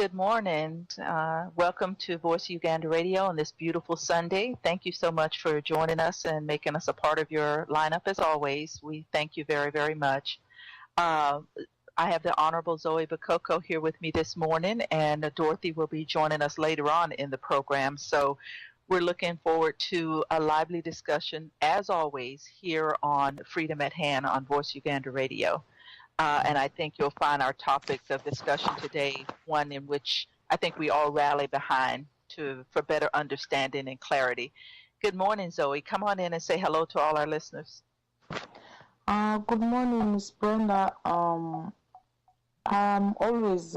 Good morning. Welcome to Voice Uganda Radio on this beautiful Sunday. Thank you so much for joining us and making us a part of your lineup as always. We thank you very, very much. Uh, I have the Honorable Zoe Bakoko here with me this morning, and Dorothy will be joining us later on in the program. So we're looking forward to a lively discussion, as always, here on Freedom at Hand on Voice Uganda Radio. And I think you'll find our topic of discussion today one in which I think we all rally behind for better understanding and clarity. Good morning, Zoe. Come on in and say hello to all our listeners. Good morning, Miss Brenda. I'm always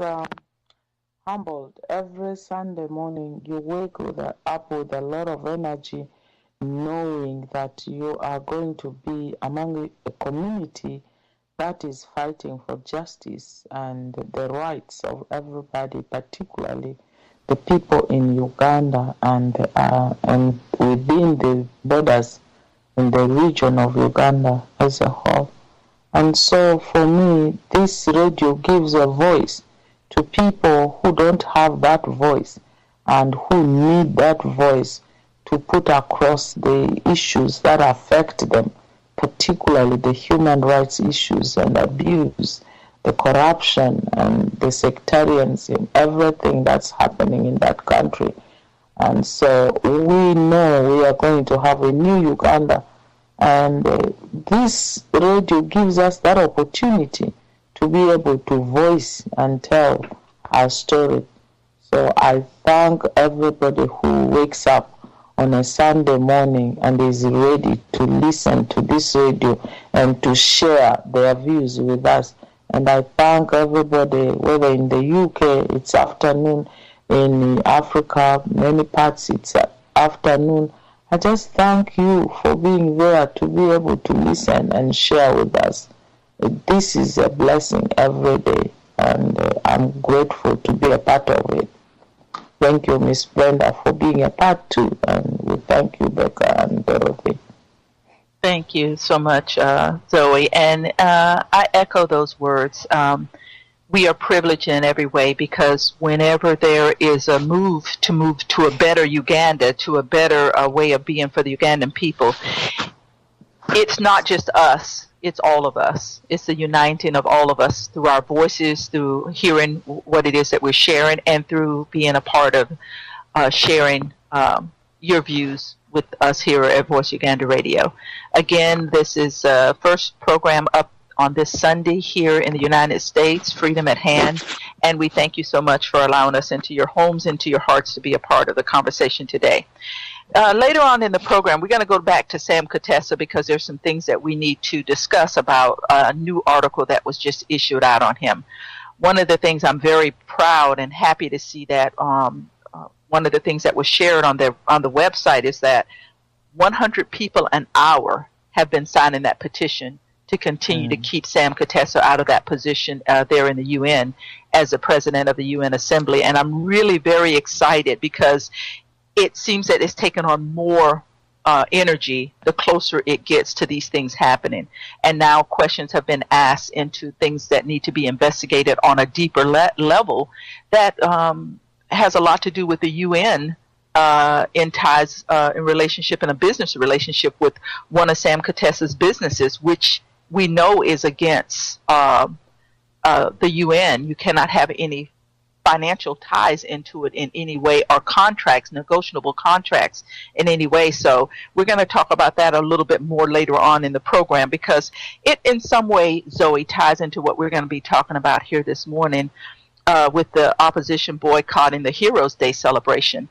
humbled. Every Sunday morning, you wake up with a lot of energy, knowing that you are going to be among a community that is fighting for justice and the rights of everybody, particularly the people in Uganda and within the borders in the region of Uganda as a whole. And so for me, this radio gives a voice to people who don't have that voice and who need that voice to put across the issues that affect them, particularly the human rights issues and abuse, the corruption and the sectarianism, everything that's happening in that country. And so we know we are going to have a new Uganda, and this radio gives us that opportunity to be able to voice and tell our story. So I thank everybody who wakes up on a Sunday morning and is ready to listen to this radio and to share their views with us. And I thank everybody, whether in the UK it's afternoon, in Africa, many parts it's afternoon. I just thank you for being there to be able to listen and share with us. This is a blessing every day, and I'm grateful to be a part of it. Thank you, Miss Brenda, for being a part too, and we thank you, Becca and Dorothy. Thank you so much, Zoe. And I echo those words. We are privileged in every way because whenever there is a move to a better Uganda, to a better way of being for the Ugandan people, it's not just us. It's all of us. It's the uniting of all of us through our voices, through hearing what it is that we're sharing, and through being a part of sharing your views with us here at Voice Uganda Radio. Again, this is first program up on this Sunday here in the United States, Freedom at Hand, and we thank you so much for allowing us into your homes, into your hearts to be a part of the conversation today. Later on in the program, we're going to go back to Sam Kutesa because there's some things that we need to discuss about a new article that was just issued out on him. One of the things I'm very proud and happy to see that one of the things that was shared on the website is that 100 people an hour have been signing that petition to continue to keep Sam Kutesa out of that position there in the UN as the president of the UN Assembly. And I'm really very excited because it seems that it's taken on more energy the closer it gets to these things happening. And now questions have been asked into things that need to be investigated on a deeper level that has a lot to do with the UN in ties, in relationship, in a business relationship with one of Sam Kutesa's businesses, which we know is against the UN. You cannot have any financial ties into it in any way, or contracts, negotiable contracts in any way. So we're going to talk about that a little bit more later on in the program because it in some way, Zoe, ties into what we're going to be talking about here this morning with the opposition boycotting the Heroes Day celebration.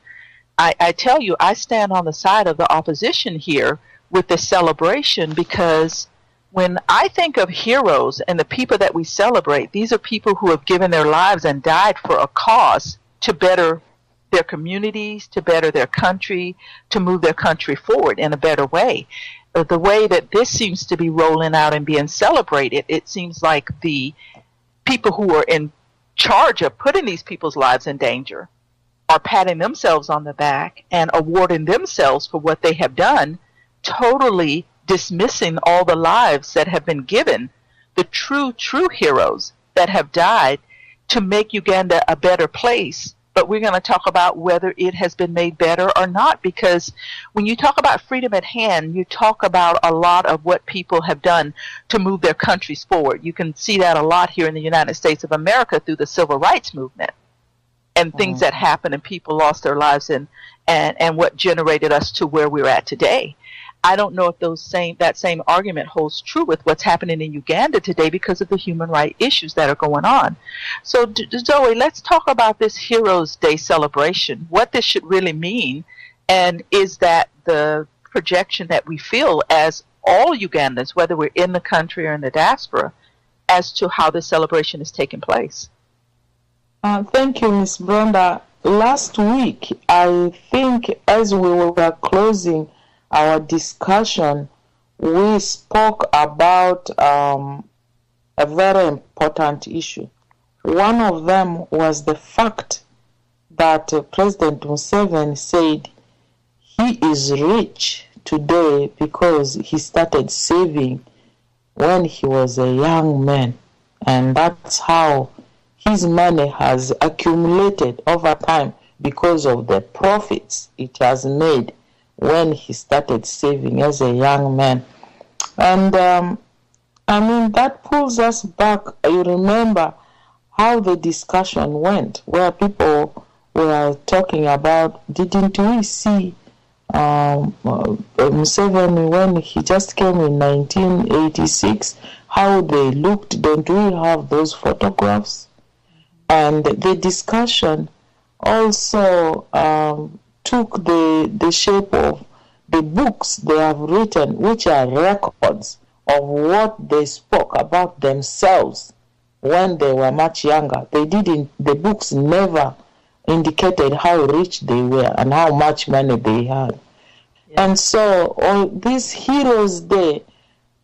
I tell you, I stand on the side of the opposition here with the celebration because when I think of heroes and the people that we celebrate, these are people who have given their lives and died for a cause to better their communities, to better their country, to move their country forward in a better way. The way that this seems to be rolling out and being celebrated, it seems like the people who are in charge of putting these people's lives in danger are patting themselves on the back and awarding themselves for what they have done, totally dismissing all the lives that have been given, the true heroes that have died to make Uganda a better place, but we're going to talk about whether it has been made better or not, because when you talk about freedom at hand, you talk about a lot of what people have done to move their countries forward. You can see that a lot here in the United States of America through the civil rights movement and things that happened and people lost their lives and what generated us to where we're at today. I don't know if that same argument holds true with what's happening in Uganda today because of the human rights issues that are going on. So, Zoe, let's talk about this Heroes Day celebration, what this should really mean, and is that the projection that we feel as all Ugandans, whether we're in the country or in the diaspora, as to how this celebration is taking place? Thank you, Ms. Brenda. Last week, I think as we were closing our discussion, we spoke about a very important issue. One of them was the fact that President Museveni said he is rich today because he started saving when he was a young man, and that's how his money has accumulated over time because of the profits it has made when he started saving as a young man. And that pulls us back. You remember how the discussion went, where people were talking about, didn't we see Museveni when he just came in 1986, how they looked? Don't we have those photographs? And the discussion also took the shape of the books they have written, which are records of what they spoke about themselves when they were much younger. The books never indicated how rich they were and how much money they had. Yeah. And so on this Heroes Day,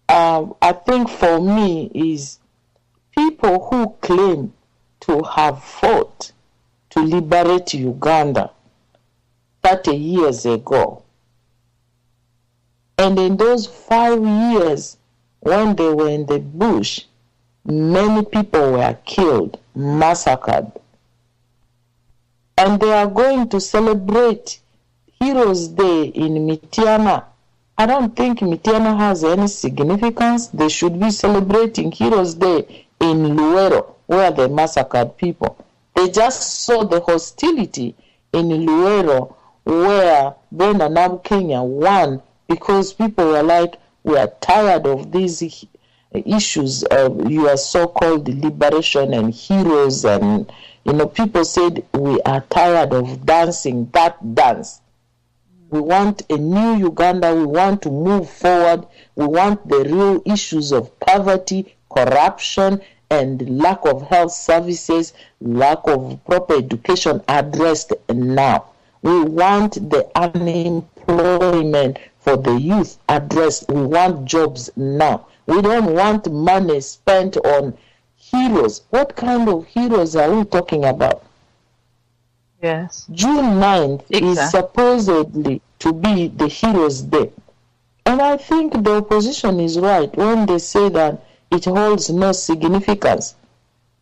I think for me is people who claim to have fought to liberate Uganda 30 years ago. And in those 5 years, when they were in the bush, many people were killed, massacred. And they are going to celebrate Heroes Day in Mityana. I don't think Mityana has any significance. They should be celebrating Heroes Day in Luero, where they massacred people. They just saw the hostility in Luero, where Brenda Kenya won, because people were like, we are tired of these issues of your so-called liberation and heroes. And, people said, we are tired of dancing that dance. We want a new Uganda. We want to move forward. We want the real issues of poverty, corruption, and lack of health services, lack of proper education addressed now. We want the unemployment for the youth addressed. We want jobs now. We don't want money spent on heroes. What kind of heroes are we talking about? Yes. June 9th is supposedly to be the Heroes Day. And I think the opposition is right when they say that it holds no significance.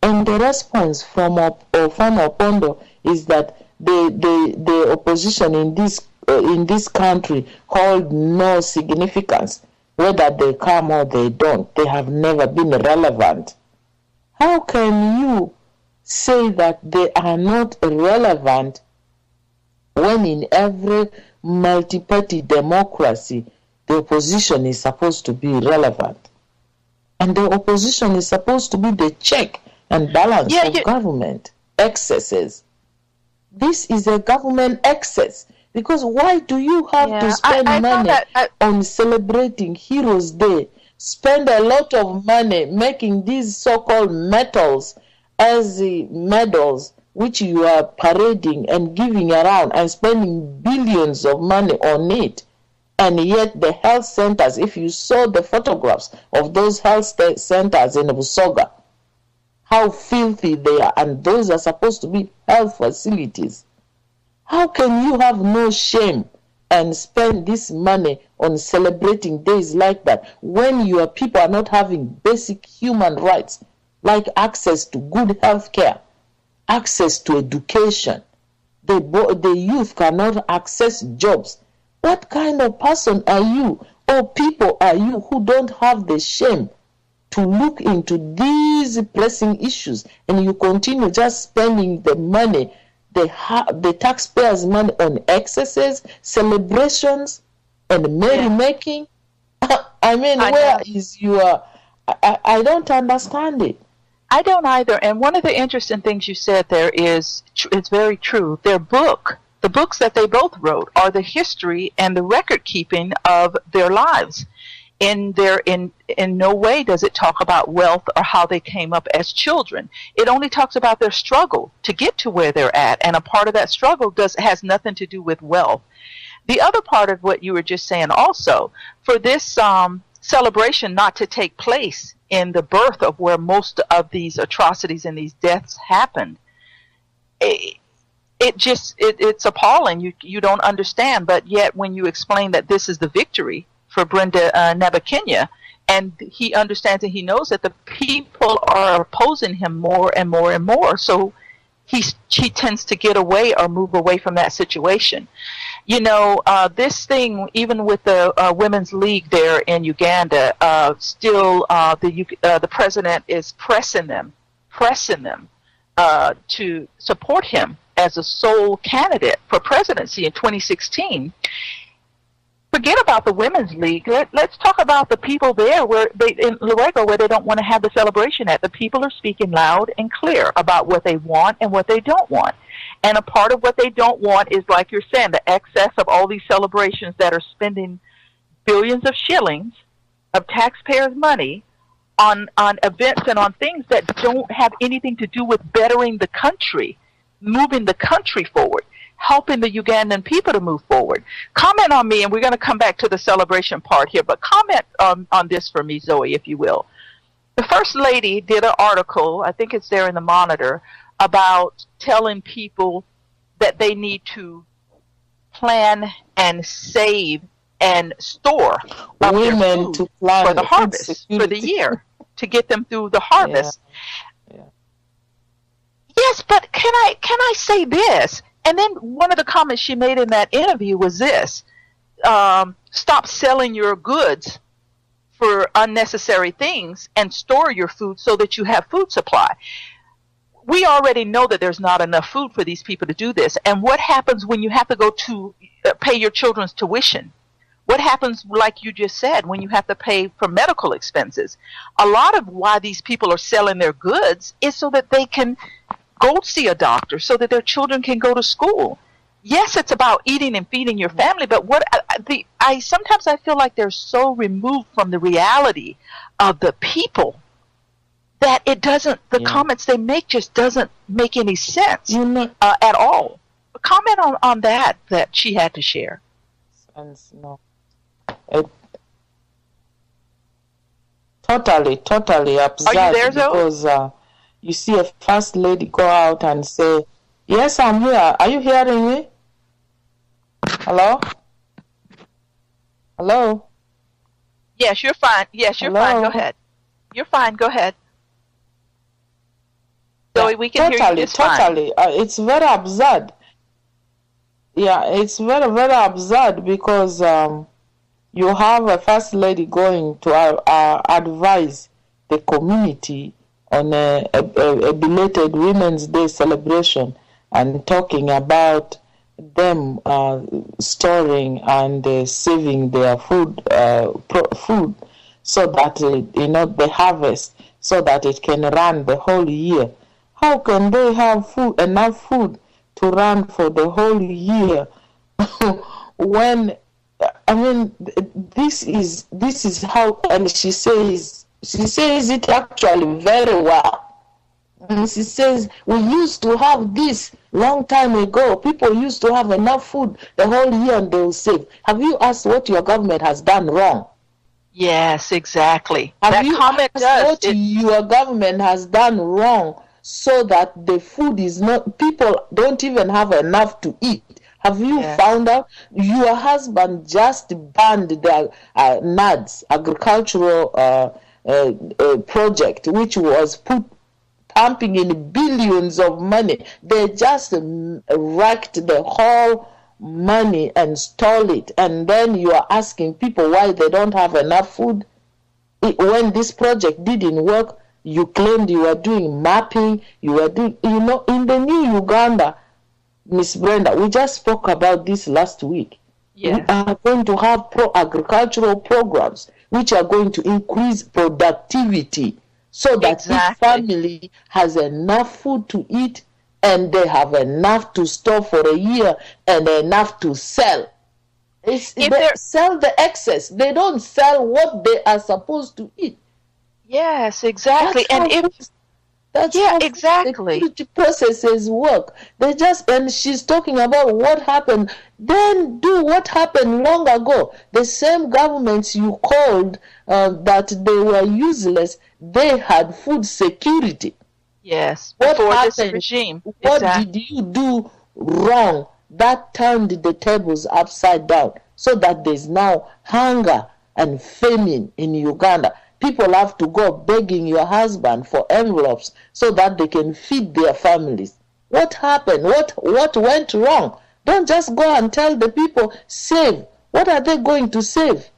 And the response from Opondo is that the opposition in this country hold no significance. Whether they come or they don't, they have never been relevant. How can you say that they are not relevant when in every multi-party democracy the opposition is supposed to be relevant? And the opposition is supposed to be the check and balance of government excesses. This is a government excess. Because why do you have to spend money on celebrating Heroes Day? Spend a lot of money making these so-called medals as the medals which you are parading and giving around and spending billions of money on it. And yet the health centers, if you saw the photographs of those health centers in Busoga, how filthy they are, and those are supposed to be health facilities. How can you have no shame and spend this money on celebrating days like that when your people are not having basic human rights like access to good health care, access to education. The youth cannot access jobs. What kind of person are you, or people are you, who don't have the shame to look into these pressing issues, and you continue just spending the money, the taxpayers' money, on excesses, celebrations, and merrymaking? I mean, where is your... I don't understand it. I don't either. And one of the interesting things you said there is, it's very true. The books that they both wrote are the history and the record keeping of their lives. In no way does it talk about wealth or how they came up as children. It only talks about their struggle to get to where they're at, and a part of that struggle has nothing to do with wealth. The other part of what you were just saying also, for this celebration not to take place in the birth of where most of these atrocities and these deaths happened, it's appalling. You don't understand, but yet when you explain that this is the victory for Brenda Nabakenya, and he understands and he knows that the people are opposing him more and more and more, so he tends to get away or move away from that situation. You know, this thing, even with the Women's League there in Uganda, still the president is pressing them to support him as a sole candidate for presidency in 2016. Forget about the Women's League. Let's talk about the people there in Luego, where they don't want to have the celebration at. The people are speaking loud and clear about what they want and what they don't want. And a part of what they don't want is, like you're saying, the excess of all these celebrations that are spending billions of shillings of taxpayers' money on events and on things that don't have anything to do with bettering the country, moving the country forward, helping the Ugandan people to move forward. Comment on me, and we're going to come back to the celebration part here, but comment on this for me, Zoe, if you will. The First Lady did an article, I think it's there in the Monitor, about telling people that they need to plan and save and store women to plan for the harvest for the year to get them through the harvest. Yeah. Yes, but can I say this? And then one of the comments she made in that interview was this: stop selling your goods for unnecessary things and store your food so that you have food supply. We already know that there's not enough food for these people to do this. And what happens when you have to go to pay your children's tuition? What happens, like you just said, when you have to pay for medical expenses? A lot of why these people are selling their goods is so that they can go see a doctor, so that their children can go to school. Yes, it's about eating and feeding your family, but sometimes I feel like they're so removed from the reality of the people that it doesn't. The comments they make just doesn't make any sense at all. Comment on that she had to share. Sense, no. Totally upset. Are you there, Zoe? Because you see a First Lady go out and say, "Yes, I'm here. Are you hearing me? Hello? Hello? Yes, you're fine. Yes, you're fine. Go ahead. You're fine. Go ahead. Zoe, we can hear you just fine. It's very absurd. Yeah, it's very, very absurd because you have a First Lady going to advise the community on a belated Women's Day celebration and talking about them storing and saving their food so that the harvest, so that it can run the whole year. How can they have enough food to run for the whole year when, I mean, this is how, and she says it actually very well. And she says, we used to have this long time ago. People used to have enough food the whole year and they will save. Have you asked what your government has done wrong? Yes, exactly. Have you asked what your government has done wrong so that the food is not, people don't even have enough to eat? Have you found out? Your husband just banned the NADS, agricultural project, which was put pumping in billions of money. They just wrecked the whole money and stole it. And then you are asking people why they don't have enough food. When this project didn't work, you claimed you were doing mapping, you were doing, in the new Uganda, Miss Brenda, we just spoke about this last week. Yes. We are going to have agricultural programs which are going to increase productivity so that each family has enough food to eat and they have enough to store for a year and enough to sell. They sell the excess. They don't sell what they are supposed to eat. Yes, exactly. That's how security processes work. And she's talking about what happened. Then do what happened long ago. The same governments you called that they were useless, they had food security. Yes, before this regime. What did you do wrong that turned the tables upside down so that there's now hunger and famine in Uganda? People have to go begging your husband for envelopes so that they can feed their families. What happened? What went wrong? Don't just go and tell the people, save. What are they going to save?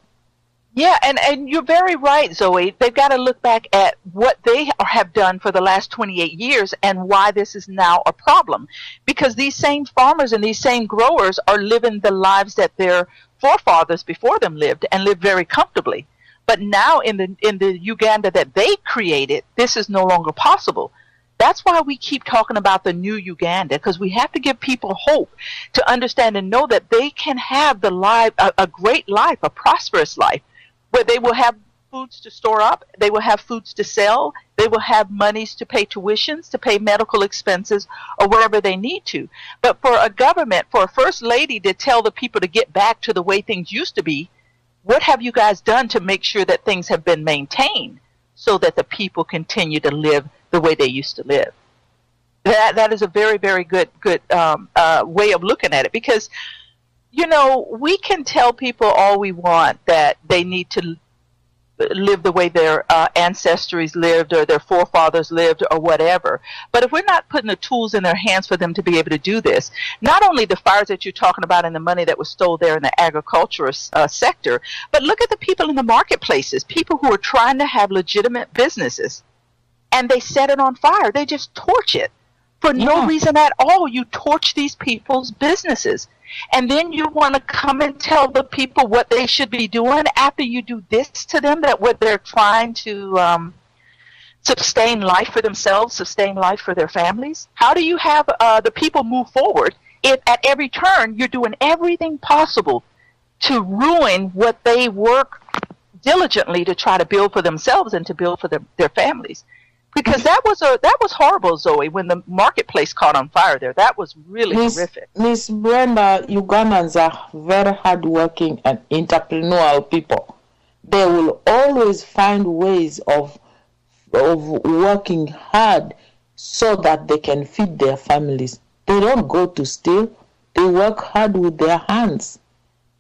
Yeah, and you're very right, Zoe. They've got to look back at what they have done for the last 28 years and why this is now a problem. Because these same farmers and these same growers are living the lives that their forefathers before them lived and lived very comfortably. But now in the Uganda that they created, this is no longer possible. That's why we keep talking about the new Uganda, because we have to give people hope to understand and know that they can have a great life, a prosperous life, where they will have foods to store up, they will have foods to sell, they will have monies to pay tuitions, to pay medical expenses, or whatever they need to. But for a government, for a first lady to tell the people to get back to the way things used to be, what have you guys done to make sure that things have been maintained so that the people continue to live the way they used to live? That is a very, very good way of looking at it, because, we can tell people all we want that they need to live the way their ancestors lived or their forefathers lived or whatever. But if we're not putting the tools in their hands for them to be able to do this, not only the fires that you're talking about and the money that was stole there in the agricultural sector, but look at the people in the marketplaces, people who are trying to have legitimate businesses, and they set it on fire. They just torch it for no reason at all. You torch these people's businesses. And then you want to come and tell the people what they should be doing after you do this to them, that what they're trying to sustain life for themselves, sustain life for their families. How do you have the people move forward if at every turn you're doing everything possible to ruin what they work diligently to try to build for themselves and to build for their families? Because that was horrible, Zoe, when the marketplace caught on fire there. That was really horrific. Miss Brenda, Ugandans are very hardworking and entrepreneurial people. They will always find ways of working hard so that they can feed their families. They don't go to steal. They work hard with their hands.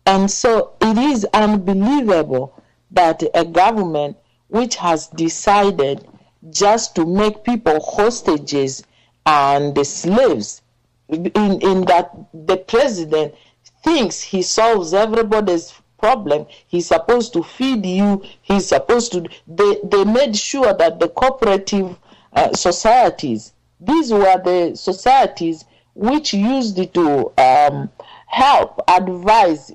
And so it is unbelievable that a government which has decided just to make people hostages and the slaves, in that the president thinks he solves everybody's problem. He's supposed to feed you. He's supposed to. They made sure that the cooperative societies, these were the societies which used it to help advise,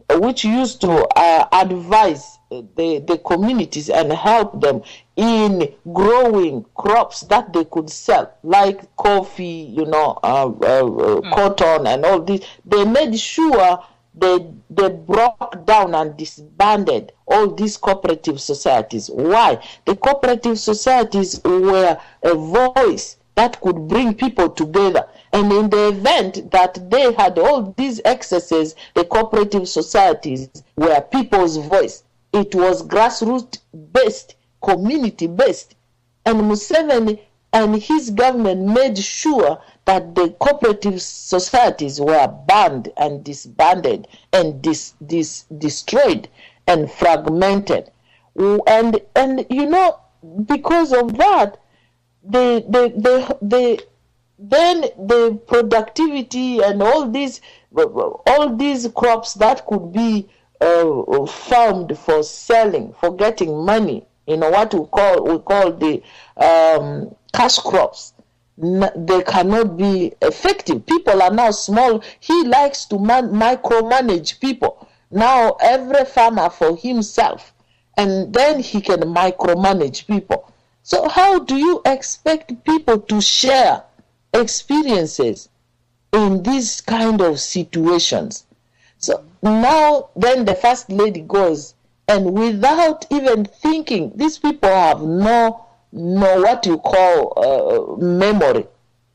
which used to advise the communities and help them in growing crops that they could sell, like coffee, cotton and all this. They made sure they broke down and disbanded all these cooperative societies. Why? The cooperative societies were a voice that could bring people together. And in the event that they had all these excesses, the cooperative societies were people's voice. It was grassroots-based, community-based. And Museveni and his government made sure that the cooperative societies were banned and disbanded and destroyed and fragmented. And because of that, then the productivity and all these crops that could be farmed for selling, for getting money, what we call the cash crops, they cannot be effective. People are now small. He likes to micromanage people. Now every farmer for himself, and then he can micromanage people. So how do you expect people to share experiences in these kind of situations? So now then the first lady goes, and without even thinking, these people have no what you call memory.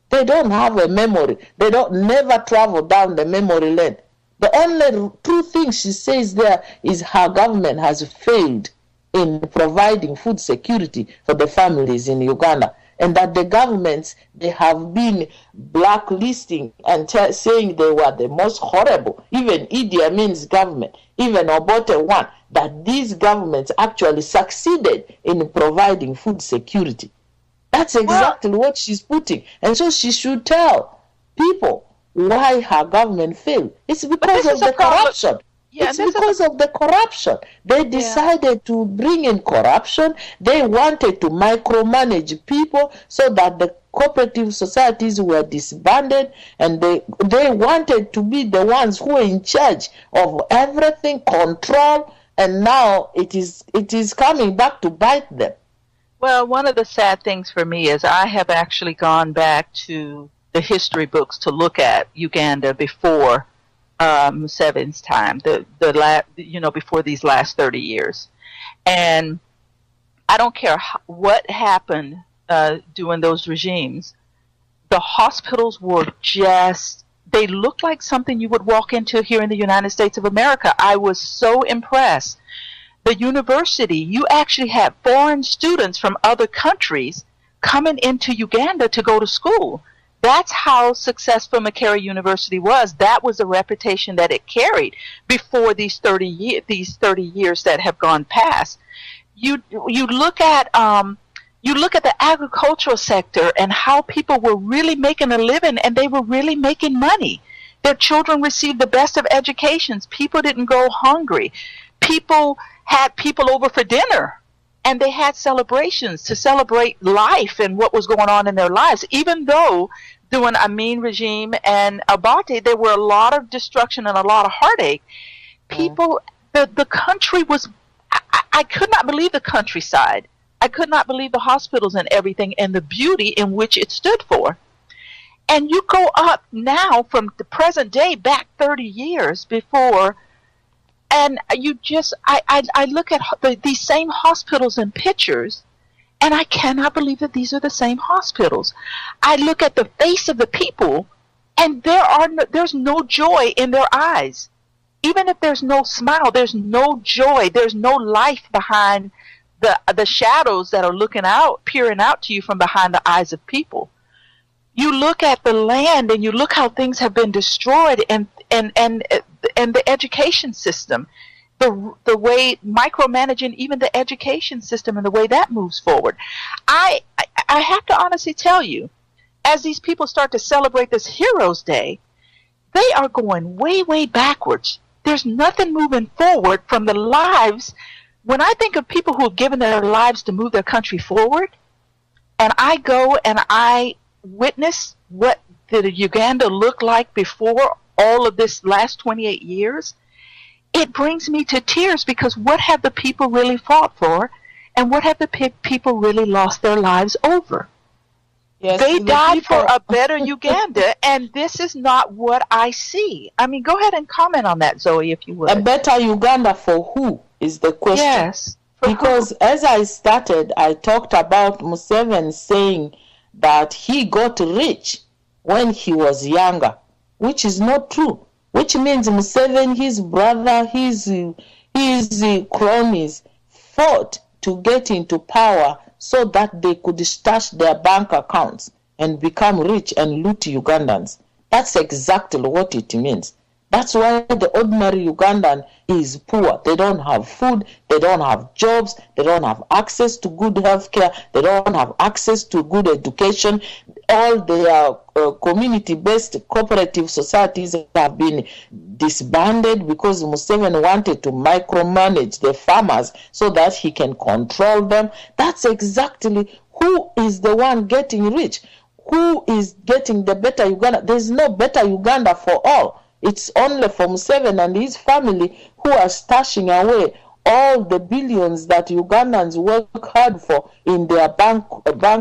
They don't have a memory. They never travel down the memory lane. The only true thing she says there is her government has failed in providing food security for the families in Uganda, and that the governments, they have been blacklisting and saying they were the most horrible, even Idi Amin's government, even Obote one, that these governments actually succeeded in providing food security. That's exactly what she's putting. And so she should tell people why her government failed. It's because of the corruption. Yeah, it's because of the corruption. They decided to bring in corruption. They wanted to micromanage people so that the cooperative societies were disbanded, and they wanted to be the ones who were in charge of everything, control, and now it is coming back to bite them. Well, one of the sad things for me is I have actually gone back to the history books to look at Uganda before Museveni's time, before these last 30 years. And I don't care what happened during those regimes, the hospitals were they looked like something you would walk into here in the United States of America. I was so impressed. The university, you actually had foreign students from other countries coming into Uganda to go to school. That's how successful Makerere University was. That was the reputation that it carried before these 30 years that have gone past. You look at the agricultural sector and how people were really making a living, and they were really making money. Their children received the best of educations. People didn't go hungry. People had people over for dinner, and they had celebrations to celebrate life and what was going on in their lives. Even though during Amin regime and Abate, there were a lot of destruction and a lot of heartache. People, the country was, I could not believe the countryside. I could not believe the hospitals and everything and the beauty in which it stood for. And you go up now from the present day back 30 years before, and you just, I look at these same hospitals in pictures, and I cannot believe that these are the same hospitals. I look at the face of the people, and there's no joy in their eyes. Even if there's no smile, there's no joy. There's no life behind the shadows that are peering out to you from behind the eyes of people. You look at the land, and you look how things have been destroyed, and the education system, the way micromanaging even the education system and the way that moves forward. I have to honestly tell you, as these people start to celebrate this Heroes Day, they are going way, way backwards. There's nothing moving forward from the lives. When I think of people who have given their lives to move their country forward, and I go and I witness what the Uganda looked like before all of this last 28 years, it brings me to tears, because what have the people really fought for, and what have the people really lost their lives over? Yes, they died for a better Uganda, and this is not what I see. I mean, go ahead and comment on that, Zoe, if you would. A better Uganda for who is the question. Yes. Because as I started, I talked about Museveni saying that he got rich when he was younger, which is not true. Which means Museveni, his brother, his cronies fought to get into power so that they could stash their bank accounts and become rich and loot Ugandans. That's exactly what it means. That's why the ordinary Ugandan is poor. They don't have food, they don't have jobs, they don't have access to good health care, they don't have access to good education. All their community-based cooperative societies have been disbanded because Museveni wanted to micromanage the farmers so that he can control them. That's exactly who is the one getting rich. Who is getting the better Uganda? There's no better Uganda for all. It's only for Museveni and his family who are stashing away all the billions that Ugandans work hard for in their bank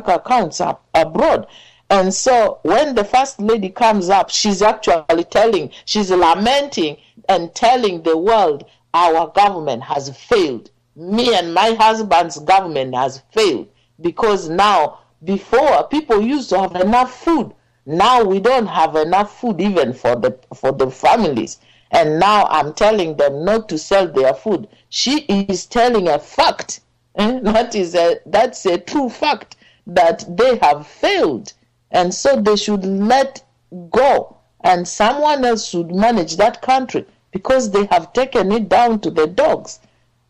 accounts abroad. And so when the First Lady comes up, she's actually she's lamenting and telling the world, our government has failed. Me and my husband's government has failed. Because now, before, people used to have enough food. Now we don't have enough food even for the families. And now I'm telling them not to sell their food. She is telling a fact. That's a true fact that they have failed. And so they should let go. And someone else should manage that country because they have taken it down to the dogs.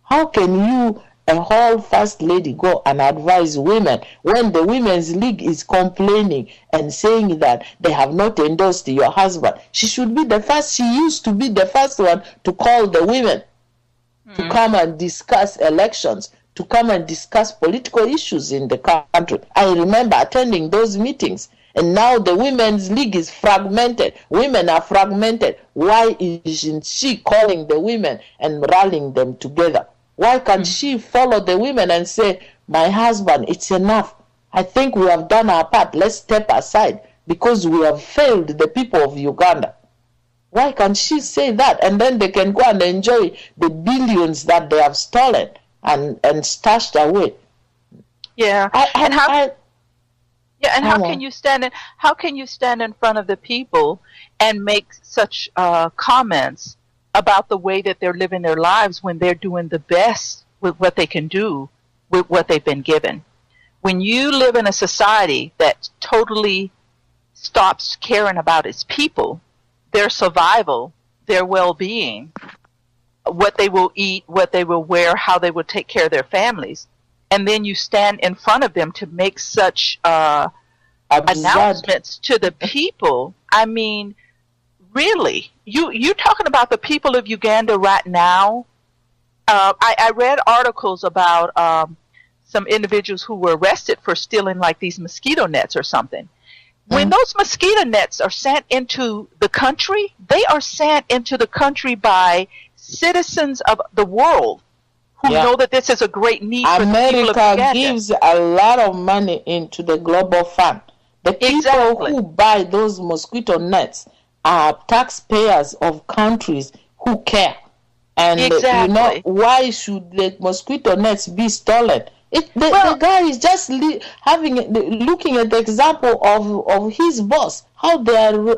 How can you, a whole First Lady, go and advise women when the Women's League is complaining and saying that they have not endorsed your husband? She should be the first. She used to be the first one to call the women to come and discuss elections, to come and discuss political issues in the country. I remember attending those meetings. And now the Women's League is fragmented. Women are fragmented. Why isn't she calling the women and rallying them together? Why can't she follow the women and say, my husband, it's enough. I think we have done our part. Let's step aside because we have failed the people of Uganda. Why can't she say that? And then they can go and enjoy the billions that they have stolen and stashed away. Yeah. How can you stand in front of the people and make such comments about the way that they're living their lives when they're doing the best with what they can do with what they've been given? When you live in a society that totally stops caring about its people, their survival, their well-being, what they will eat, what they will wear, how they will take care of their families, and then you stand in front of them to make such announcements to the people. I mean, really, you're talking about the people of Uganda right now. I read articles about some individuals who were arrested for stealing like these mosquito nets or something. When those mosquito nets are sent into the country, they are sent into the country by citizens of the world who know that this is a great need for the people of Uganda. America gives a lot of money into the global fund. The people who buy those mosquito nets are taxpayers of countries who care. And why should the mosquito nets be stolen? The guy is just looking at the example of his boss, how they are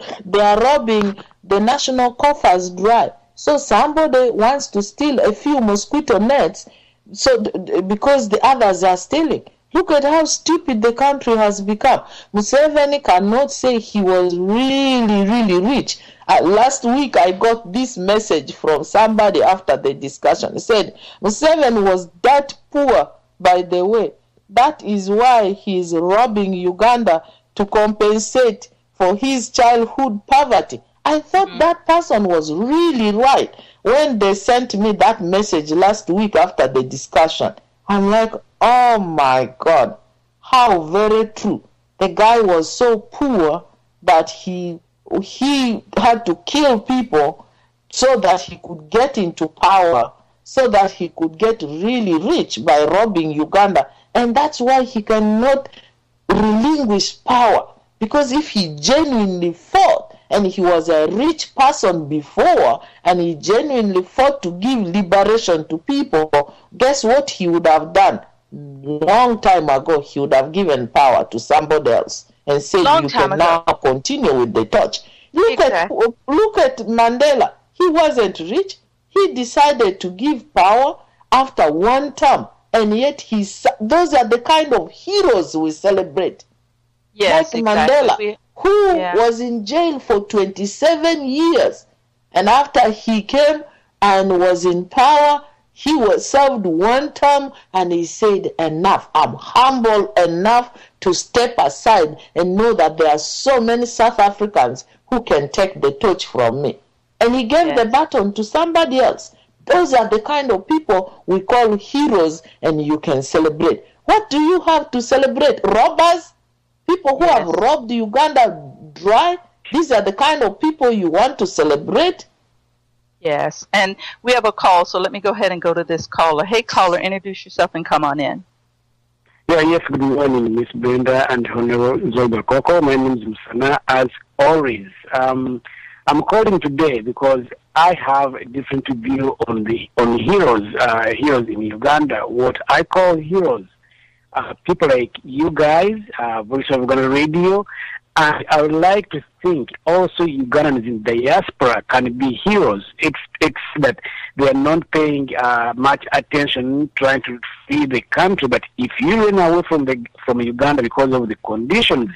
robbing the national coffers dry. So somebody wants to steal a few mosquito nets, because the others are stealing. Look at how stupid the country has become. Museveni cannot say he was really, really rich. Last week I got this message from somebody after the discussion. He said, Museveni was that poor, by the way. That is why he is robbing Uganda to compensate for his childhood poverty. I thought that person was really right when they sent me that message last week after the discussion. I'm like, oh my God, how very true. The guy was so poor that he had to kill people so that he could get into power, so that he could get really rich by robbing Uganda. And that's why he cannot relinquish power. Because if he genuinely fought, and he was a rich person before, and he genuinely fought to give liberation to people, guess what he would have done? Long time ago, he would have given power to somebody else and said, you can now continue with the torch. Look at Mandela. He wasn't rich. He decided to give power after one term, and yet those are the kind of heroes we celebrate. Yes, like Mandela, who was in jail for 27 years. And after he came and was in power, he was served one term and he said, enough. I'm humble enough to step aside and know that there are so many South Africans who can take the torch from me. And he gave the baton to somebody else. Those are the kind of people we call heroes, and you can celebrate. What do you have to celebrate? Robbers? People who have robbed Uganda dry? These are the kind of people you want to celebrate? Yes, and we have a call, so let me go ahead and go to this caller. Hey, caller, introduce yourself and come on in. Yes, good morning, Miss Brenda and Honorable Bakoko. My name is Musana, as always. I'm calling today because I have a different view on heroes in Uganda. What I call heroes, people like you guys, Voice of Uganda Radio, and I would like to think also Ugandans in diaspora can be heroes. It's that they are not paying much attention trying to free the country. But if you run away from Uganda because of the conditions,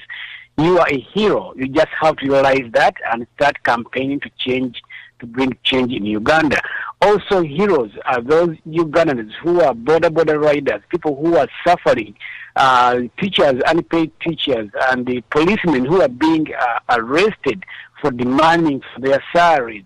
you are a hero. You just have to realize that and start campaigning to bring change in Uganda. Also, heroes are those Ugandans who are border riders, people who are suffering, teachers, unpaid teachers, and the policemen who are being arrested for demanding their salaries.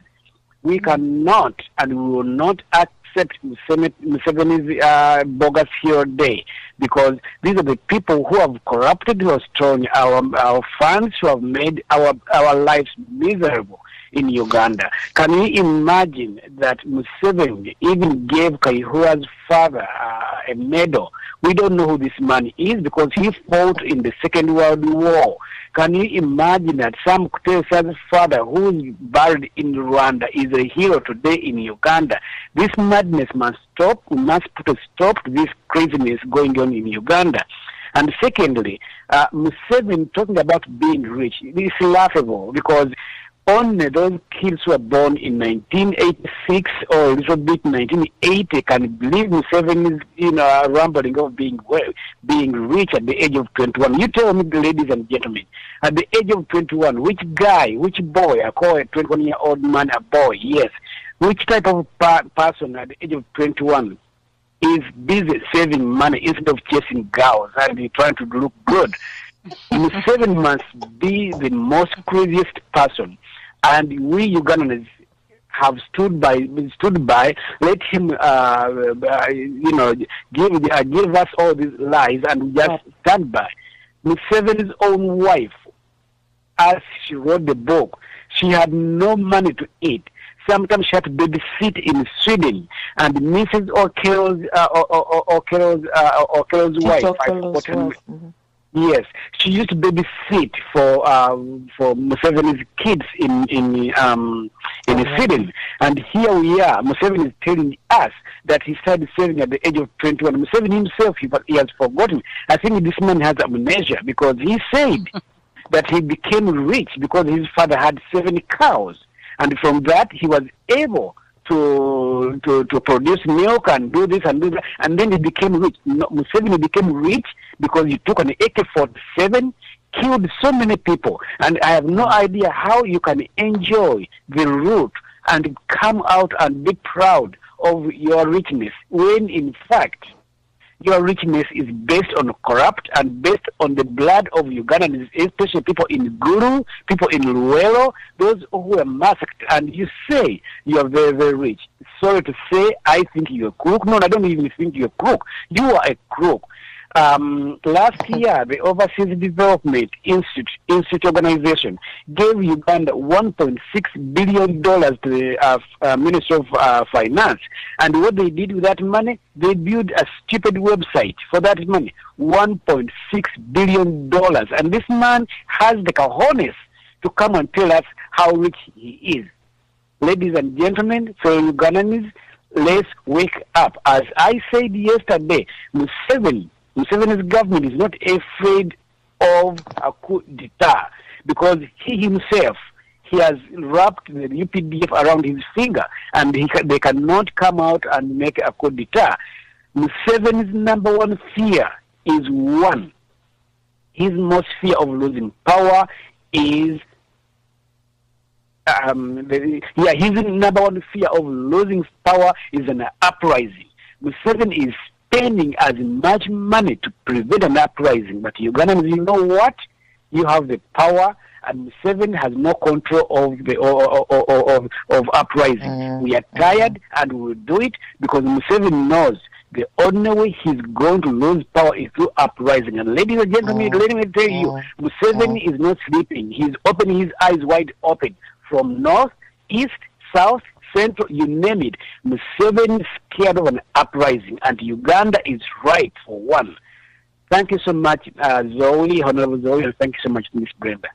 We cannot and we will not accept Museveni's bogus hero day, because these are the people who have corrupted, who have stolen our funds, who have made our lives miserable in Uganda. Can you imagine that Museveni even gave Kaihua's father a medal? We don't know who this man is because he fought in the Second World War. Can you imagine that Sam Kutesa's father, who is buried in Rwanda, is a hero today in Uganda? This madness must stop. We must put a stop to this craziness going on in Uganda. And secondly, Museveni talking about being rich, this is laughable because only those kids who were born in 1986 or a little bit 1980 can believe Museveni's rambling of being rich at the age of 21. You tell me, ladies and gentlemen, at the age of 21, which boy, I call a 21-year-old man a boy, yes, which type of person at the age of 21 is busy saving money instead of chasing girls and trying to look good? Museveni must be the most craziest person. And we Ugandans have stood by. Let him, give us all these lies, and we just stand by. Museveni's own wife, as she wrote the book, she had no money to eat. Sometimes she had to babysit in Sweden, and Mrs. Okello's wife. Yes, she used to babysit for Museveni's kids in Sweden, and here we are. Museveni is telling us that he started saving at the age of 21. Museveni himself, he has forgotten. I think this man has amnesia because he said that he became rich because his father had 70 cows, and from that he was able to produce milk and do this and do that, and then he became rich. Museveni became rich because he took an AK-47, killed so many people, and I have no idea how you can enjoy the root and come out and be proud of your richness when in fact your richness is based on corrupt and based on the blood of Ugandans, especially people in Guru, people in Luwero, those who were massacred. And you say you are very, very rich. Sorry to say, I think you're a crook. No, I don't even think you're a crook. You are a crook. Last year, the Overseas Development Institute organization gave Uganda $1.6 billion to the Ministry of Finance. And what they did with that money, they built a stupid website for that money, $1.6 billion. And this man has the cojones to come and tell us how rich he is. Ladies and gentlemen, for Ugandans, let's wake up. As I said yesterday, Museveni's government is not afraid of a coup d'etat because he himself, he has wrapped the UPDF around his finger and they cannot come out and make a coup d'etat. Museveni's number one fear is one. His most fear of losing power is his number one fear of losing power is an uprising. Museveni is spending as much money to prevent an uprising, but Ugandans, you know what? You have the power, and Museveni has no control of the of uprising. We are tired, and we will do it because Museveni knows the only way he's going to lose power is through uprising. And ladies and gentlemen, let me tell you, Museveni is not sleeping. He's opening his eyes wide open. From north, east, south, central, you name it. Museveni is scared of an uprising, and Uganda is right for one. Thank you so much, Zoe, Honorable Zoe, and thank you so much, Miss Brenda.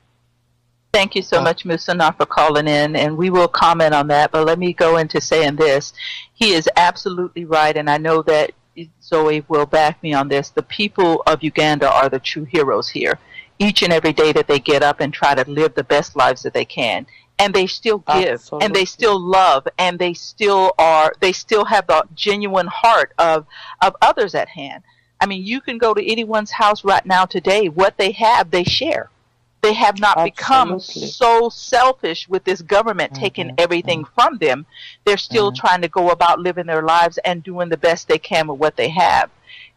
Thank you so much, Musana, for calling in, and we will comment on that, but let me go into saying this. He is absolutely right, and I know that Zoe will back me on this. The people of Uganda are the true heroes here. Each and every day that they get up and try to live the best lives that they can. And they still give, and they still love, and they still have the genuine heart of others at hand. I mean, you can go to anyone's house right now today. What they have, they share. They have not become so selfish with this government taking everything from them. They're still trying to go about living their lives and doing the best they can with what they have.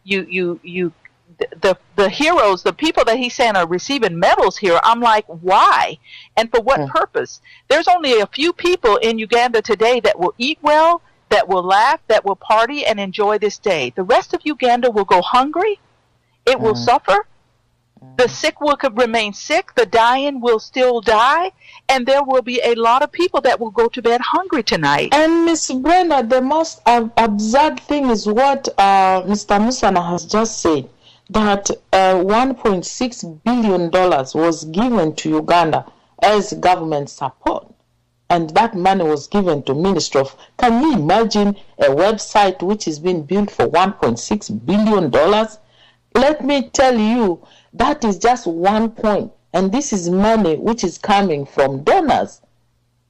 The heroes, the people that he's saying are receiving medals here, I'm like, why? And for what purpose? There's only a few people in Uganda today that will eat well, that will laugh, that will party and enjoy this day. The rest of Uganda will go hungry. It will suffer. The sick will remain sick. The dying will still die. And there will be a lot of people that will go to bed hungry tonight. And Miss Brenda, the most absurd thing is what Mr. Musana has just said. That $1.6 billion was given to Uganda as government support. And that money was given to Ministry of... Can you imagine a website which has been built for $1.6 billion? Let me tell you, that is just one point. And this is money which is coming from donors.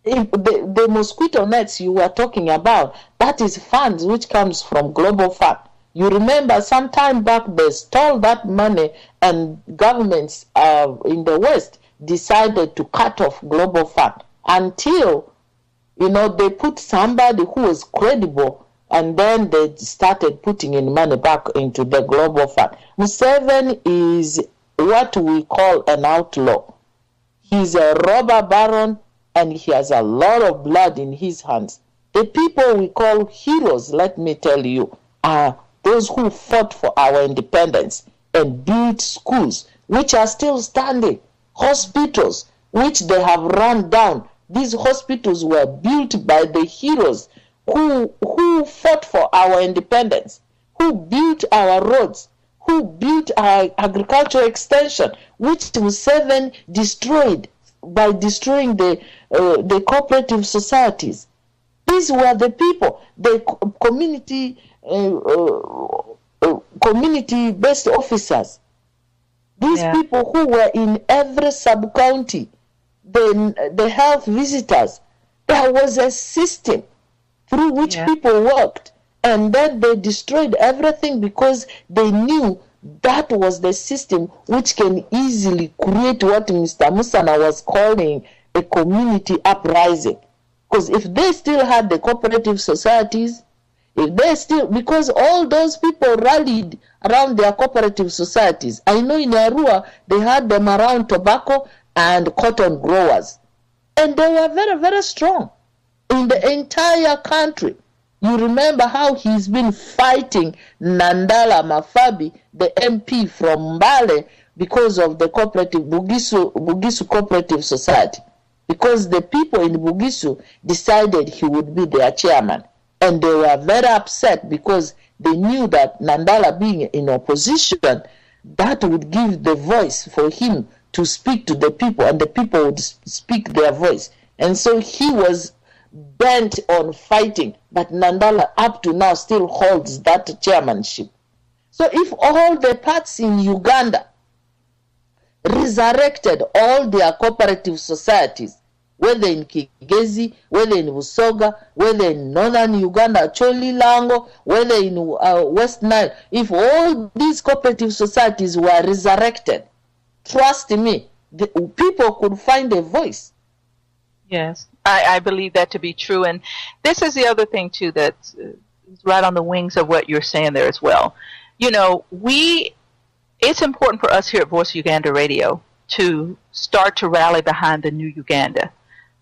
If the mosquito nets you were talking about, that is funds which comes from Global Fund. You remember some time back they stole that money and governments in the West decided to cut off Global Fund until, they put somebody who was credible and then they started putting in money back into the Global Fund. Museveni is what we call an outlaw. He's a robber baron and he has a lot of blood in his hands. The people we call heroes, let me tell you, are those who fought for our independence and built schools which are still standing, hospitals which they have run down. These hospitals were built by the heroes who fought for our independence, who built our roads, who built our agricultural extension, which Museveni destroyed by destroying the cooperative societies. These were the people, the community-based officers. These people who were in every sub-county, the health visitors. There was a system through which people worked, and then they destroyed everything because they knew that was the system which can easily create what Mr. Musana was calling a community uprising. Because if they still had the cooperative societies, because all those people rallied around their cooperative societies. I know in Arua, they had them around tobacco and cotton growers. And they were very, very strong in the entire country. You remember how he's been fighting Nandala Mafabi, the MP from Mbale, because of the cooperative, Bugisu Cooperative Society. Because the people in Bugisu decided he would be their chairman. And they were very upset because they knew that Nandala being in opposition, that would give the voice for him to speak to the people, and the people would speak their voice. And so he was bent on fighting, but Nandala up to now still holds that chairmanship. So if all the parts in Uganda resurrected all their cooperative societies, whether in Kigezi, whether in Busoga, whether in northern Uganda, Choli Lango, whether in West Nile, if all these cooperative societies were resurrected, trust me, the people could find a voice. Yes, I believe that to be true. And this is the other thing, too, that's right on the wings of what you're saying there as well. You know, it's important for us here at Voice Uganda Radio to start to rally behind the new Uganda,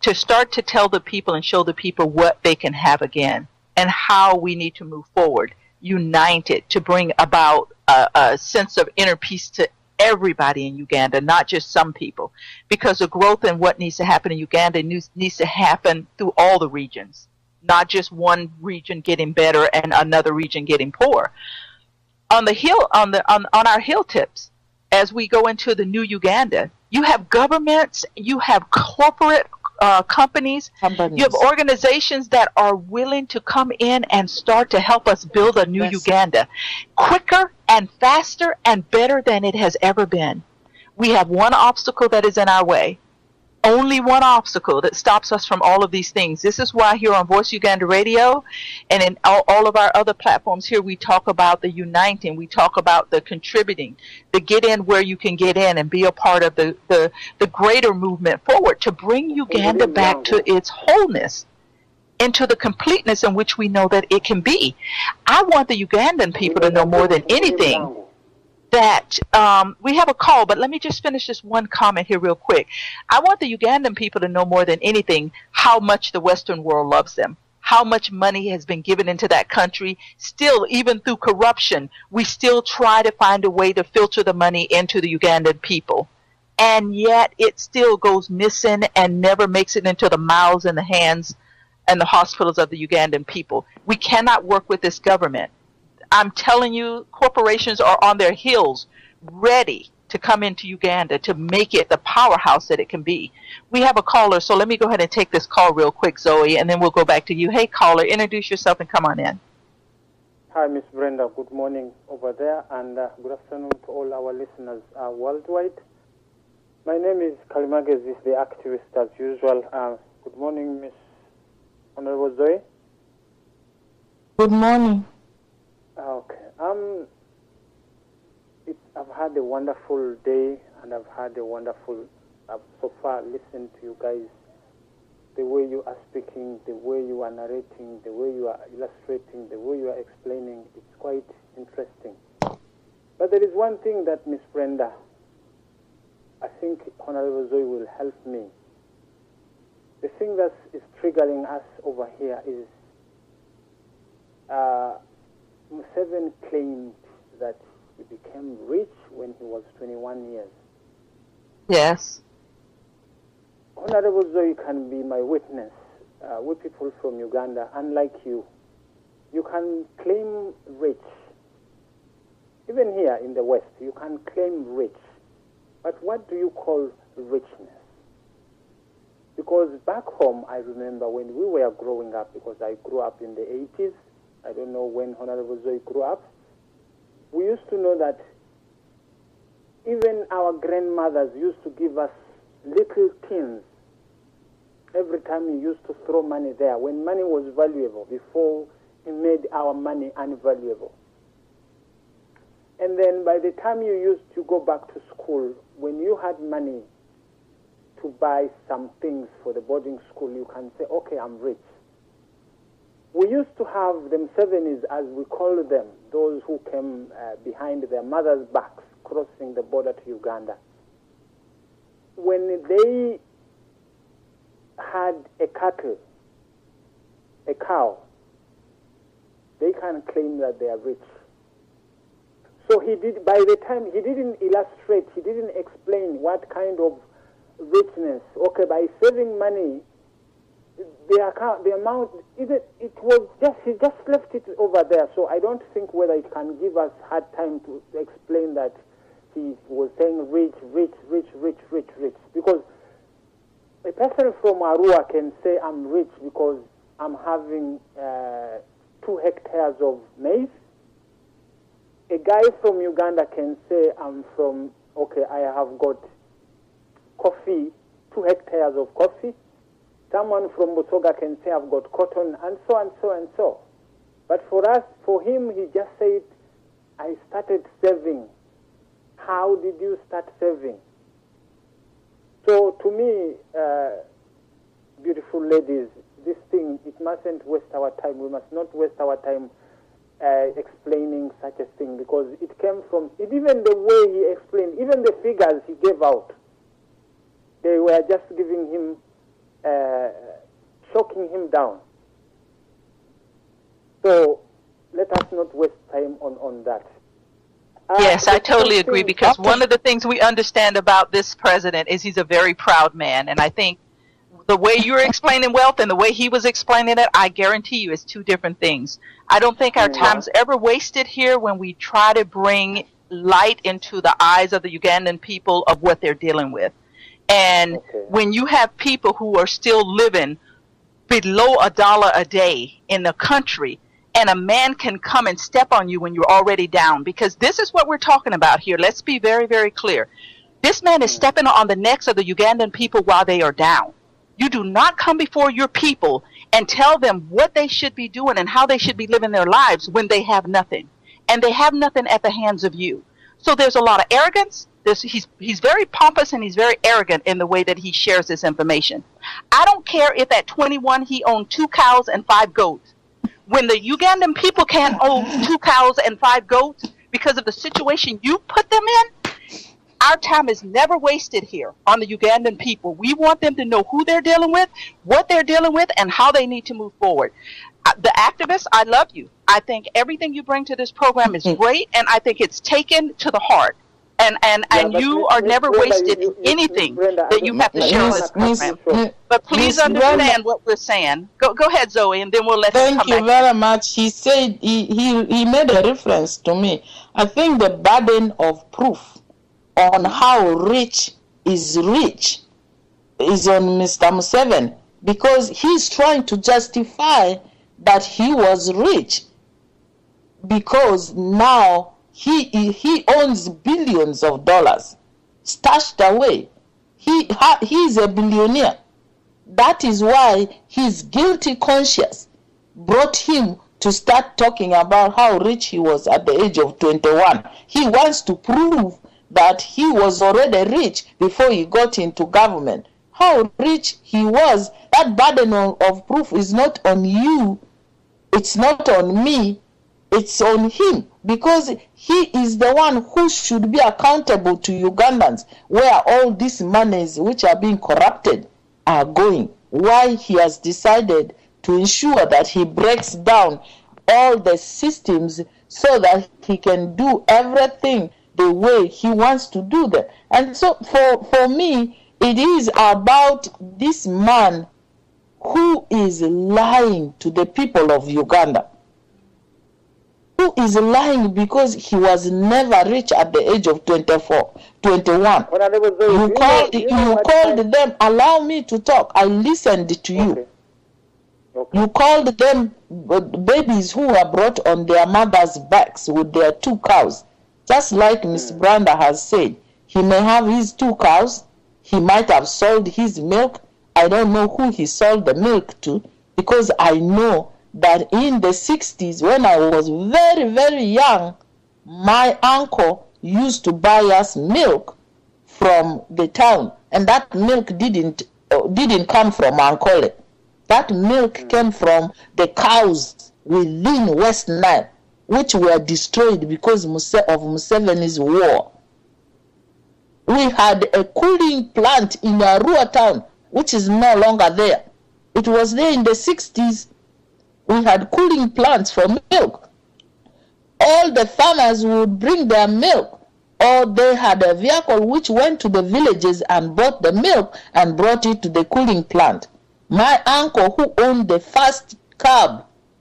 to start to tell the people and show the people what they can have again and how we need to move forward, united, to bring about a sense of inner peace to everybody in Uganda, not just some people, because the growth and what needs to happen in Uganda needs to happen through all the regions, not just one region getting better and another region getting poor. On the hill, on our hill tips, as we go into the new Uganda, you have governments, you have corporate companies, you have organizations that are willing to come in and start to help us build a new Uganda quicker and faster and better than it has ever been. We have one obstacle that is in our way. Only one obstacle that stops us from all of these things. This is why here on Voice Uganda Radio and in all of our other platforms here, we talk about the uniting, we talk about the contributing, the get in where you can get in and be a part of the greater movement forward to bring Uganda back to its wholeness, into the completeness in which we know that it can be. I want the Ugandan people to know more than anything that we have a call, but let me just finish this one comment here real quick. I want the Ugandan people to know more than anything how much the Western world loves them, how much money has been given into that country. Still, even through corruption, we still try to find a way to filter the money into the Ugandan people. And yet it still goes missing and never makes it into the mouths and the hands and the hospitals of the Ugandan people. We cannot work with this government. I'm telling you, corporations are on their heels, ready to come into Uganda to make it the powerhouse that it can be. We have a caller, so let me go ahead and take this call real quick, Zoe, and then we'll go back to you. Hey, caller, introduce yourself and come on in. Hi, Miss Brenda. Good morning over there, and good afternoon to all our listeners worldwide. My name is Kalimagezi, the activist as usual. Good morning, Miss Honorable Zoe. Good morning. Okay. I've had a wonderful day, and I've had a wonderful. I've so far listened to you guys. The way you are speaking, the way you are narrating, the way you are illustrating, the way you are explaining, it's quite interesting. But there is one thing that Miss Brenda, I think Honorable Zoe will help me. The thing that is triggering us over here is Museveni claimed that he became rich when he was 21 years. Yes. Honorable Zoe can be my witness. We people from Uganda, unlike you can claim rich. Even here in the West, you can claim rich. But what do you call richness? Because back home, I remember when we were growing up, because I grew up in the 80s, I don't know when Honorable Zoe grew up, we used to know that even our grandmothers used to give us little tins every time you used to throw money there, when money was valuable, before he made our money unvaluable. And then by the time you used to go back to school, when you had money to buy some things for the boarding school, you can say, okay, I'm rich. We used to have them Musevenis, as we call them, those who came behind their mothers' backs, crossing the border to Uganda. When they had a cattle, a cow, they can claim that they are rich. So he did, by the time, he didn't illustrate, he didn't explain what kind of richness. Okay, by saving money, the amount, it was just, he just left it over there. So I don't think whether it can give us hard time to explain that he was saying rich. Because a person from Arua can say I'm rich because I'm having 2 hectares of maize. A guy from Uganda can say I have got coffee, 2 hectares of coffee. Someone from Busoga can say I've got cotton, and so and so and so. But for him, he just said, I started saving. How did you start saving? So to me, ladies, this thing, it mustn't waste our time. We must not waste our time explaining such a thing, because it came from, even the way he explained, even the figures he gave out, they were just giving him, choking him down. So let us not waste time on that. Yes, I totally agree, because one of the things we understand about this president is he's a very proud man. And I think the way you're explaining wealth and the way he was explaining it, I guarantee you, is two different things. I don't think our time's ever wasted here when we try to bring light into the eyes of the Ugandan people of what they're dealing with. And when you have people who are still living below $1 a day in the country, and a man can come and step on you when you're already down, because this is what we're talking about here. Let's be very, very clear. This man is stepping on the necks of the Ugandan people while they are down. You do not come before your people and tell them what they should be doing and how they should be living their lives when they have nothing. And they have nothing at the hands of you. So there's a lot of arrogance. He's very pompous and he's very arrogant in the way that he shares this information. I don't care if at 21 he owned 2 cows and 5 goats. When the Ugandan people can't own 2 cows and 5 goats because of the situation you put them in, our time is never wasted here on the Ugandan people. We want them to know who they're dealing with, what they're dealing with, and how they need to move forward. The activists, I love you. I think everything you bring to this program is great, and I think it's taken to the heart. And you are never wasted anything that you have to share on this program. But please understand what we're saying. Go ahead, Zoe, and then we'll let you come back. Thank you very much. He said, he made a reference to me. I think the burden of proof on how rich is on Mr. Museveni, because he's trying to justify that he was rich because now he owns billions of dollars stashed away. He's a billionaire. That is why his guilty conscience brought him to start talking about how rich he was at the age of 21. He wants to prove that he was already rich before he got into government. How rich he was, that burden of proof is not on you, it's not on me, it's on him, because he is the one who should be accountable to Ugandans where all these monies which are being corrupted are going. Why he has decided to ensure that he breaks down all the systems so that he can do everything the way he wants to do them. And so for me, it is about this man who is lying to the people of Uganda. Who is lying because he was never rich at the age of 21. You called them, allow me to talk. I listened to you. Okay. You called them babies who were brought on their mothers' backs with their 2 cows. Just like Miss Brenda has said, he may have his 2 cows. He might have sold his milk. I don't know who he sold the milk to, because I know that in the 60s, when I was very, very young, my uncle used to buy us milk from the town, and that milk didn't come from Ankole. That milk came from the cows within West Nile, which were destroyed because of Museveni's war. We had a cooling plant in Arua town, which is no longer there. It was there in the 60s. We had cooling plants for milk. All the farmers would bring their milk, or they had a vehicle which went to the villages and bought the milk and brought it to the cooling plant. My uncle, who owned the first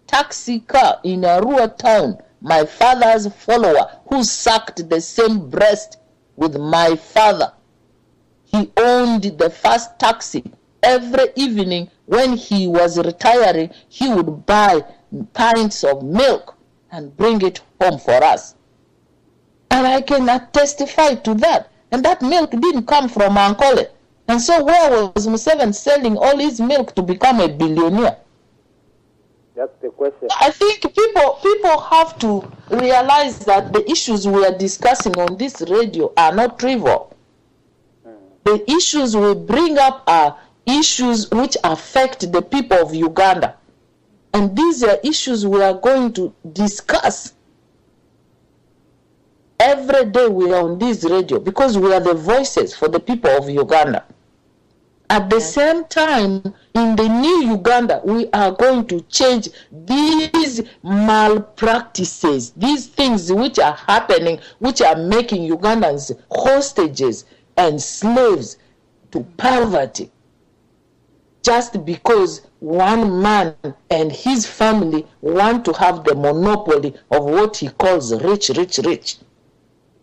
taxi car in Arua town, my father's follower, who sucked the same breast with my father, he owned the first taxi. Every evening when he was retiring, he would buy pints of milk and bring it home for us. And I can testify to that. And that milk didn't come from Ankole. And so where was Museveni selling all his milk to become a billionaire? That's the question. I think people have to realize that the issues we are discussing on this radio are not trivial. The issues we bring up are issues which affect the people of Uganda. And these are issues we are going to discuss. Every day we are on this radio because we are the voices for the people of Uganda. At the same time, in the new Uganda, we are going to change these malpractices, these things which are happening, which are making Ugandans hostages and slaves to poverty, just because one man and his family want to have the monopoly of what he calls rich.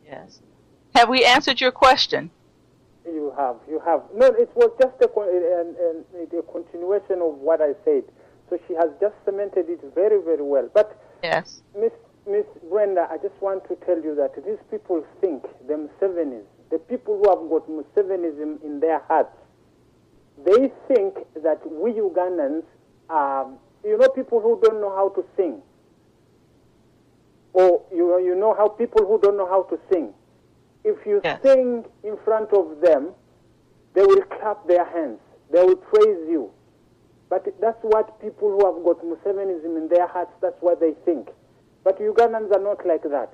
Yes. Have we answered your question? You have. No, it was just a continuation of what I said. So she has just cemented it very, very well. But yes, Miss Brenda, I just want to tell you that these people think them Museveni's, the people who have got Musevenism in their hearts, they think that we Ugandans are, people who don't know how to sing. Or, you know how people who don't know how to sing. If you sing in front of them, they will clap their hands. They will praise you. But that's what people who have got Musevenism in their hearts, that's what they think. But Ugandans are not like that.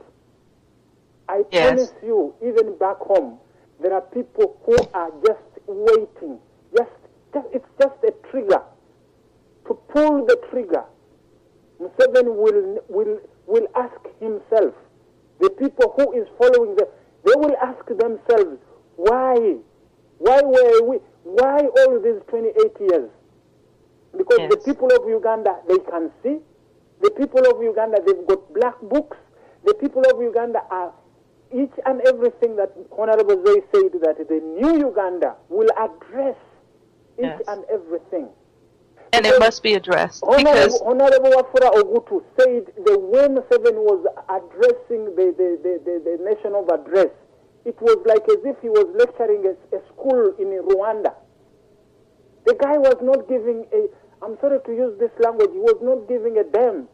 I promise you, even back home, there are people who are just waiting. It's just a trigger. To pull the trigger, Museveni will ask himself, the people who is following them, they will ask themselves, why all these 28 years? Because the people of Uganda, they can see. The people of Uganda, they've got black books. The people of Uganda are each and everything that Honorable Zoe said, that the new Uganda will address each and everything. And it must be addressed. Honorable Wafula Ogutu said the way Museveni was addressing the national address, it was like as if he was lecturing a school in Rwanda. The guy was not giving I'm sorry to use this language, he was not giving a damn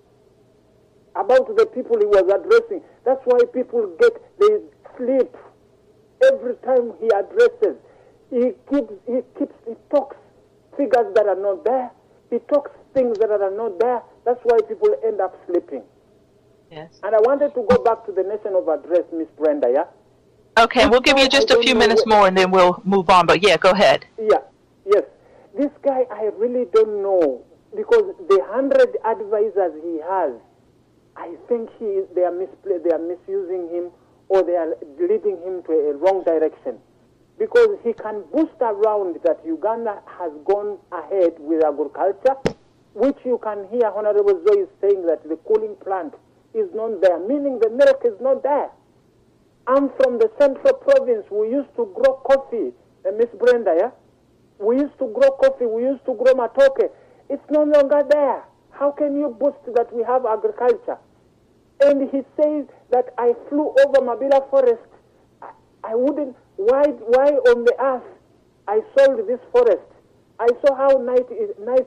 about the people he was addressing. That's why people they sleep every time he addresses. He talks figures that are not there. He talks things that are not there. That's why people end up sleeping. Yes. And I wanted to go back to the nation of address, Miss Brenda, yeah? Okay, we'll give you just a few minutes more and then we'll move on. But go ahead. Yeah, yes. This guy, I really don't know, because the 100 advisors he has, I think they are misusing him, or they are leading him to a wrong direction. Because he can boost around that Uganda has gone ahead with agriculture, which you can hear Honorable Zoe saying that the cooling plant is not there, meaning the milk is not there. I'm from the central province. We used to grow coffee, Miss Brenda, yeah? We used to grow coffee, we used to grow matoke. It's no longer there. How can you boast that we have agriculture? And he says that I flew over Mabila Forest. I wouldn't. Why on the earth I sold this forest? I saw how nice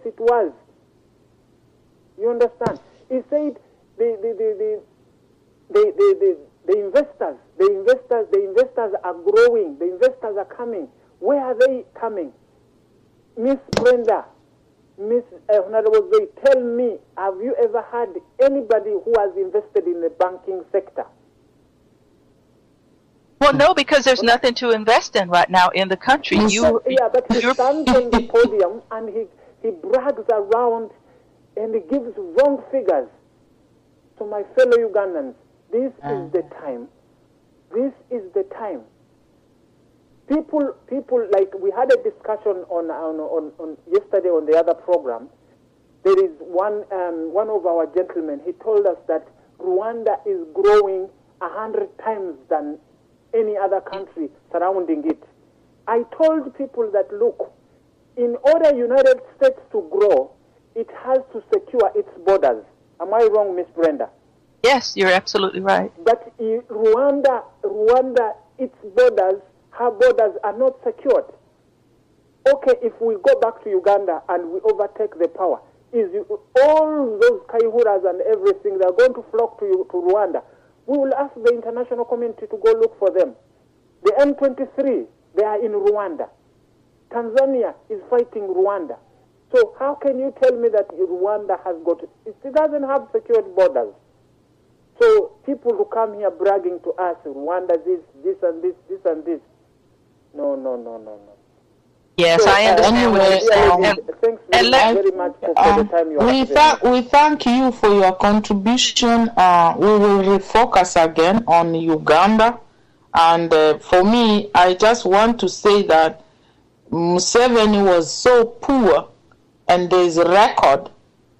it was. You understand? He said the investors are growing. The investors are coming. Where are they coming? Miss Brenda, Miss Honorable Zoe, tell me, have you ever had anybody who has invested in the banking sector? Well, no, because there's nothing to invest in right now in the country. But he stands on the podium and he brags around and he gives wrong figures. So my fellow Ugandans, this is the time. This is the time. People, like we had a discussion on yesterday on the other program. There is one of our gentlemen. He told us that Rwanda is growing 100 times than any other country surrounding it. I told people that, look, in order United States to grow, it has to secure its borders. Am I wrong, Miss Brenda? Yes, you're absolutely right. But Rwanda, its borders, her borders are not secured. Okay, if we go back to Uganda and we overtake the power, all those Kaihuras and everything, they're going to flock to Rwanda. We will ask the international community to go look for them. The M23, they are in Rwanda. Tanzania is fighting Rwanda. So how can you tell me that Rwanda has got... It doesn't have secured borders. So people who come here bragging to us, Rwanda this and this. No. Yes, so, I understand. Thanks very much for the time you have. We thank you for your contribution. We will refocus again on Uganda. And for me, I just want to say that Museveni was so poor, and there is a record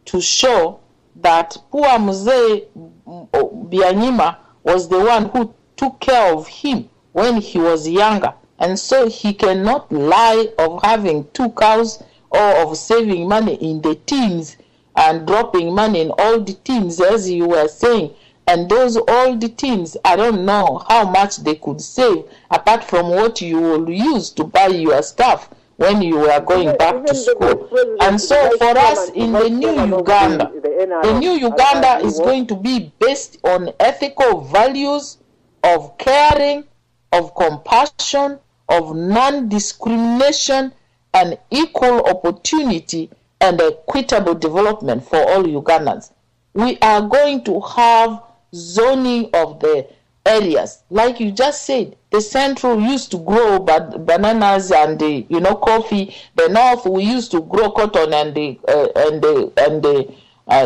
to show that poor Mzee Byanyima was the one who took care of him when he was younger. And so he cannot lie of having 2 cows or of saving money in the teens and dropping money in all the teens, as you were saying. And those all the teens, I don't know how much they could save apart from what you will use to buy your stuff when you were going back to school. And so for us in the new Uganda, the new Uganda is going to be based on ethical values of caring, of compassion, of non-discrimination and equal opportunity and equitable development for all Ugandans. We are going to have zoning of the areas. Like you just said, the central used to grow bananas and coffee. The north we used to grow cotton and the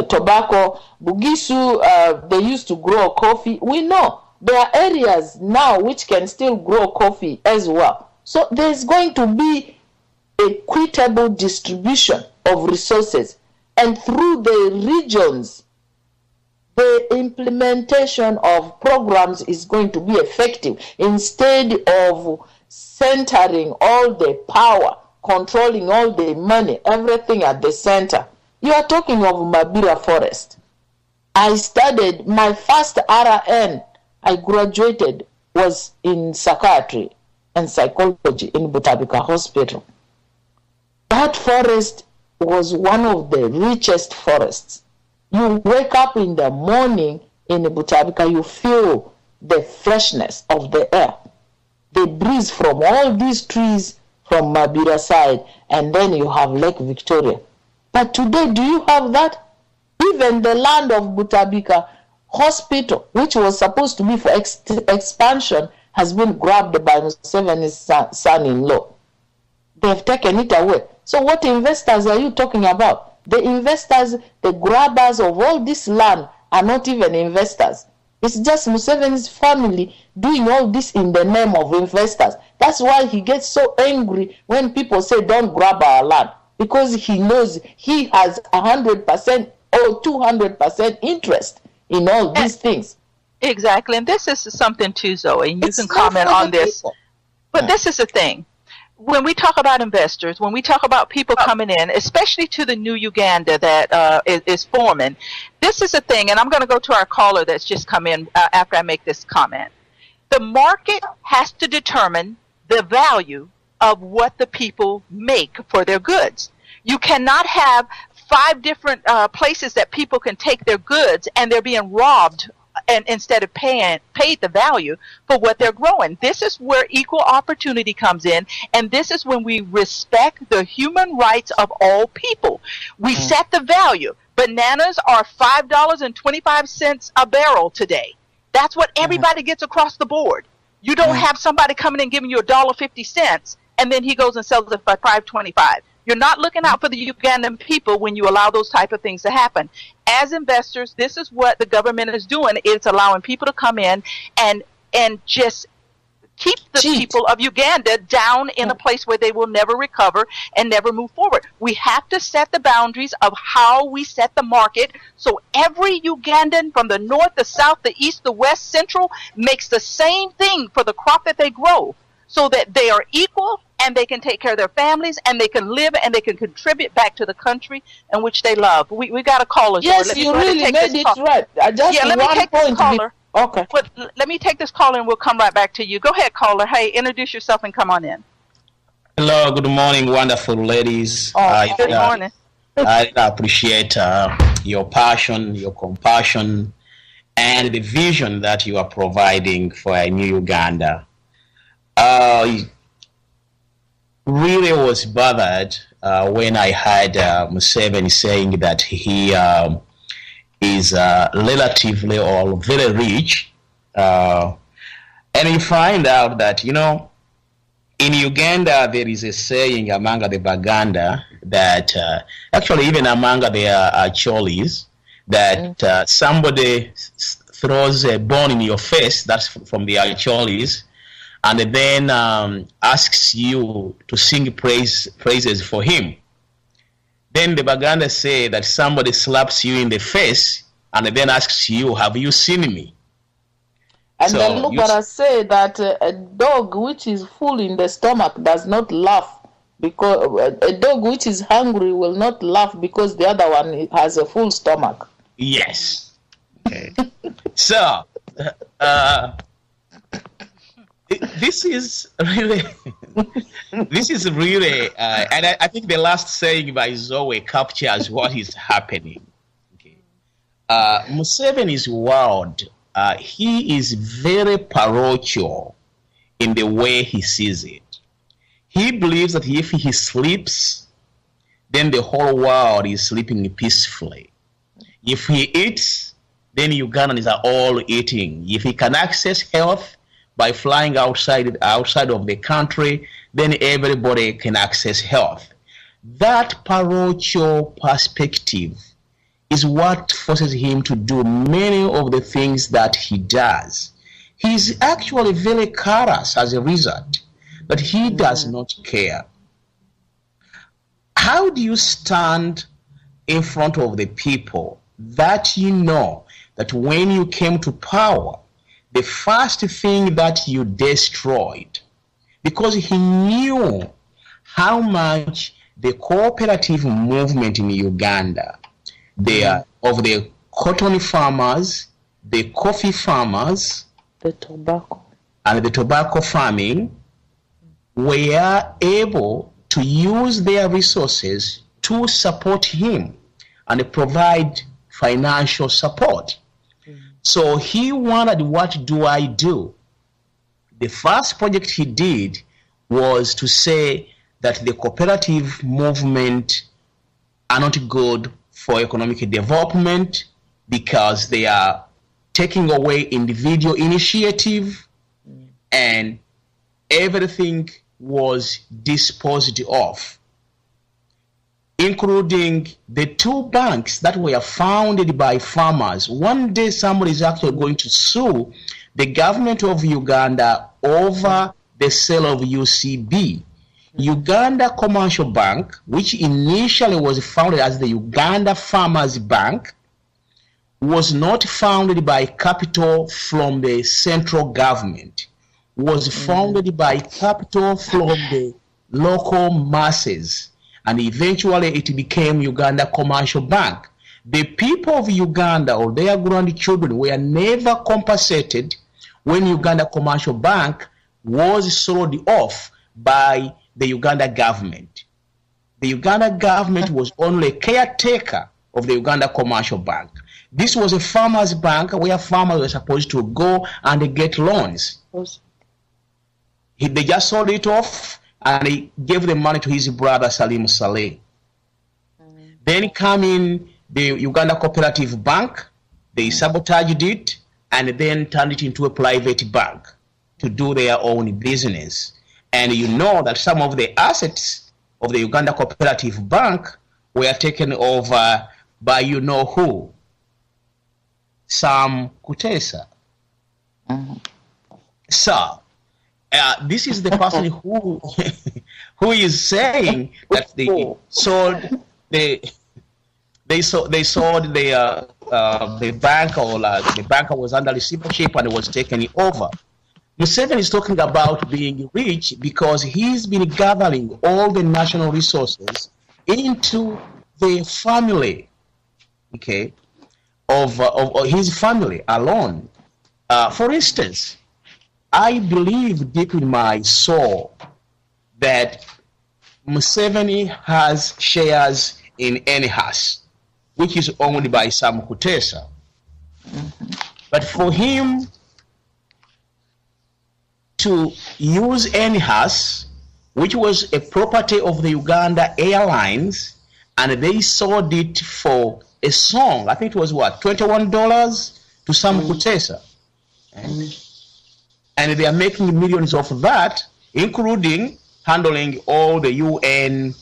tobacco. Bugisu they used to grow coffee. We know there are areas now which can still grow coffee as well. So there's going to be equitable distribution of resources, and through the regions, the implementation of programs is going to be effective instead of centering all the power, controlling all the money, everything at the center. You are talking of Mabira Forest. I studied my first RN. I graduated was in psychiatry and psychology in Butabika Hospital. That forest was one of the richest forests. You wake up in the morning in Butabika, you feel the freshness of the air, the breeze from all these trees from Mabira side, and then you have Lake Victoria. But today, do you have that? Even the land of Butabika Hospital, which was supposed to be for expansion, has been grabbed by Museveni's son-in-law. They've taken it away. So what investors are you talking about? The investors, the grabbers of all this land are not even investors. It's just Museveni's family doing all this in the name of investors. That's why he gets so angry when people say don't grab our land, because he knows he has 100% or 200% interest in all these things. Exactly. And this is something too, Zoe, and you can comment on this. But this is the thing. When we talk about investors, when we talk about people coming in, especially to the new Uganda that is forming, this is a thing, and I'm going to go to our caller that's just come in after I make this comment. The market has to determine the value of what the people make for their goods. You cannot have 5 different places that people can take their goods and they're being robbed and instead of paid the value for what they're growing. This is where equal opportunity comes in, and this is when we respect the human rights of all people. We set the value. Bananas are $5.25 a barrel today. That's what everybody gets across the board. You don't have somebody coming and giving you $1.50 and then he goes and sells it for $5.25. You're not looking out for the Ugandan people when you allow those type of things to happen. As investors, this is what the government is doing. It's allowing people to come in and just keep the people of Uganda down in a place where they will never recover and never move forward. We have to set the boundaries of how we set the market so every Ugandan from the north, the south, the east, the west, central makes the same thing for the crop that they grow, so that they are equal and they can take care of their families and they can live and they can contribute back to the country in which they love. We got a caller. Yes, you really made it right. Let me take this caller. Okay. But let me take this caller and we'll come right back to you. Go ahead, caller. Hey, introduce yourself and come on in. Hello, good morning, wonderful ladies. Good morning. I appreciate your passion, your compassion, and the vision that you are providing for a new Uganda. really was bothered when I heard Museveni saying that he is relatively or very rich. And you find out that, in Uganda, there is a saying among the Baganda that, actually even among the Cholis, that somebody throws a bone in your face, that's from the Cholis, and then asks you to sing praises for him. Then the Baganda say that somebody slaps you in the face and then asks you, have you seen me? And the Lubara say that a dog which is full in the stomach does not laugh, because a dog which is hungry will not laugh because the other one has a full stomach. Yes. Okay. So, this is really, and I think the last saying by Zoe captures what is happening. Okay. Museveni's world, he is very parochial in the way he sees it. He believes that if he sleeps, then the whole world is sleeping peacefully. If he eats, then Ugandans are all eating. If he can access health by flying outside of the country, then everybody can access health. That parochial perspective is what forces him to do many of the things that he does. He's actually very callous as a result, but he does not care. How do you stand in front of the people that you know that when you came to power, the first thing that you destroyed, because he knew how much the cooperative movement in Uganda, of the cotton farmers, the coffee farmers, the tobacco, and the tobacco farming, were able to use their resources to support him and provide financial support. So he wanted, what do I do? The first project he did was to say that the cooperative movement are not good for economic development because they are taking away individual initiative, and everything was disposed of, including the two banks that were founded by farmers. One day somebody is actually going to sue the government of Uganda over the sale of UCB. Uganda Commercial Bank, which initially was founded as the Uganda Farmers Bank, was not founded by capital from the central government, was founded by capital from the local masses, and eventually it became Uganda Commercial Bank. The people of Uganda or their grandchildren were never compensated when Uganda Commercial Bank was sold off by the Uganda government. The Uganda government was only a caretaker of the Uganda Commercial Bank. This was a farmers' bank where farmers were supposed to go and get loans. They just sold it off and he gave the money to his brother Salim Saleh. Then came in the Uganda Cooperative Bank. They sabotaged it and then turned it into a private bank to do their own business. And you know that some of the assets of the Uganda Cooperative Bank were taken over by you know who? Sam Kutesa. So, this is the person who is saying that they sold the bank, or the bank was under receivership and was taken over. Museveni is talking about being rich because he's been gathering all the national resources into the family, okay, of his family alone. For instance, I believe deep in my soul that Museveni has shares in Enihas, which is owned by Sam Kutesa. But for him to use Enihas which was a property of the Uganda Airlines, and they sold it for a song. I think it was what, $21 to Sam Kutesa. And they are making millions of that, including handling all the UN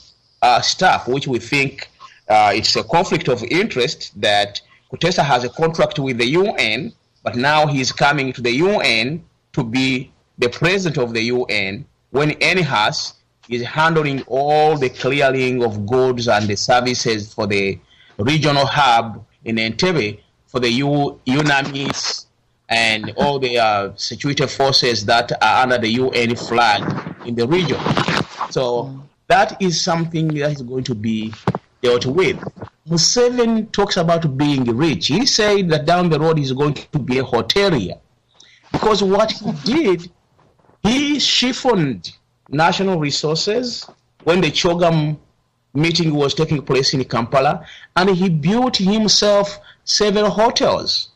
stuff, which we think it's a conflict of interest that Kutesa has a contract with the UN, but now he's coming to the UN to be the president of the UN, when NHAS is handling all the clearing of goods and the services for the regional hub in Entebbe for the UNAMIS and all the security forces that are under the UN flag in the region. So that is something that is going to be dealt with. Museveni talks about being rich. He said that down the road he's going to be a hotelier, because what he did, he chiffoned national resources when the CHOGM meeting was taking place in Kampala, and he built himself several hotels.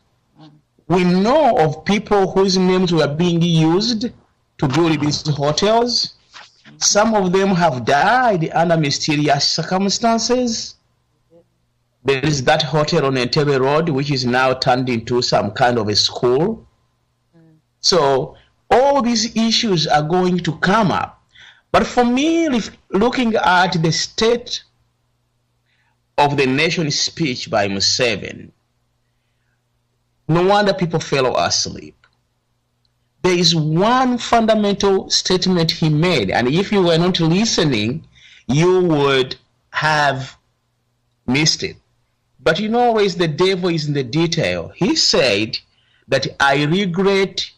We know of people whose names were being used to build these hotels. Some of them have died under mysterious circumstances. There is that hotel on Entebbe Road, which is now turned into some kind of a school. So all these issues are going to come up. But for me, looking at the state of the nation speech by Museveni, no wonder people fell asleep. There is one fundamental statement he made, and if you were not listening, you would have missed it. But you know, always the devil is in the detail. He said that I regret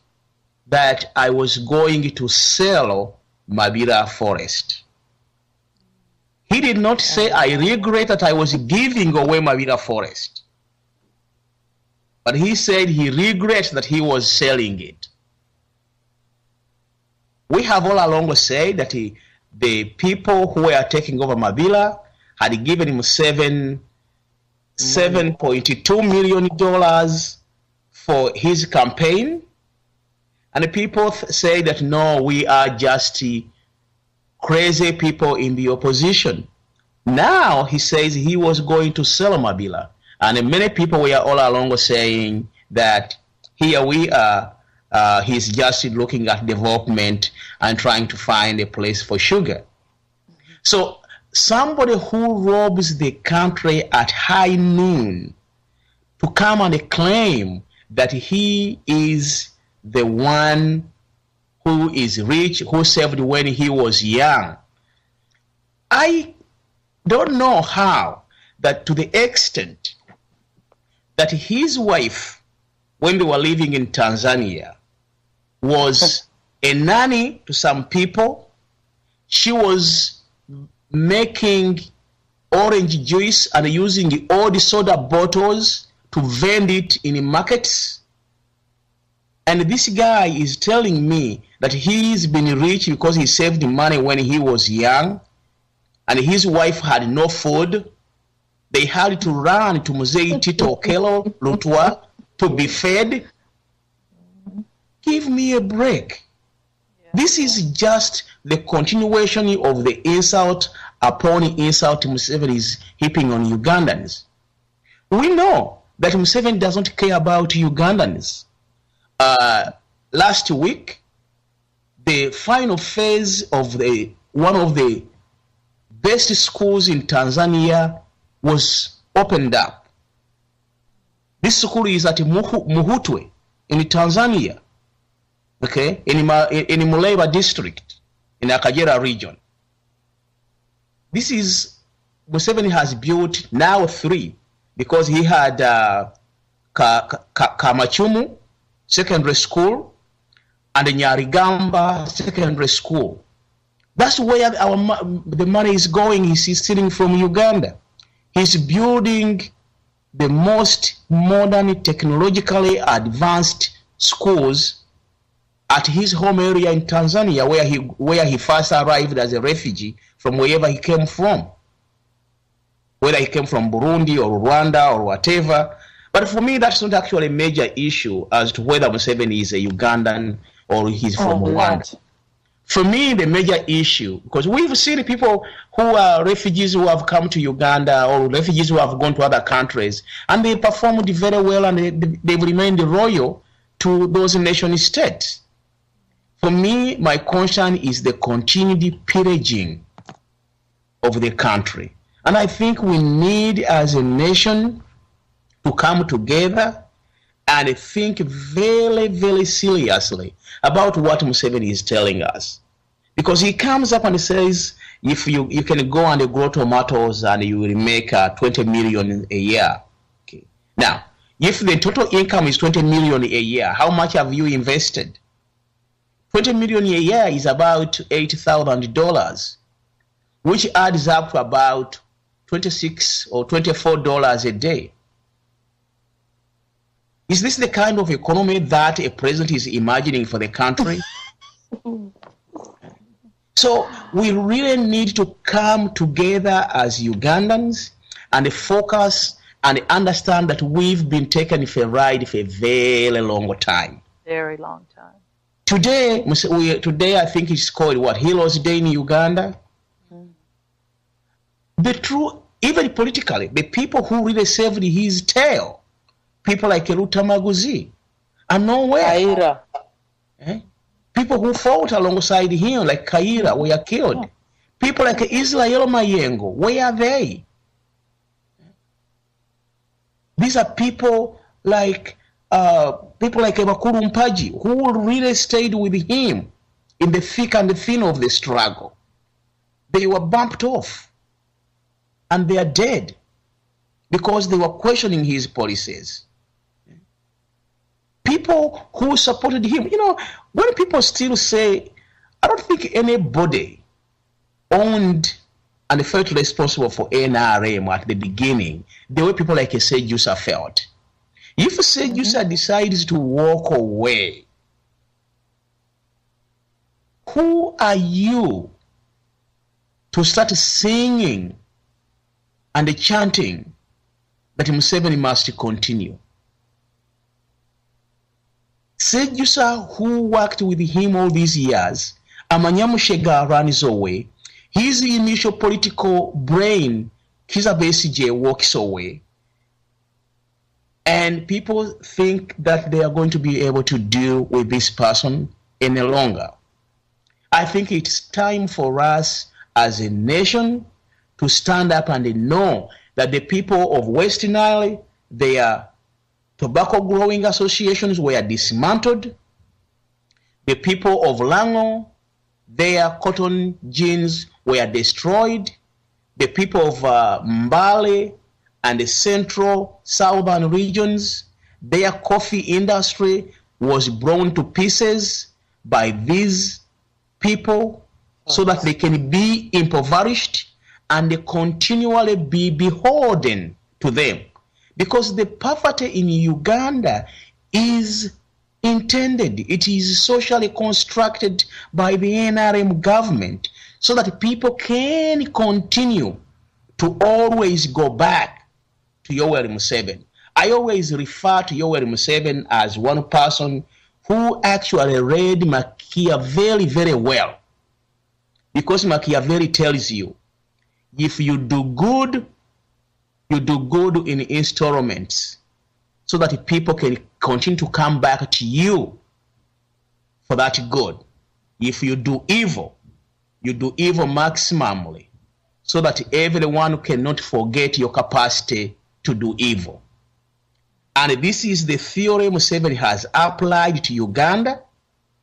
that I was going to sell Mabira Forest. He did not say I regret that I was giving away Mabira Forest. But he said he regrets that he was selling it. We have all along said that the people who were taking over Mabila had given him $7.2 million for his campaign. And the people say that, no, we are just crazy people in the opposition. Now he says he was going to sell Mabila. And many people were all along saying that here we are, he's just looking at development and trying to find a place for sugar. So somebody who robs the country at high noon to come and claim that he is the one who is rich, who served when he was young. I don't know how that, to the extent that his wife, when they were living in Tanzania, was a nanny to some people. She was making orange juice and using old soda bottles to vend it in markets. And this guy is telling me that he's been rich because he saved money when he was young, and his wife had no food. They had to run to Mzee Tito Okello Lutwa to be fed. Give me a break. Yeah. This is just the continuation of the insult upon insult Museveni is heaping on Ugandans. We know that Museveni doesn't care about Ugandans. Last week, the final phase of one of the best schools in Tanzania was opened up. This school is at Muhutwe in Tanzania, okay, in Muleba district in the Kagera region. This is, Museveni has built now 3, because he had Kamachumu Secondary School and the Nyarigamba Secondary School. That's where the money is going. He's stealing from Uganda. He's building the most modern, technologically advanced schools at his home area in Tanzania, where he first arrived as a refugee from wherever he came from, whether he came from Burundi or Rwanda or whatever. But for me, that's not actually a major issue as to whether Museveni is a Ugandan or he's from Rwanda. For me, the major issue, because we've seen people who are refugees who have come to Uganda or refugees who have gone to other countries, and they performed very well and they've remained loyal to those nation states. For me, my concern is the continued pillaging of the country. And I think we need, as a nation, to come together and think very, very seriously about what Museveni is telling us. Because he comes up and says, if you can go and grow tomatoes and you will make 20 million a year. Okay. Now, if the total income is 20 million a year, how much have you invested? 20 million a year is about $80,000, which adds up to about $26 or $24 a day. Is this the kind of economy that a president is imagining for the country? So we really need to come together as Ugandans and focus and understand that we've been taken for a ride for a very long time. Very long time. Today I think it's called what, Heroes Day in Uganda? The true, even politically, the people who really saved his tail, people like Ruta Maguzi, are nowhere. Kaira. People who fought alongside him, like Kaira, were killed. People like Israel Mayengo, where are they? These are people like Bakoko Mpaji, who really stayed with him in the thick and the thin of the struggle. They were bumped off, and they are dead because they were questioning his policies. People who supported him, when people still say, I don't think anybody owned and felt responsible for NRM at the beginning, the way people like Sejusa felt. If Sejusa decides to walk away, who are you to start singing and chanting that Museveni must continue? Sejusa, who worked with him all these years, Amanyamushega runs away. His initial political brain, Kizza Besigye, walks away. And people think that they are going to be able to deal with this person any longer. I think it's time for us as a nation to stand up and know that the people of West Nile, their tobacco growing associations were dismantled. The people of Lango, their cotton gins were destroyed. The people of Mbale and the central southern regions, their coffee industry was blown to pieces by these people so that they can be impoverished and they continually be beholden to them. Because the poverty in Uganda is intended, it is socially constructed by the NRM government so that people can continue to always go back to Yoweri Museveni. I always refer to Yoweri Museveni as one person who actually read Machiavelli very well. Because Machiavelli tells you, if you do good, you do good in installments so that people can continue to come back to you for that good. If you do evil maximally so that everyone cannot forget your capacity to do evil. And this is the theory Museveni has applied to Uganda.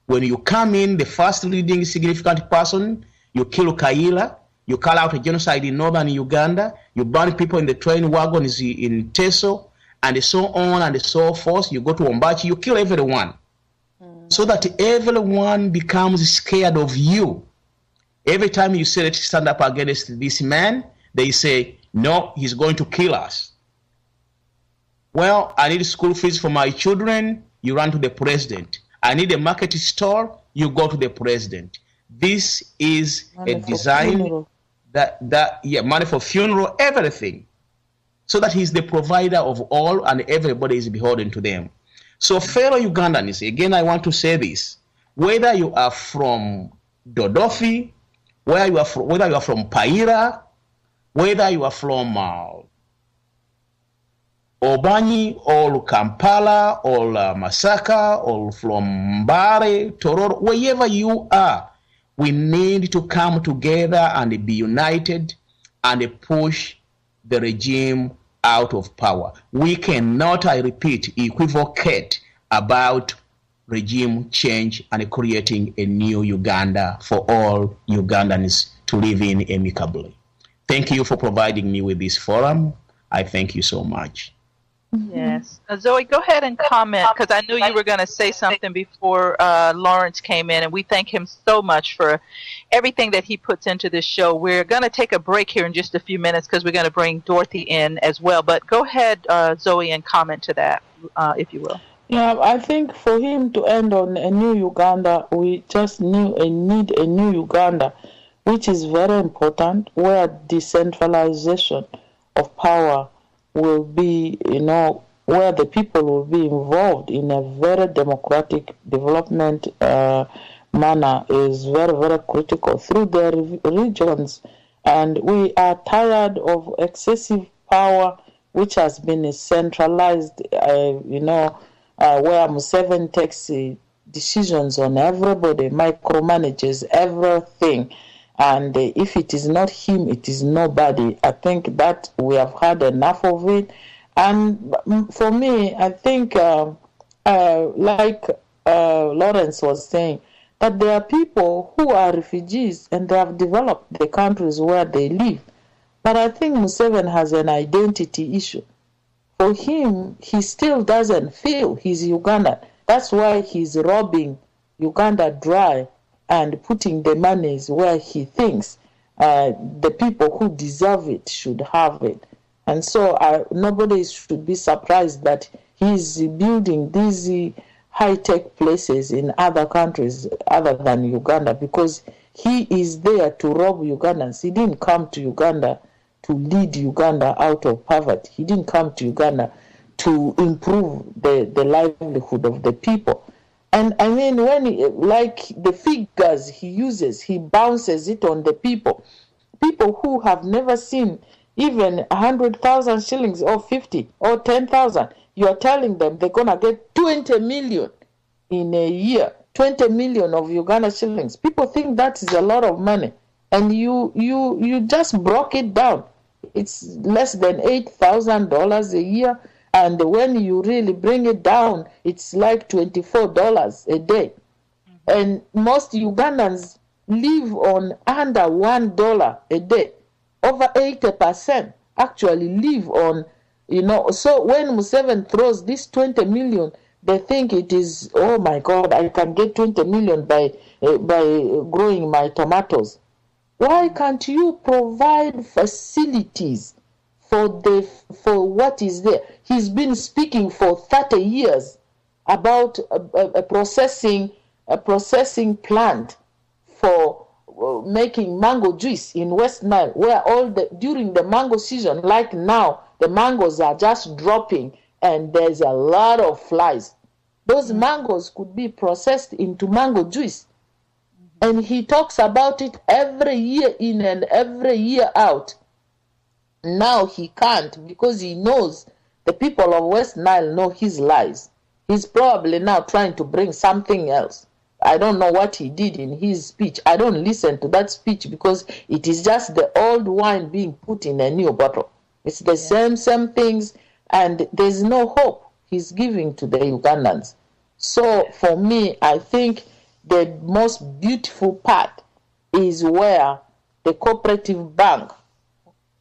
When you come in, the first leading significant person, you kill Kaila, you call out a genocide in northern Uganda, you burn people in the train wagons in Teso, and so on and so forth. You go to Ombachi, you kill everyone. So that everyone becomes scared of you. Every time you say, let's stand up against this man, they say, no, he's going to kill us. Well, I need school fees for my children, you run to the president. I need a market store, you go to the president. This is a design money for funeral, everything. So that he's the provider of all and everybody is beholden to them. So fellow Ugandans, again I want to say this, whether you are from Dodofi, whether you are from Paira, whether you are from Obanyi or Kampala or Masaka or from Mbare, Tororo, wherever you are, we need to come together and be united and push the regime out of power. We cannot, I repeat, equivocate about regime change and creating a new Uganda for all Ugandans to live in amicably. Thank you for providing me with this forum. I thank you so much. Yes. Zoe, go ahead and comment, because I knew you were going to say something before Lawrence came in, and we thank him so much for everything that he puts into this show. We're going to take a break here in just a few minutes because we're going to bring Dorothy in as well. But go ahead, Zoe, and comment to that, if you will. Yeah, I think for him to end on a new Uganda, we just need a new Uganda, which is very important, where decentralization of power will be, where the people will be involved in a very democratic development manner is very, very critical through their regions. And we are tired of excessive power, which has been centralized, where Museveni takes decisions on everybody, micromanages everything. And if it is not him, it is nobody. I think that we have had enough of it. And for me, I think, like Lawrence was saying, that there are people who are refugees and they have developed the countries where they live. But I think Museveni has an identity issue. For him, he still doesn't feel he's Ugandan. That's why he's robbing Uganda dry and putting the monies where he thinks the people who deserve it should have it. And so nobody should be surprised that he's building these high-tech places in other countries other than Uganda, because he is there to rob Ugandans. He didn't come to Uganda to lead Uganda out of poverty. He didn't come to Uganda to improve the livelihood of the people. And I mean, like the figures he uses, he bounces it on the people. People who have never seen even 100,000 shillings or 50 or 10,000. You're telling them they're going to get 20 million in a year, 20 million of Uganda shillings. People think that is a lot of money. And you just broke it down. It's less than $8,000 a year. And when you really bring it down, it's like $24 a day. And most Ugandans live on under $1 a day. Over 80% actually live on, so when Museveni throws this 20 million, they think it is, oh my God, I can get 20 million by growing my tomatoes. Why can't you provide facilities for what is there? He's been speaking for 30 years about a processing plant for making mango juice in West Nile, where during the mango season, like now, the mangoes are just dropping and there's a lot of flies. Those mangoes could be processed into mango juice. And he talks about it every year in and every year out. Now he can't, because he knows the people of West Nile know his lies. He's probably now trying to bring something else. I don't know what he did in his speech. I don't listen to that speech because it is just the old wine being put in a new bottle. It's the same things, and there's no hope he's giving to the Ugandans. So for me, I think the most beautiful part is where the cooperative bank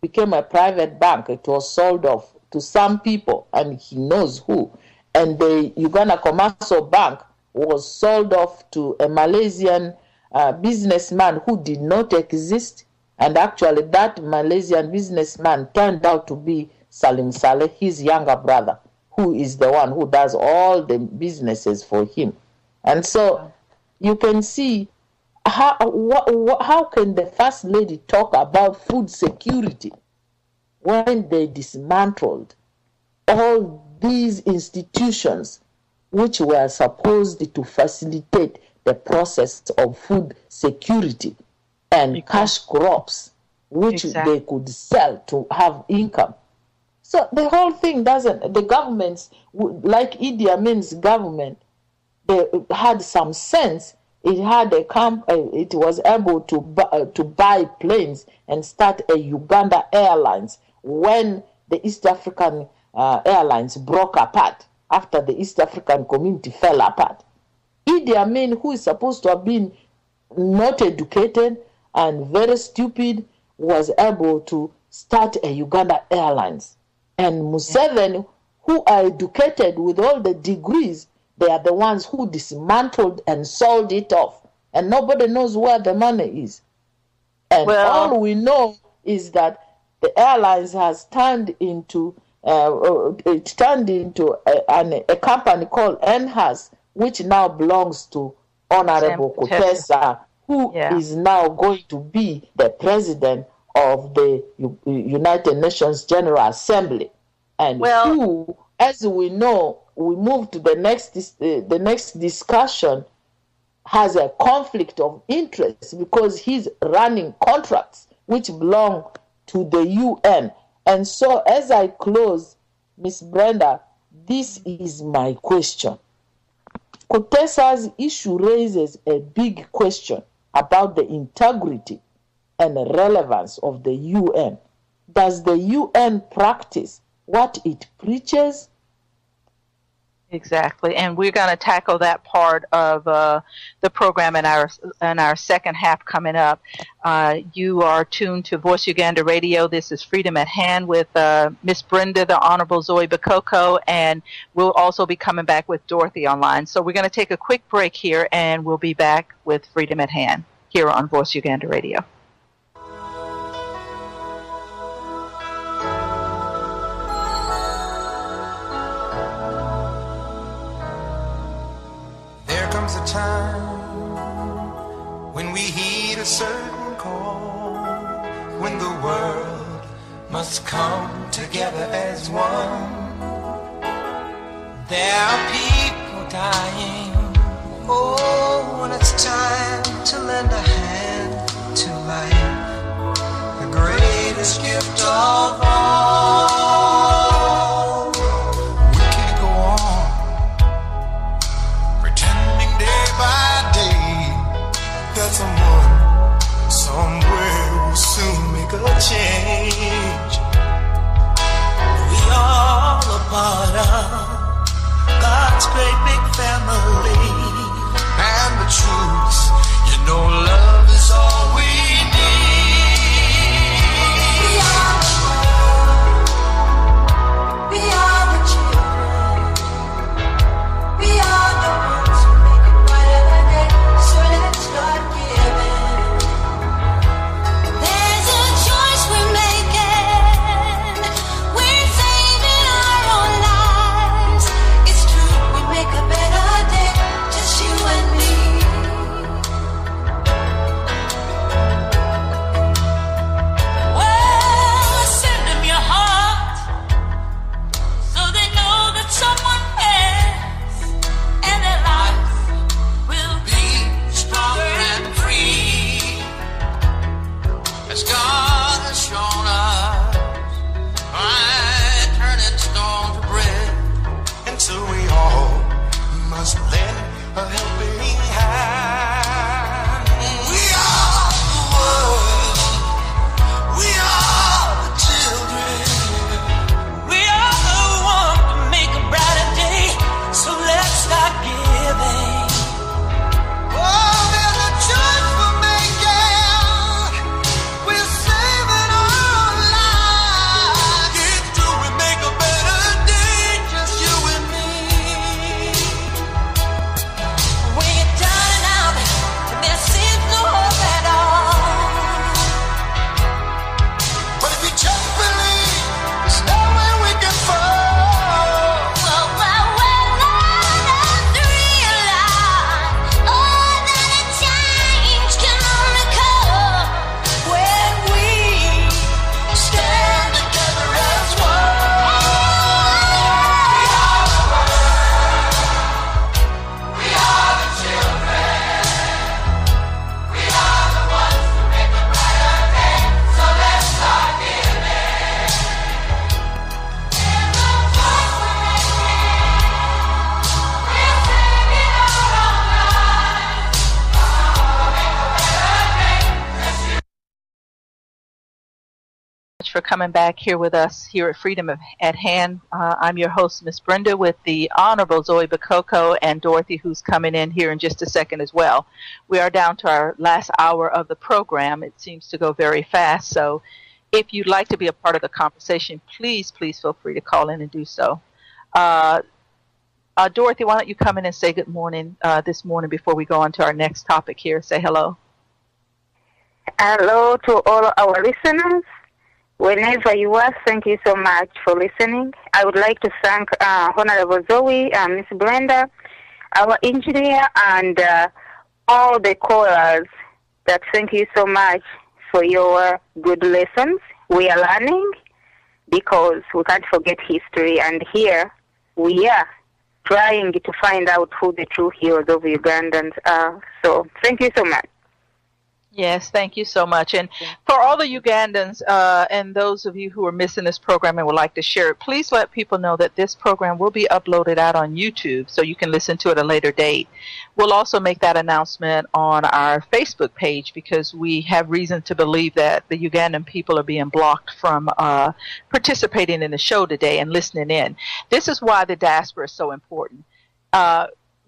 became a private bank. It was sold off to some people, and he knows who. And the Uganda Commercial Bank was sold off to a Malaysian businessman who did not exist. And actually, that Malaysian businessman turned out to be Salim Saleh, his younger brother, who is the one who does all the businesses for him. And so you can see how can the First Lady talk about food security when they dismantled all these institutions which were supposed to facilitate the process of food security and cash crops, which they could sell to have income. So the whole thing doesn't, the governments, like Idi Amin's government, they had some sense. It had it was able to buy planes and start a Uganda Airlines when the East African Airlines broke apart, after the East African community fell apart. Idi Amin, who is supposed to have been not educated and very stupid, was able to start a Uganda Airlines. And Museveni, who are educated with all the degrees, they are the ones who dismantled and sold it off. And nobody knows where the money is. And all we know is that the airlines has turned into a company called NHAS, which now belongs to Honorable Kutesa, who is now going to be the president of the United Nations General Assembly, and who, as we know, we move to the next discussion, has a conflict of interest because he's running contracts which belong to the UN. And so, as I close, Miss Brenda, this is my question. Kutesa's issue raises a big question about the integrity and relevance of the UN. Does the UN practice what it preaches? Exactly, and we're going to tackle that part of the program in our second half coming up. You are tuned to Voice Uganda Radio. This is Freedom at Hand with Miss Brenda, the Honorable Zoe Bakoko, and we'll also be coming back with Dorothy online. So we're going to take a quick break here, and we'll be back with Freedom at Hand here on Voice Uganda Radio. Comes a time when we heed a certain call, when the world must come together as one. There are people dying. Oh, when it's time to lend a hand to life, the greatest gift of all. We can't go on day by day that someone somewhere will soon make a change. We all a part of God's great big family, and the truth, you know, love is all we need. We are for coming back here with us here at Freedom at Hand. I'm your host, Miss Brenda, with the Honorable Zoe Bakoko and Dorothy, who's coming in here in just a second as well. We are down to our last hour of the program. It seems to go very fast, so if you'd like to be a part of the conversation, please feel free to call in and do so. Dorothy, why don't you come in and say good morning this morning before we go on to our next topic here. Say hello. Hello to all our listeners. Whenever you are, thank you so much for listening. I would like to thank Honorable Zoe and Miss Brenda, our engineer, and all the callers. That thank you so much for your good lessons. We are learning because we can't forget history, and here we are trying to find out who the true heroes of Ugandans are. So thank you so much. Yes, thank you so much. And for all the Ugandans and those of you who are missing this program and would like to share it, please let people know that this program will be uploaded out on YouTube so you can listen to it at a later date. We'll also make that announcement on our Facebook page because we have reason to believe that the Ugandan people are being blocked from participating in the show today and listening in. This is why the diaspora is so important.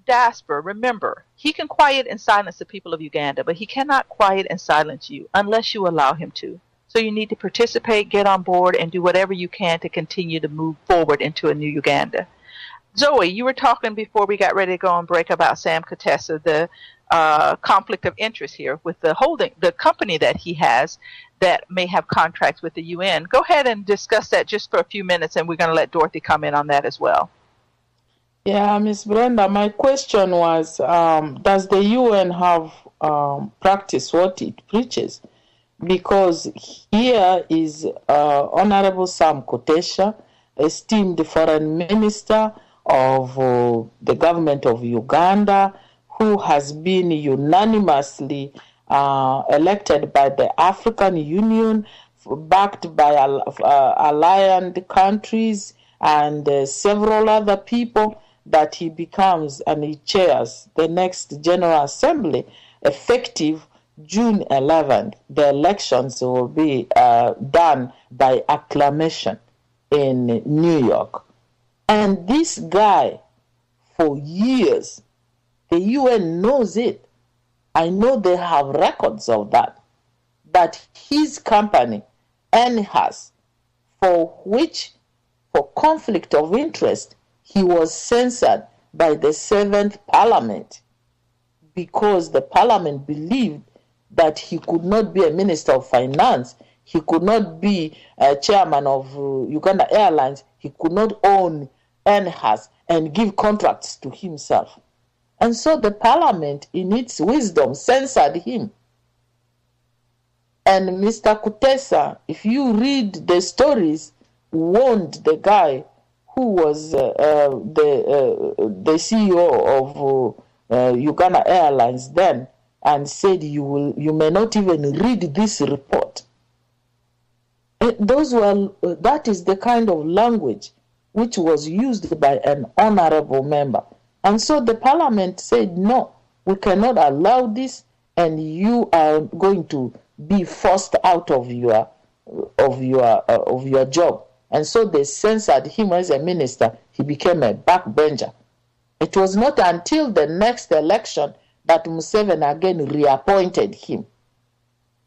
Diaspora, remember, he can quiet and silence the people of Uganda, but he cannot quiet and silence you unless you allow him to. So you need to participate, get on board, and do whatever you can to continue to move forward into a new Uganda. Zoe, you were talking before we got ready to go on break about Sam Kutesa, the conflict of interest here with the company that he has that may have contracts with the UN. Go ahead and discuss that just for a few minutes, and we're going to let Dorothy come in on that as well. Yeah, Miss Brenda, my question was, does the UN have practice what it preaches? Because here is Honorable Sam Kutesa, esteemed foreign minister of the government of Uganda, who has been unanimously elected by the African Union, backed by allied countries and several other people, that he becomes and he chairs the next General Assembly effective June 11th. The elections will be done by acclamation in New York. And this guy, for years, the UN knows it. I know they have records of that. But his company, NHAS, for conflict of interest, he was censored by the 7th Parliament because the Parliament believed that he could not be a Minister of Finance, he could not be a chairman of Uganda Airlines, he could not own NHAS and give contracts to himself. And so the Parliament, in its wisdom, censored him. And Mr. Kutesa, if you read the stories, warned the guy who was the CEO of Uganda Airlines then, and said, you may not even read this report. That is the kind of language which was used by an honorable member. And so the Parliament said, no, we cannot allow this, and you are going to be forced out of your job. And so they censored him as a minister. He became a backbencher. It was not until the next election that Museveni again reappointed him.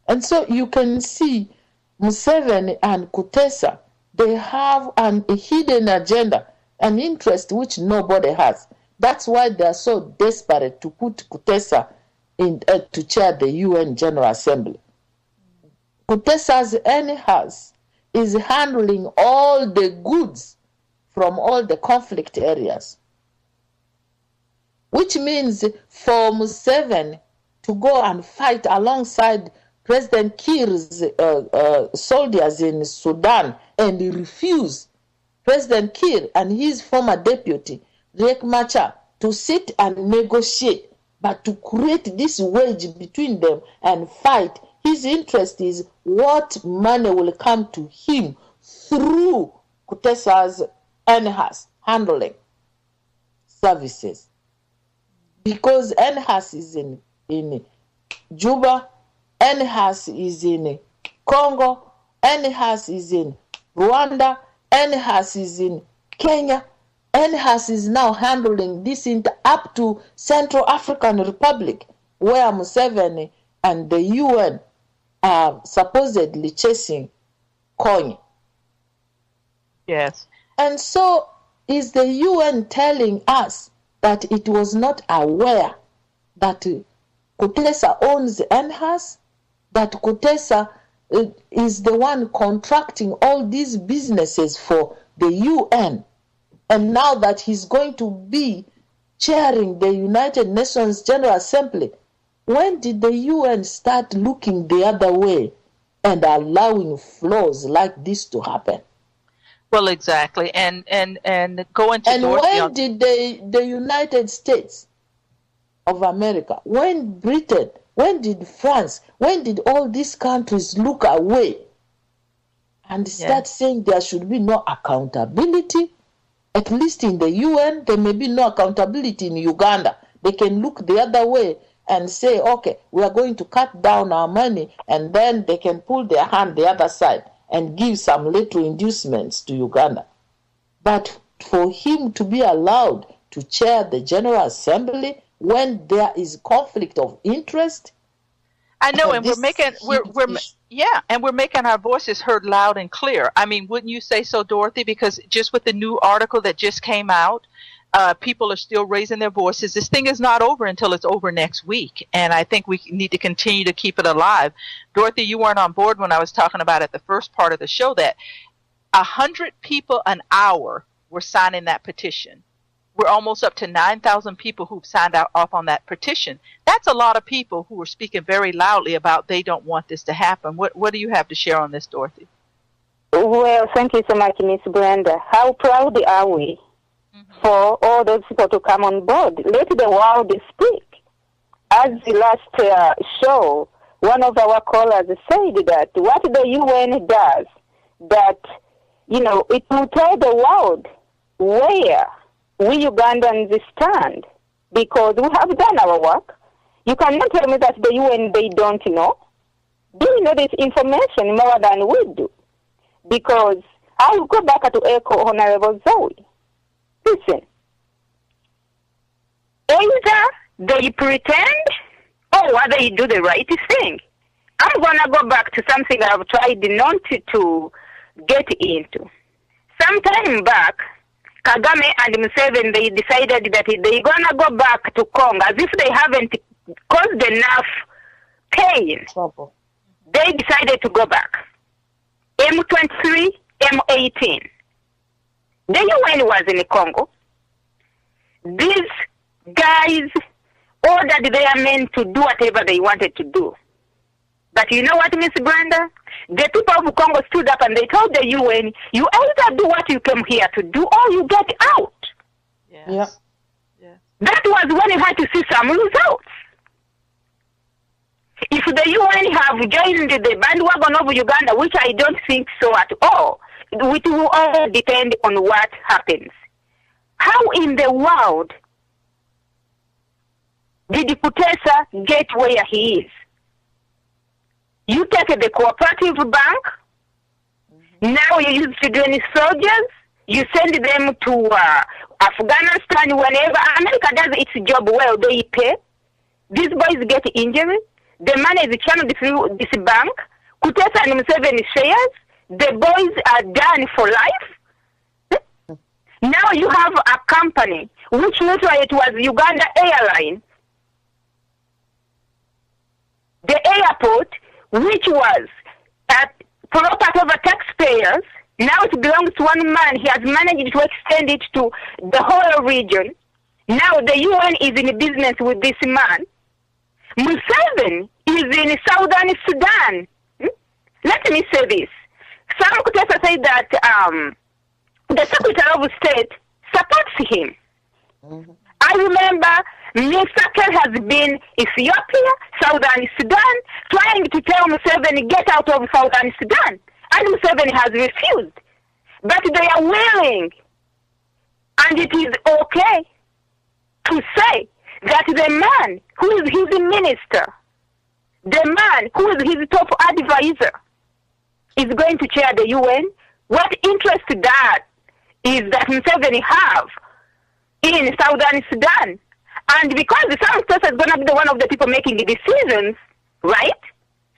And so you can see Museveni and Kutesa, they have a hidden agenda, an interest which nobody has. That's why they are so desperate to put Kutesa to chair the UN General Assembly. Kutesa's NHAS is handling all the goods from all the conflict areas, which means for Museveni to go and fight alongside President Kiir's soldiers in Sudan and refuse President Kiir and his former deputy, Riek Machar, to sit and negotiate, but to create this wedge between them and fight. His interest is what money will come to him through Kutesa's NHAS handling services. Because NHAS is in Juba, NHAS is in Congo, NHAS is in Rwanda, NHAS is in Kenya, NHAS is now handling this up to Central African Republic, where Museveni and the UN are supposedly chasing coin. Yes. And so is the UN telling us that it was not aware that Kutesa owns NHAS, that Kutesa is the one contracting all these businesses for the UN, and now that he's going to be chairing the United Nations General Assembly? When did the UN start looking the other way and allowing flaws like this to happen? Well, exactly, and going to Dorothy. And when did the United States of America, when Britain, when did France, when did all these countries look away and start saying there should be no accountability? At least in the UN, there may be no accountability in Uganda. They can look the other way and say, okay, we are going to cut down our money, and then they can pull their hand the other side and give some little inducements to Uganda. But for him to be allowed to chair the General Assembly when there is conflict of interest, I know, and we're making our voices heard loud and clear. I mean, wouldn't you say so, Dorothy? Because just with the new article that just came out, people are still raising their voices. This thing is not over until it's over next week, and I think we need to continue to keep it alive. Dorothy, you weren't on board when I was talking about at the first part of the show that 100 people an hour were signing that petition. We're almost up to 9,000 people who've signed off on that petition. That's a lot of people who are speaking very loudly about they don't want this to happen. What do you have to share on this, Dorothy? Well, thank you so much, Miss Brenda. How proud are we for all those people to come on board? Let the world speak. As the last show, one of our callers said that what the UN does, that, it will tell the world where we Ugandans stand, because we have done our work. You cannot tell me that the UN, they don't know. They know this information more than we do. Because I will go back to echo Honorable Zoe. Listen, either they pretend or they do the right thing. I'm going to go back to something I've tried not to get into. Some time back, Kagame and Museveni, they decided that they're going to go back to Congo as if they haven't caused enough pain. Trouble. They decided to go back. M23, M18. The UN was in Congo. These guys ordered their men to do whatever they wanted to do. But you know what, Miss Brenda? The people of Congo stood up and they told the UN, you either do what you came here to do or you get out. Yes. Yeah. Yes. That was when you had to see some results. If the UN have joined the bandwagon of Uganda, which I don't think so at all, it will all depend on what happens. How in the world did Kutesa get where he is? You take the cooperative bank, now you use Sudanese soldiers, you send them to Afghanistan. Whenever America does its job well, they pay. These boys get injured. The money is channeled through this bank. Kutesa and Museveni shares. The boys are done for life. Now you have a company, which literally it was Uganda Airline, the airport, which was a property of the taxpayers. Now it belongs to one man. He has managed to extend it to the whole region. Now the UN is in business with this man. Museveni is in southern Sudan. Let me say this. Some Kutesa say that the Secretary of State supports him. Mm-hmm. I remember Mr. Kerr has been Ethiopia, Southern Sudan, trying to tell Museveni, get out of Southern Sudan. And Museveni has refused. But they are willing, and it is okay to say that the man who is his minister, the man who is his top advisor, is going to chair the UN? What interest that is that Museveni have in Southern Sudan? And because Sam Kutesa is going to be one of the people making the decisions, right?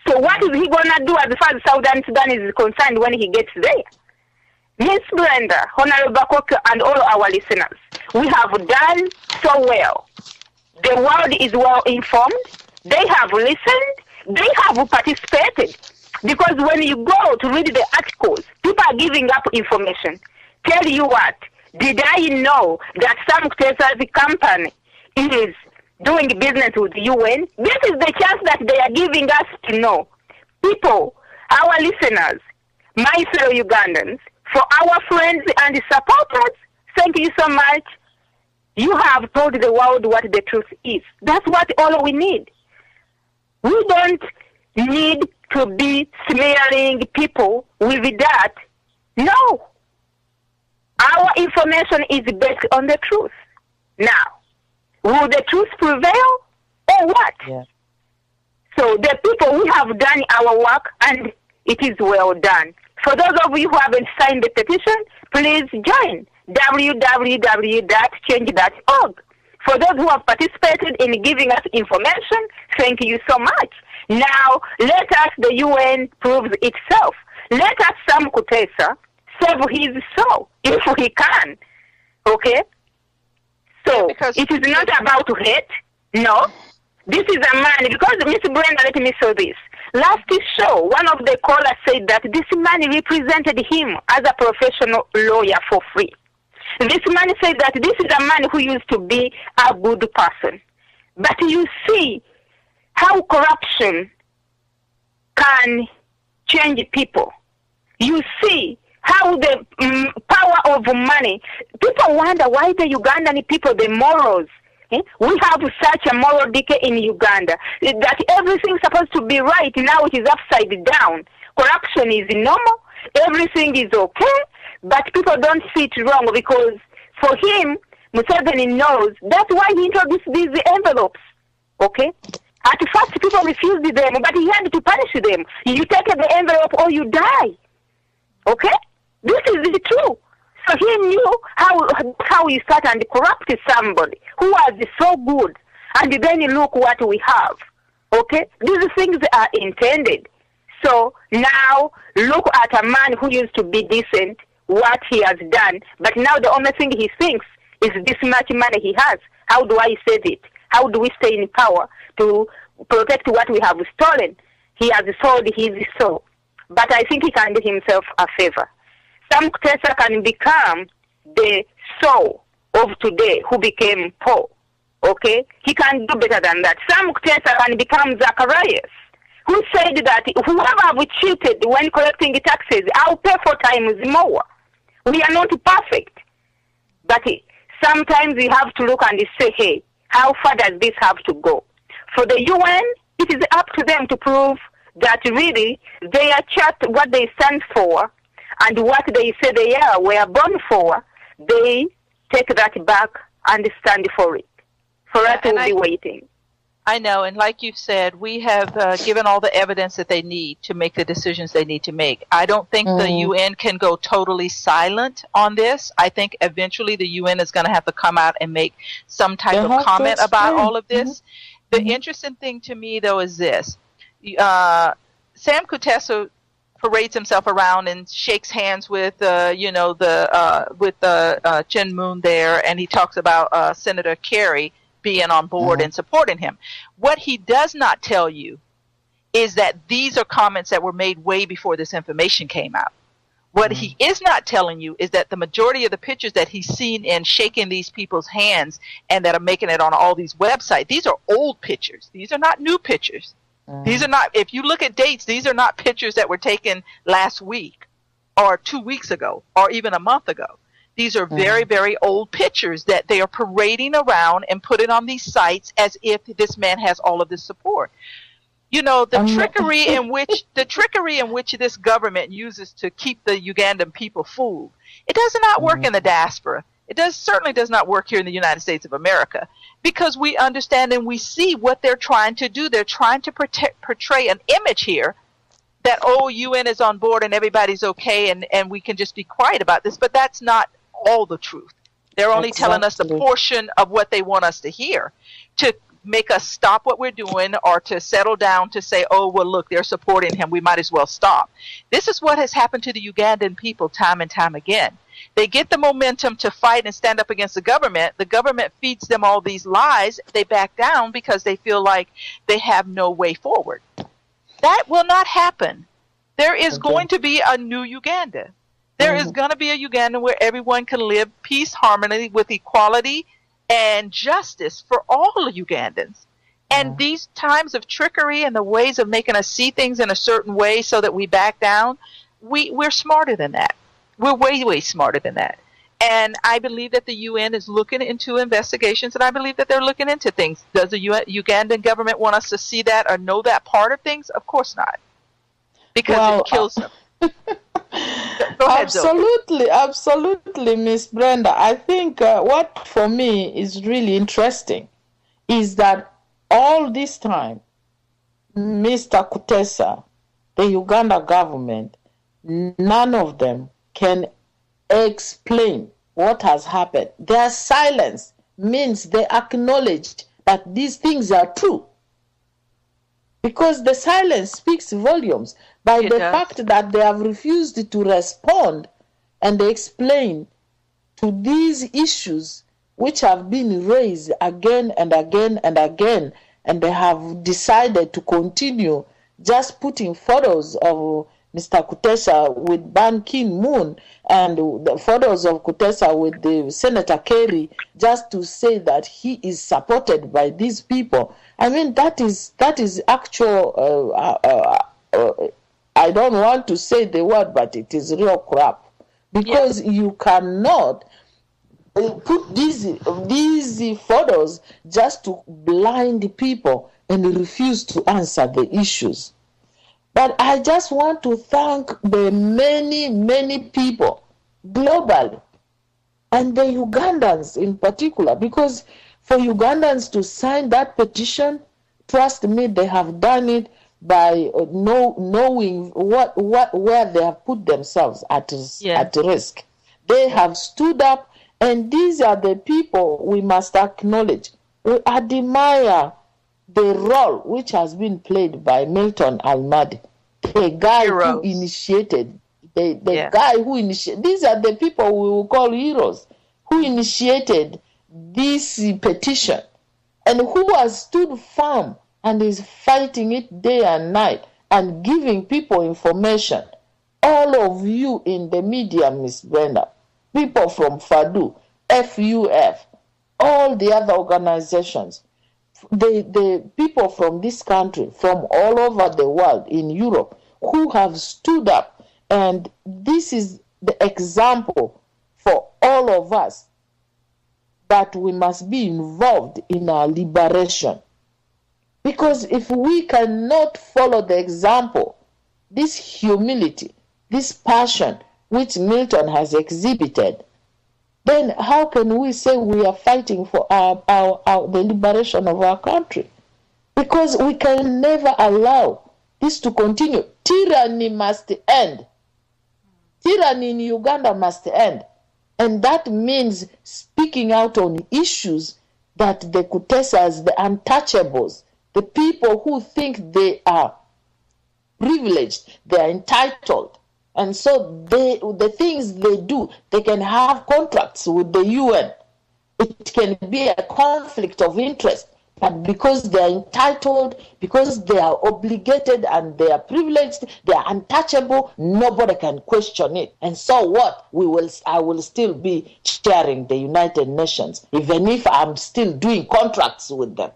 So what is he going to do as far as Southern Sudan is concerned when he gets there? Miss Brenda, Honorable Bakoko, and all our listeners, we have done so well. The world is well informed. They have listened. They have participated. Because when you go to read the articles, people are giving up information. Tell you what, did I know that Sam Kutesa's company is doing business with the UN? This is the chance that they are giving us to know. People, our listeners, my fellow Ugandans, for our friends and supporters, thank you so much. You have told the world what the truth is. That's what all we need. We don't need to be smearing people with that. No. Our information is based on the truth. Now, will the truth prevail or what? Yeah. So the people, we have done our work and it is well done. For those of you who haven't signed the petition, please join www.change.org. For those who have participated in giving us information, thank you so much. Now, let us, the UN, prove itself. Let us, Sam Kutesa, save his soul, if he can. Okay? So, because it is not about hate. No. This is a man, because Miss Brenda, let me say this. Last show, one of the callers said that this man represented him as a professional lawyer for free. This man said that this is a man who used to be a good person. But you see how corruption can change people. You see how the power of money, people wonder why the Ugandan people, the morals, we have such a moral decay in Uganda that everything's supposed to be right. Now it is upside down. Corruption is normal. Everything is okay. But people don't see it wrong because for him, Museveni knows. That's why he introduced these envelopes. Okay? At first, people refused them, but he had to punish them. You take the envelope or you die. Okay? This is true. So he knew how you start and corrupt somebody who was so good. And then look what we have. Okay? These things are intended. So now look at a man who used to be decent, what he has done. But now the only thing he thinks is this much money he has. How do I save it? How do we stay in power to protect what we have stolen? He has sold his soul. But I think he can do himself a favor. Sam Kutesa can become the soul of today who became Paul. Okay? He can do better than that. Sam Kutesa can become Zacharias, who said that whoever have cheated when collecting taxes, I'll pay 4 times more. We are not perfect. But sometimes we have to look and say, hey, how far does this have to go? For the UN, it is up to them to prove that really they are what they stand for and what they say they were born for. They take that back and stand for it. For us, we'll be waiting. I know, and like you've said, we have given all the evidence that they need to make the decisions they need to make. I don't think the UN can go totally silent on this. I think eventually the UN is going to have to come out and make some type of comment about all of this. The interesting thing to me, though, is this. Sam Kutesa parades himself around and shakes hands with, Chin Moon there, and he talks about Senator Kerry being on board and supporting him. What he does not tell you is that these are comments that were made way before this information came out. What he is not telling you is that the majority of the pictures that he's seen in shaking these people's hands and that are making it on all these websites, these are old pictures. These are not new pictures. These are not, if you look at dates, these are not pictures that were taken last week or 2 weeks ago or even a month ago. These are very, very old pictures that they are parading around and putting on these sites as if this man has all of this support. You know, the trickery in which this government uses to keep the Ugandan people fooled, it does not work in the diaspora. It certainly does not work here in the United States of America, because we understand and we see what they're trying to do. They're trying to portray an image here that, oh, UN is on board and everybody's okay and we can just be quiet about this. But that's not all the truth. They're only telling us a portion of what they want us to hear to make us stop what we're doing or to settle down to say, oh, well, look, they're supporting him. We might as well stop. This is what has happened to the Ugandan people time and time again. They get the momentum to fight and stand up against the government. The government feeds them all these lies. They back down because they feel like they have no way forward. That will not happen. There is going to be a new Uganda. There is going to be a Uganda where everyone can live peace, harmony, with equality and justice for all Ugandans. And these times of trickery and the ways of making us see things in a certain way so that we back down, we're smarter than that. We're way, way smarter than that. And I believe that the UN is looking into investigations, and I believe that they're looking into things. Does the Ugandan government want us to see that or know that part of things? Of course not. Because it kills them. Go ahead, absolutely, Miss Brenda. I think what for me is really interesting is that all this time, Mr. Kutesa, the Uganda government, none of them can explain what has happened. Their silence means they acknowledge that these things are true. Because the silence speaks volumes by the fact that they have refused to respond and explain to these issues which have been raised again and again and again, and they have decided to continue just putting photos of Mr. Kutesa with Ban Ki-moon and the photos of Kutesa with the Senator Kerry just to say that he is supported by these people. I mean, that is actual, I don't want to say the word, but it is real crap. Because you cannot put these photos just to blind people and refuse to answer the issues. But I just want to thank the many, many people globally and the Ugandans in particular, because for Ugandans to sign that petition, trust me, they have done it by knowing where they have put themselves at risk. They have stood up, and these are the people we must acknowledge. We admire the role which has been played by Milton Almadi, the guy who initiated, the guy who initiated. These are the people we will call heroes, who initiated this petition and who has stood firm and is fighting it day and night and giving people information. All of you in the media, Miss Brenda, people from FADU, FUF, all the other organizations, the people from this country, from all over the world in Europe, who have stood up. And this is the example for all of us that we must be involved in our liberation. Because if we cannot follow the example, this humility, this passion which Milton has exhibited, then how can we say we are fighting for the liberation of our country? Because we can never allow this to continue. Tyranny must end. Tyranny in Uganda must end. And that means speaking out on issues that the Kutesas, the untouchables, the people who think they are privileged, they are entitled. And so the things they do, they can have contracts with the UN. It can be a conflict of interest. But because they are entitled, because they are obligated and they are privileged, they are untouchable, nobody can question it. And so what? I will still be chairing the United Nations, even if I'm still doing contracts with them.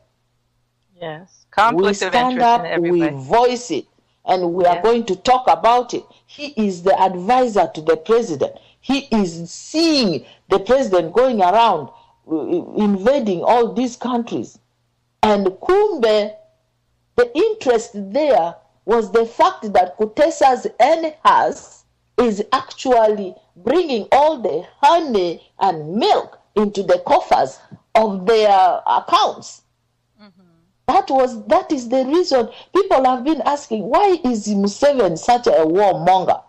Yes, conflict of interest in every way. We voice it, and we are going to talk about it. He is the advisor to the president. He is seeing the president going around invading all these countries. And Kumbe, the interest there was the fact that Kutesa's NHAS is actually bringing all the honey and milk into the coffers of their accounts. That is the reason people have been asking, why is Museveni such a warmonger?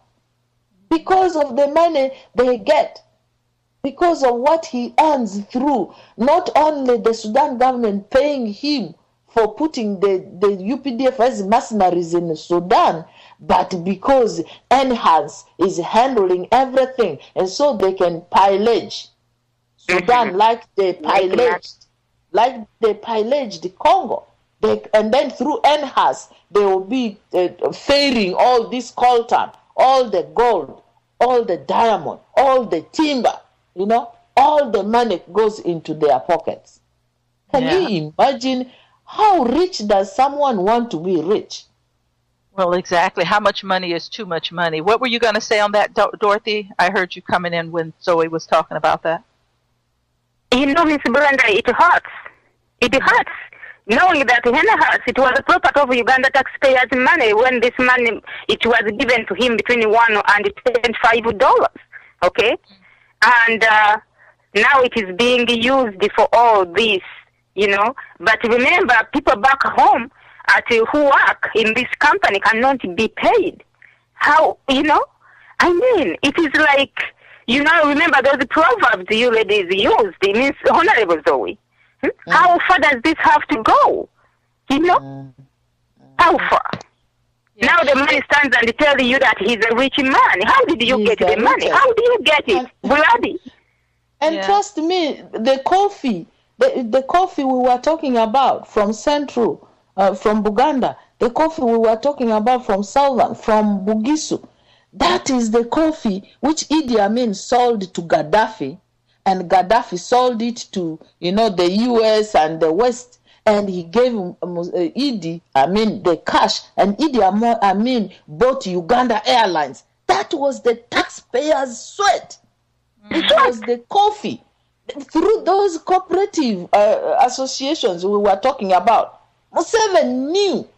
Because of the money they get, because of what he earns through not only the Sudan government paying him for putting the UPDF as mercenaries in Sudan, but because NHAS is handling everything, and so they can pillage Sudan like they pillaged Congo. And then through NHAS, they will be ferrying all this coltan, all the gold, all the diamond, all the timber, all the money goes into their pockets. Can you imagine how rich does someone want to be rich? Well, exactly. How much money is too much money? What were you going to say on that, Dorothy? I heard you coming in when Zoe was talking about that. Miss Brenda, it hurts. It hurts. Knowing that NHAS, it was a property of Uganda taxpayers' money when this money, it was given to him between $1 and $25, okay? And now it is being used for all this, But remember, people back home who work in this company cannot be paid. How, I mean, it is like, remember those proverbs you ladies used, it means Honorable Zoe. How far does this have to go? How far? Yeah. Now the money stands and tells you that he's a rich man. How did you get the money? How do you get it? Bloody. And trust me, the coffee we were talking about from Central, from Uganda, the coffee we were talking about from Southern, from Bugisu, that is the coffee which Idi Amin sold to Gaddafi. And Gaddafi sold it to, the U.S. and the West, and he gave Idi Amin the cash, and Idi Amin bought Uganda Airlines. That was the taxpayers' sweat. It was the coffee. Through those cooperative associations we were talking about, Museveni knew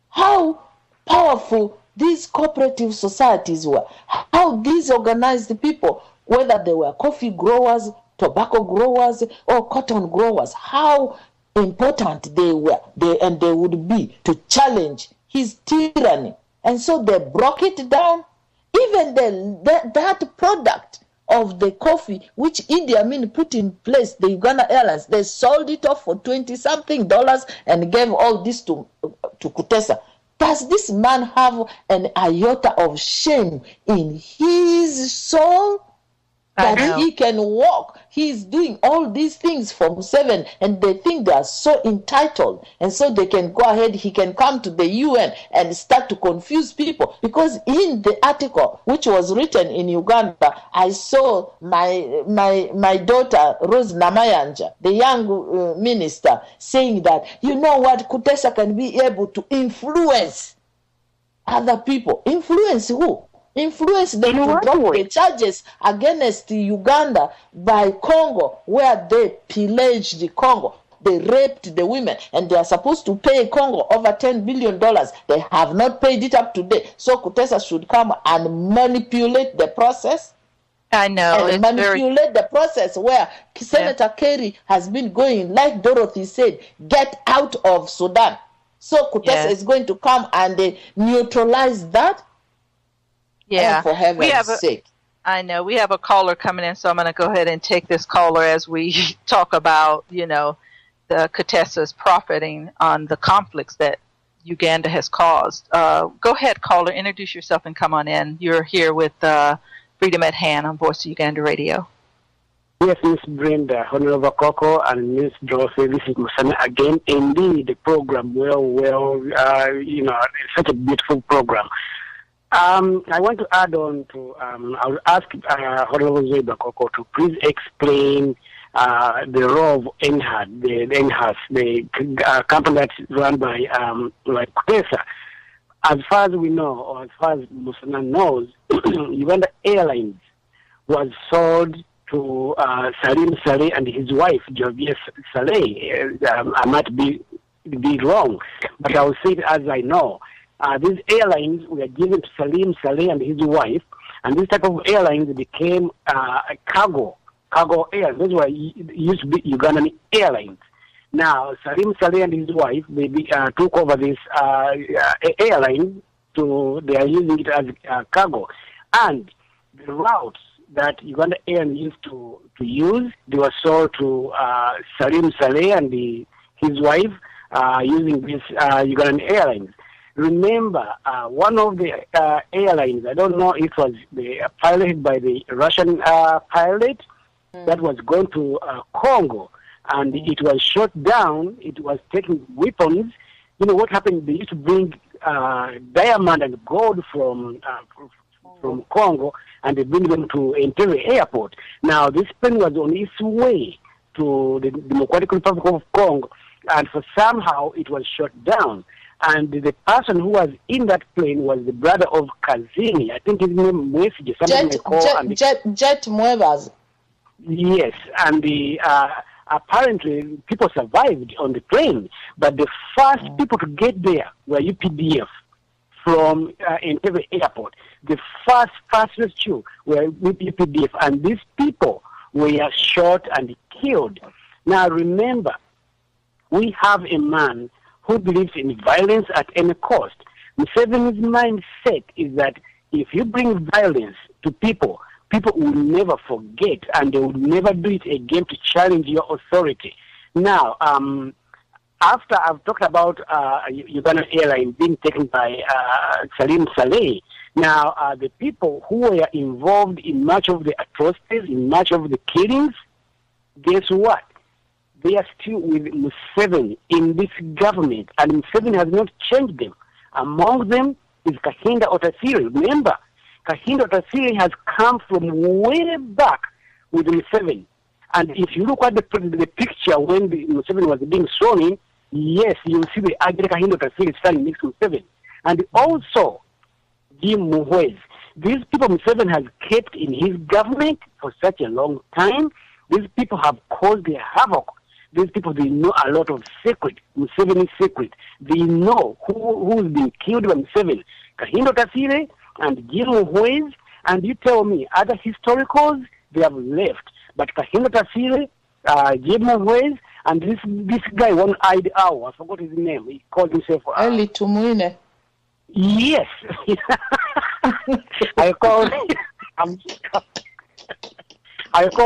how powerful these cooperative societies were, how these organized people, whether they were coffee growers, tobacco growers, or cotton growers, how important they were, they would be to challenge his tyranny. And so they broke it down. Even that product of the coffee, which Idi Amin put in place, the Uganda Airlines, they sold it off for $20-something and gave all this to Kutesa. Does this man have an iota of shame in his soul? That he can walk. He's doing all these things for Museveni, and they think they are so entitled, and so they can go ahead. He can come to the UN and start to confuse people. Because in the article which was written in Uganda, I saw my daughter Rose Namayanja, the young minister, saying that what, Kutesa can be able to influence other people. Influence who? Influence them to drop the charges against Uganda by Congo, where they pillaged the Congo. They raped the women, and they are supposed to pay Congo over $10 billion. They have not paid it up to date. So Kutesa should come and manipulate the process. I know. And manipulate the process where Senator Kerry has been going, like Dorothy said, get out of Sudan. So Kutesa is going to come and neutralize that. Yeah, for heaven's sake. I know. We have a caller coming in, so I'm going to go ahead and take this caller as we talk about, the Kutesa's profiting on the conflicts that Uganda has caused. Go ahead, caller. Introduce yourself and come on in. You're here with Freedom at Hand on Voice of Uganda Radio. Yes, Miss Brenda, Honorable Bakoko, and Miss Dorothy. This is Musana again. Indeed, the program, it's such a beautiful program. I want to add on to, I'll ask Honorable Zoe Bakoko to please explain the role of NHAS, the company that's run by Kutesa. As far as we know, or as far as Musana knows, Uganda Airlines was sold to Salim Saleh and his wife, Jovier Saleh. I might be wrong, but I will say it as I know. These airlines were given to Salim Saleh and his wife, and this type of airlines became cargo airlines. Those used to be Ugandan airlines. Now, Salim Saleh and his wife, they took over this airline. They are using it as cargo. And the routes that Uganda Airlines used to use, they were sold to Salim Saleh and his wife using this Ugandan Airlines. Remember, one of the airlines, I don't know if it was piloted by the Russian pilot that was going to Congo, and it was shot down. It was taking weapons. You know what happened? They used to bring diamond and gold from Congo, and they bring them to Entebbe Airport. Now, this plane was on its way to the Democratic Republic of Congo, and for somehow it was shot down. And the person who was in that plane was the brother of Kazini. I think his name was Jet Muevas. Yes, and apparently people survived on the plane, but the first people to get there were UPDF from Entebbe Airport. The first rescue were with UPDF, and these people were shot and killed. Now remember, we have a man who believes in violence at any cost. Museveni's mindset is that if you bring violence to people, people will never forget, and they will never do it again to challenge your authority. Now, after I've talked about Uganda Airlines being taken by Salim Saleh, now the people who were involved in much of the atrocities, in much of the killings, guess what? They are still with Museveni in this government, and Museveni has not changed them. Among them is Kahinda Otasiri. Remember, Kahinda Otasiri has come from way back with Museveni. And if you look at the picture when Museveni was being sworn in, yes, you will see the Agri Kahinda Otasiri standing next to Museveni. And also, Jim Muhwezi. These people Museveni has kept in his government for such a long time. These people have caused a havoc. These people, they know a lot of secret, Museveni's secret. They know who's been killed by Museveni. Kahinda Otasiri and Jim Muhwezi, and you tell me, other historicals, they have left. But Kahinda Otasiri, Jim Muhwezi, and this guy, one-eyed owl, I forgot his name. He called himself... Eli Tumuine. Yes. I call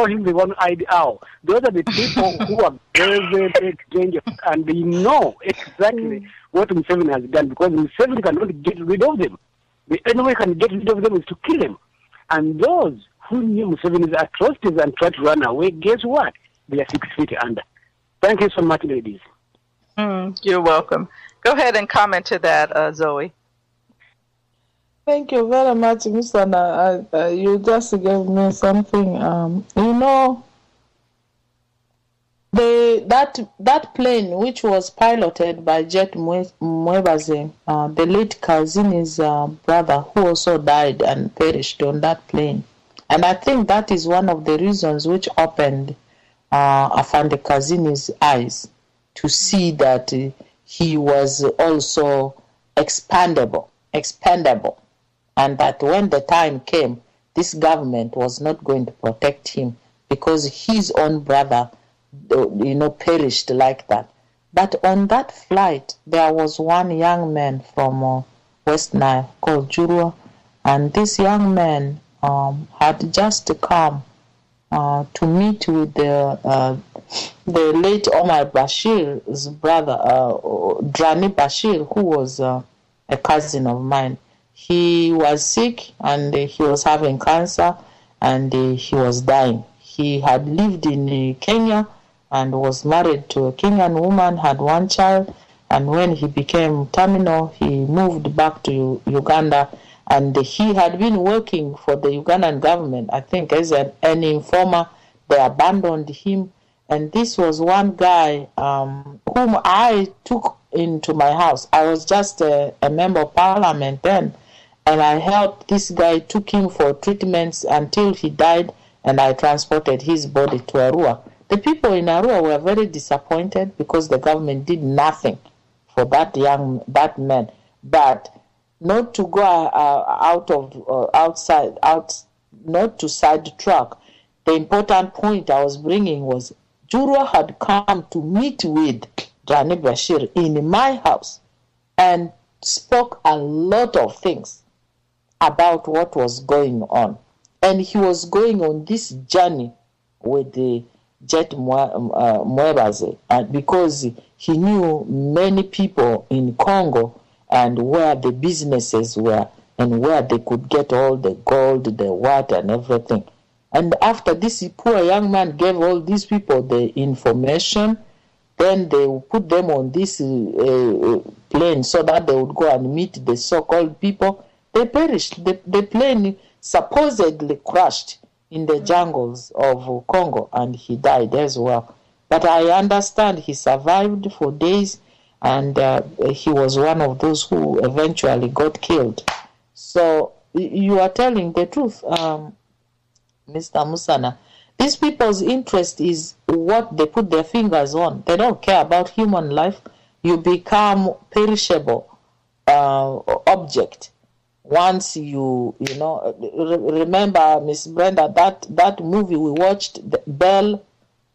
him the one-eyed owl. Those are the people who are very, very, very dangerous, and they know exactly what Museveni has done, because Museveni cannot get rid of them. The only way can get rid of them is to kill them. And those who knew Museveni's atrocities and tried to run away, guess what? They are 6 feet under. Thank you so much, ladies. You're welcome. Go ahead and comment to that, Zoe. Thank you very much, Mr. Na. You just gave me something. You know, that plane which was piloted by Jet Muebaze, the late Kazini's brother, who also died and perished on that plane. And I think that is one of the reasons which opened Afande Kazini's eyes to see that he was also expendable. And that when the time came, this government was not going to protect him because his own brother, perished like that. But on that flight, there was one young man from West Nile called Jurua, and this young man had just come to meet with the late Omar Bashir's brother, Drani Bashir, who was a cousin of mine. He was sick and he was having cancer and he was dying. He had lived in Kenya and was married to a Kenyan woman, had one child, and when he became terminal, he moved back to Uganda, and he had been working for the Ugandan government, I think, as an informer. They abandoned him, and this was one guy whom I took into my house. I was just a member of parliament then, and I helped this guy, took him for treatments until he died, and I transported his body to Arua. The people in Arua were very disappointed because the government did nothing for that man. But not to go outside, not to sidetrack. The important point I was bringing was Jurwa had come to meet with Rani Bashir in my house and spoke a lot of things about what was going on. And he was going on this journey with the Jet Mwebaze, and because he knew many people in Congo and where the businesses were and where they could get all the gold, the water, and everything. And after this poor young man gave all these people the information, then they would put them on this plane so that they would go and meet the so-called people. They perished. The plane supposedly crashed in the jungles of Congo, and he died as well. But I understand he survived for days, and he was one of those who eventually got killed. So you are telling the truth, Mr. Musana. These people's interest is what they put their fingers on. They don't care about human life. You become perishable object. Once you remember, Miss Brenda, that movie we watched, Bell,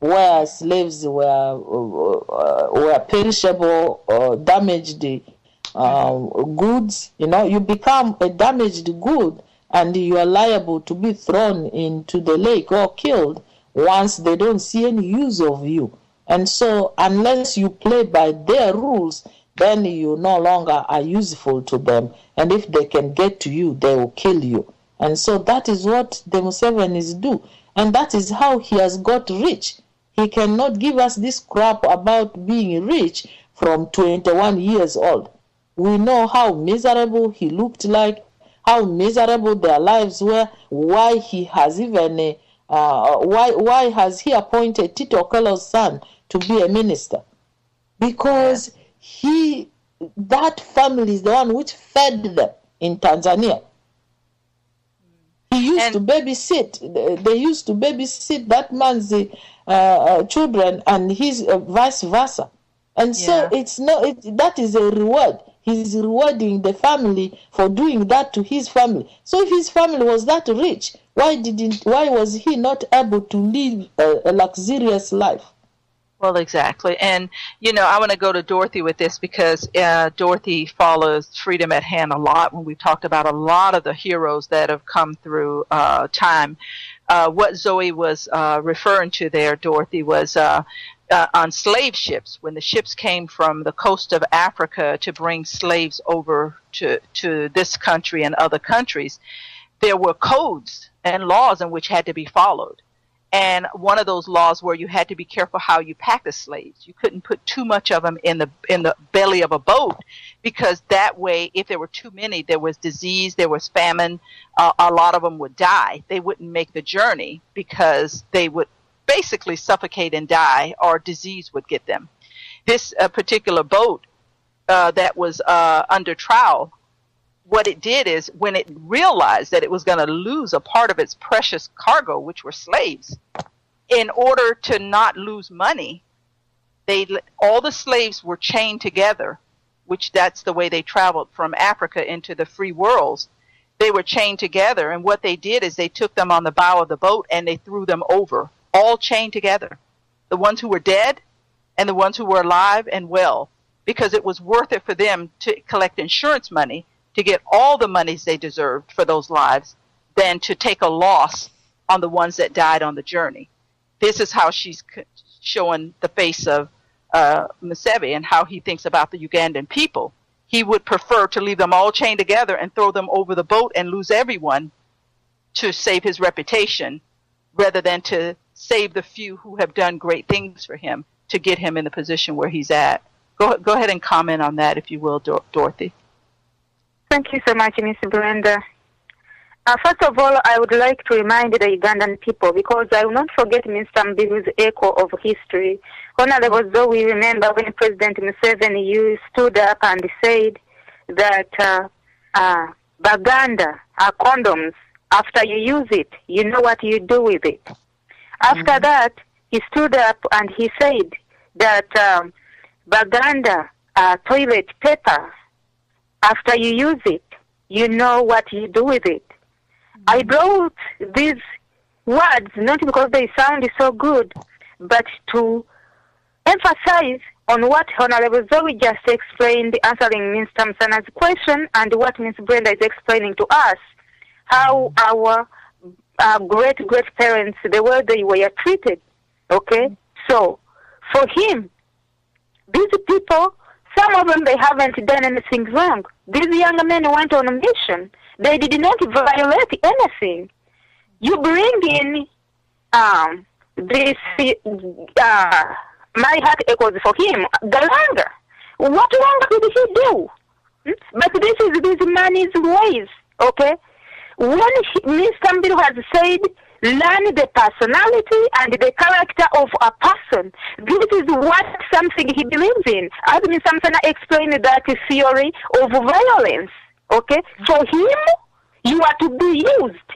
where slaves were perishable or damaged goods. You become a damaged good, and you are liable to be thrown into the lake or killed once they don't see any use of you. And so, unless you play by their rules, then you no longer are useful to them. And if they can get to you, they will kill you. And so that is what the Musevenis do. And that is how he has got rich. He cannot give us this crap about being rich from 21 years old. We know how miserable he looked like, how miserable their lives were, why he has even, why has he appointed Tito Okello's son to be a minister? Because that family is the one which fed them in Tanzania. He used to babysit. They used to babysit that man's children, and his vice versa. And so that is a reward. He's rewarding the family for doing that to his family. So if his family was that rich, why was he not able to live a luxurious life? Well, exactly. And, I want to go to Dorothy with this because Dorothy follows Freedom at Hand a lot when we've talked about a lot of the heroes that have come through time. What Zoe was referring to there, Dorothy, was on slave ships. When the ships came from the coast of Africa to bring slaves over to this country and other countries, there were codes and laws in which had to be followed. And one of those laws were you had to be careful how you packed the slaves. You couldn't put too much of them in the belly of a boat, because that way, if there were too many, there was disease, there was famine. A lot of them would die. They wouldn't make the journey because they would basically suffocate and die, or disease would get them. This particular boat that was under trial, what it did is when it realized that it was going to lose a part of its precious cargo, which were slaves, in order to not lose money, all the slaves were chained together, which that's the way they traveled from Africa into the free worlds. They were chained together, and what they did is they took them on the bow of the boat and they threw them over, all chained together, the ones who were dead and the ones who were alive and well, because it was worth it for them to collect insurance money to get all the monies they deserved for those lives than to take a loss on the ones that died on the journey. This is how she's showing the face of Museveni and how he thinks about the Ugandan people. He would prefer to leave them all chained together and throw them over the boat and lose everyone to save his reputation, rather than to save the few who have done great things for him to get him in the position where he's at. Go ahead and comment on that, if you will, Dorothy. Thank you so much, Ms. Brenda. First of all, I would like to remind the Ugandan people, because I will not forget Mr. Mbiru's echo of history. Honorable Zoe, remember when President Museveni stood up and said that Baganda are condoms. After you use it, you know what you do with it. After that, he stood up and he said that Baganda are toilet paper. After you use it, you know what you do with it. I brought these words not because they sound so good, but to emphasize on what Honorable Zoe just explained, answering Ms. Tamsana's question, and what Ms. Brenda is explaining to us, how our great-great-parents, the way they were treated, okay? So, for him, these people, some of them, they haven't done anything wrong. These young men went on a mission. They did not violate anything. You bring in this, my heart echoes for him, Galanga. What wrong did he do? But this is this man's ways, okay? When Mr. Mbiru has said, learn the personality and the character of a person, this is what something he believes in. As Ms. Samsona explained that theory of violence, okay? For him, you are to be used.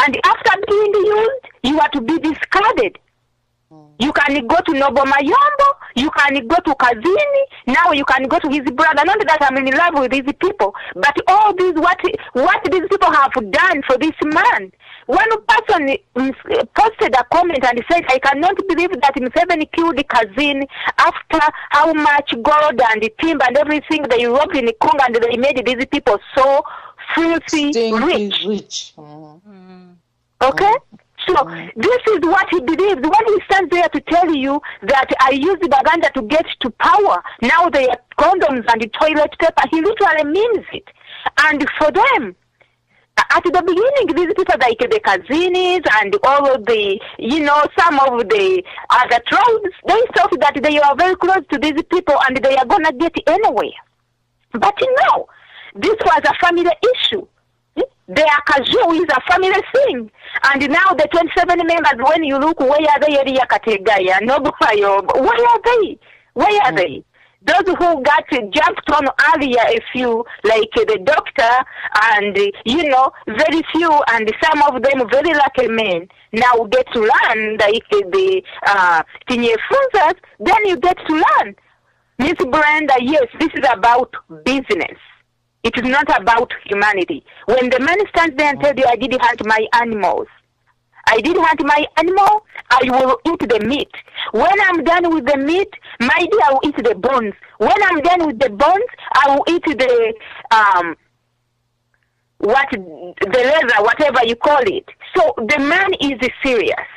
And after being used, you are to be discarded. You can go to Nobo Mayombo, you can go to Kazini, now you can go to his brother. Not that I'm in love with these people, but all these, what these people have done for this man. One person posted a comment and said, I cannot believe that Museveni killed Kazini after how much gold and timber and everything they robbed in Congo, and they made these people so filthy rich. Okay? So this is what he believes. When he stands there to tell you that I used Uganda to get to power, now they are condoms and toilet paper, he literally means it. And for them, at the beginning, these people like the Kazinis and all of the, some of the other tribes, they thought that they are very close to these people and they are going to get anywhere. But no, this was a family issue. They are casual is a family thing. And now the 27 members, when you look, where are they? Where are they? Where are they? Those who got jumped on earlier, a few, like the doctor, and, very few, and some of them very lucky men, now get to learn, like the Tinyefunzas, then you get to learn. Miss Brenda, yes, this is about business. It is not about humanity. When the man stands there and tells you, I did hunt my animals, I did hunt my animal, I will eat the meat. When I'm done with the meat, my dear, I will eat the bones. When I'm done with the bones, I will eat the, the leather, whatever you call it. So the man is serious,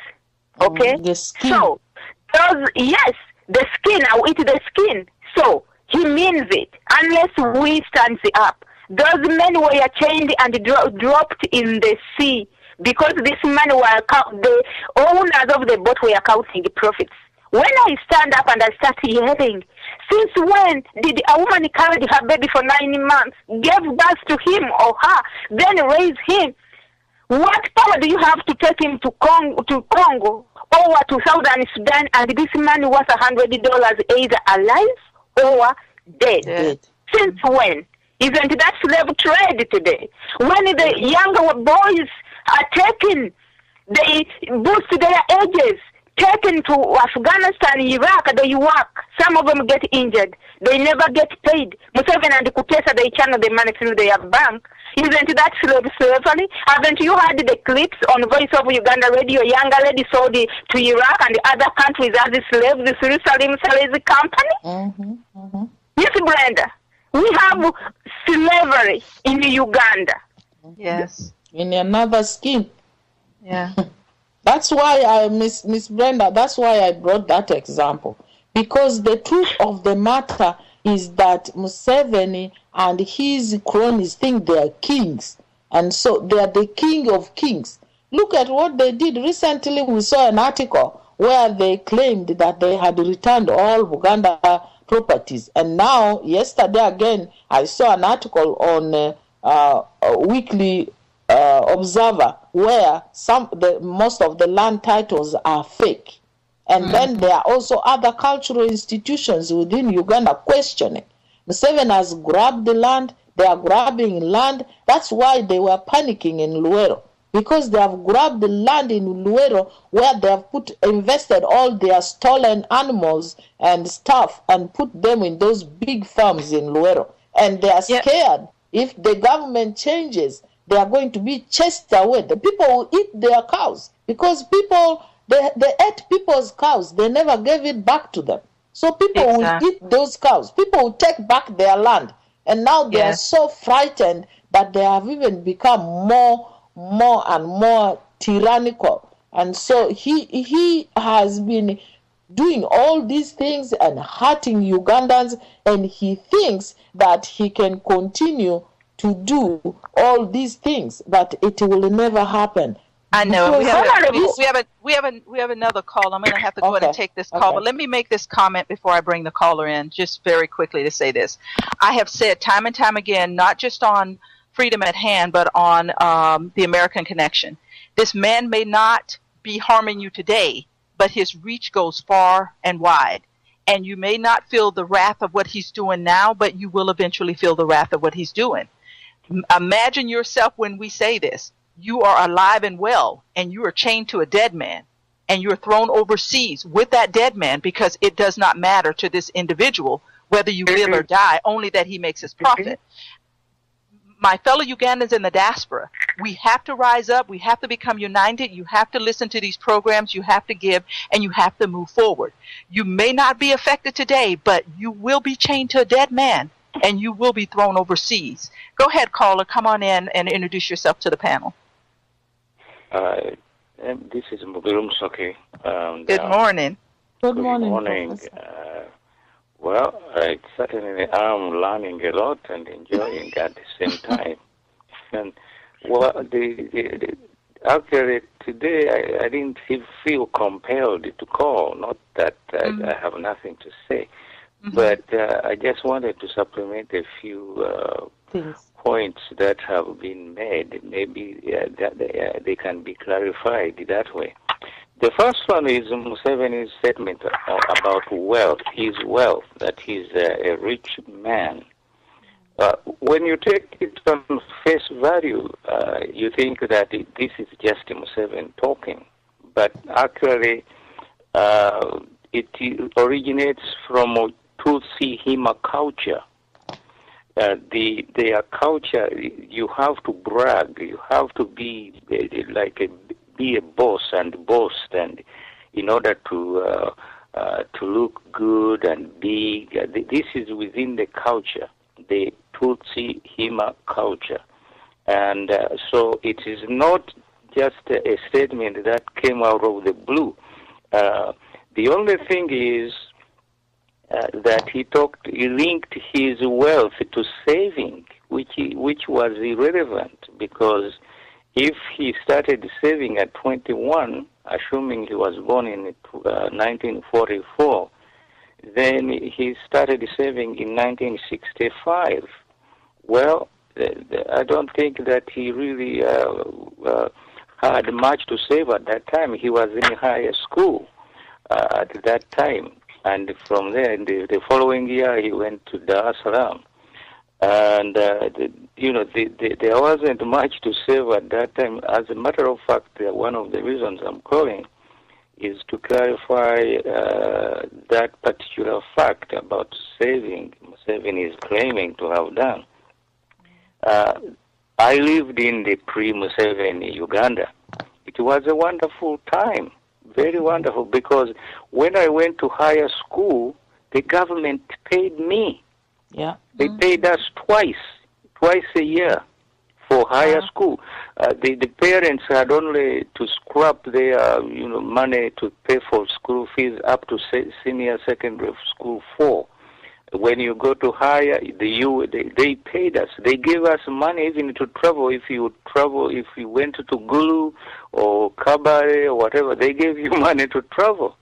okay? The skin. So, yes, the skin, I will eat the skin. So, he means it, unless we stand up. Those men were chained and dropped in the sea because this man were the owners of the boat were counting profits. When I stand up and I start yelling, since when did a woman carry her baby for 9 months, gave birth to him or her, then raise him? What power do you have to take him to Congo or to Southern Sudan, and this man was $100 either alive or dead? Since when? Isn't that slave trade today? When the younger boys are taken, they boost their ages, taken to Afghanistan, Iraq, they work. Some of them get injured. They never get paid. Museveni and Kutesa, they channel the money through their bank. Isn't that slavery? Haven't you heard the clips on Voice of Uganda radio? Younger lady sold to Iraq and other countries as slaves through Salim Saleh's company? Yes, Brenda. We have slavery in Uganda. Yes. In another scheme. Yeah. That's why Miss Brenda, that's why I brought that example. Because the truth of the matter is that Museveni and his cronies think they are kings. And so they are the king of kings. Look at what they did. Recently we saw an article where they claimed that they had returned all Uganda properties. And now, yesterday again, I saw an article on a Weekly Observer where most of the land titles are fake. And then there are also other cultural institutions within Uganda questioning. Museveni has grabbed the land, they are grabbing land. That's why they were panicking in Luero. Because they have grabbed the land in Luero where they have invested all their stolen animals and stuff and put them in those big farms in Luero. And they are scared if the government changes, they are going to be chased away. The people will eat their cows because people, They ate people's cows. They never gave it back to them. So people will eat those cows. People will take back their land. And now they are so frightened that they have even become more and more tyrannical. And so he has been doing all these things and hurting Ugandans, and he thinks that he can continue to do all these things, but it will never happen. I know. We have another call. I'm going to have to go ahead and take this call. But let me make this comment before I bring the caller in, just very quickly to say this. I have said time and time again, not just on Freedom at Hand, but on the American Connection. This man may not be harming you today, but his reach goes far and wide. And you may not feel the wrath of what he's doing now, but you will eventually feel the wrath of what he's doing. Imagine yourself when we say this. You are alive and well, and you are chained to a dead man, and you're thrown overseas with that dead man, because it does not matter to this individual whether you live or die, only that he makes his profit. My fellow Ugandans in the diaspora, we have to rise up. We have to become united. You have to listen to these programs. You have to give, and you have to move forward. You may not be affected today, but you will be chained to a dead man, and you will be thrown overseas. Go ahead, caller. Come on in and introduce yourself to the panel. This is Mubirum Soke. Good morning. Good morning. Well, I certainly am learning a lot and enjoying at the same time. And well, actually today I didn't feel compelled to call. Not that I have nothing to say, but I just wanted to supplement a few points that have been made. Maybe they can be clarified that way. The first one is Museveni's statement about wealth, his wealth, that he's a rich man. When you take it on face value, you think that this is just Museveni talking. But actually, it originates from Tutsi Hima culture. Their culture, you have to brag, you have to be be a boss and boast, and in order to look good and big. This is within the culture, the Tutsi Hima culture, and so it is not just a statement that came out of the blue. The only thing is that he linked his wealth to saving, which was irrelevant, because if he started saving at 21, assuming he was born in 1944, then he started saving in 1965. Well, I don't think that he really had much to save at that time. He was in higher school at that time. And from there, in the following year, he went to Dar es Salaam. And, there wasn't much to save at that time. As a matter of fact, one of the reasons I'm calling is to clarify that particular fact about saving Museveni is claiming to have done. I lived in the pre-Museveni Uganda. It was a wonderful time, very wonderful, because when I went to higher school, the government paid me. Yeah. They paid us twice a year for higher school. The parents had only to scrap their money to pay for school fees up to senior secondary school 4. When you go to higher, they paid us. They gave us money even to travel. If you went to Gulu or Kabare or whatever, they gave you money to travel.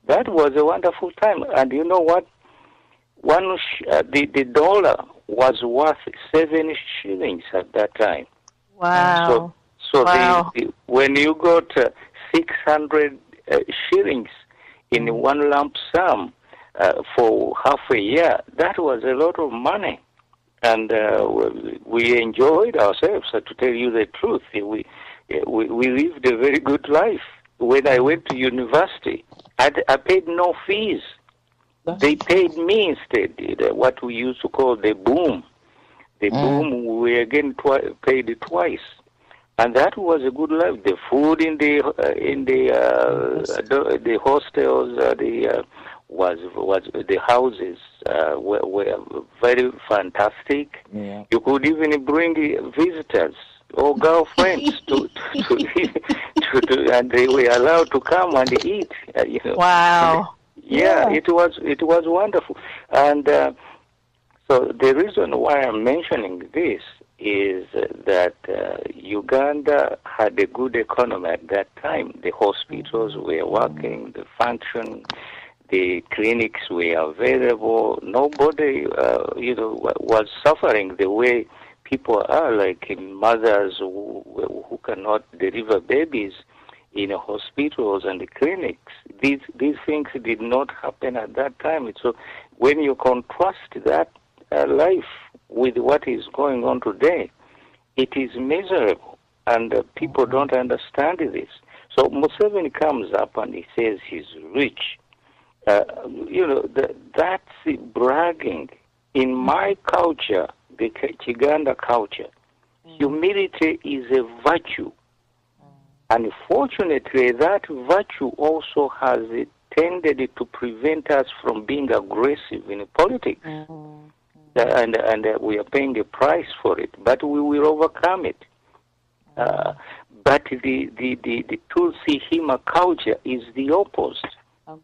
That was a wonderful time. And you know what? The dollar was worth 7 shillings at that time. Wow. So wow. When you got 600 shillings in one lump sum for half a year, that was a lot of money. And we enjoyed ourselves, to tell you the truth. We lived a very good life. When I went to university, I paid no fees. They paid me instead, what we used to call the boom. The boom, we again paid it twice. And that was a good life. The food in the hostels, was the houses were very fantastic. Yeah. You could even bring visitors or girlfriends to and they were allowed to come and eat. Wow. Yeah, it was wonderful. And so the reason why I'm mentioning this is that Uganda had a good economy at that time. The hospitals were working, the function, the clinics were available. Nobody, was suffering the way people are, like mothers who cannot deliver babies in hospitals and the clinics. These things did not happen at that time. So when you contrast that life with what is going on today, it is miserable, and people don't understand this. So Museveni comes up and he says he's rich. That's bragging. In my culture, the Uganda culture, humility is a virtue. Unfortunately, that virtue also has tended to prevent us from being aggressive in politics. And we are paying a price for it, but we will overcome it. But the Tutsi Hima culture is the opposite.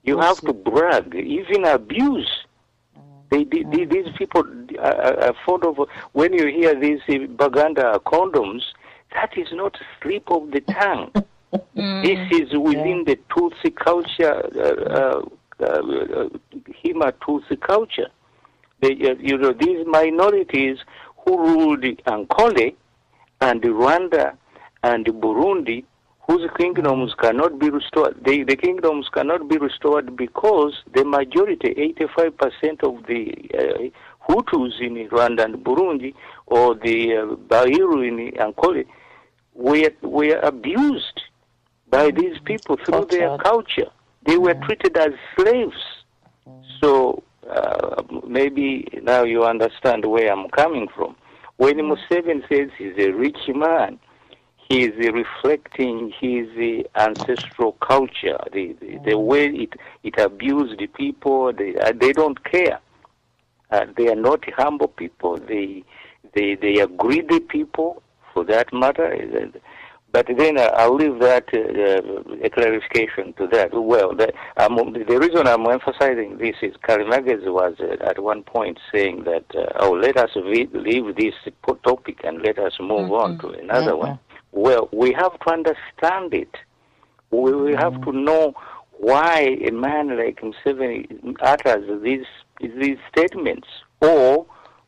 You have to brag, even abuse. These people are fond of, when you hear these Baganda condoms, that is not a slip of the tongue. This is within the Tutsi culture, Hima Tutsi culture. These minorities who ruled Ankole and Rwanda and Burundi, whose kingdoms cannot be restored. The kingdoms cannot be restored because the majority, 85% of the Hutus in Rwanda and Burundi, or the Bairu in Ankole, were abused by these people through their culture. They were treated as slaves. So maybe now you understand where I'm coming from. When Museveni says he's a rich man, he is reflecting his ancestral culture, the way it abused the people. They don't care. They are not humble people. They are greedy people, for that matter. But then I'll leave that a clarification to that. Well, the reason I'm emphasizing this is Karimagez was at one point saying that, let us leave this topic and let us move on to another one. Well, we have to understand it. We have to know why a man like Museveni utters these statements, or,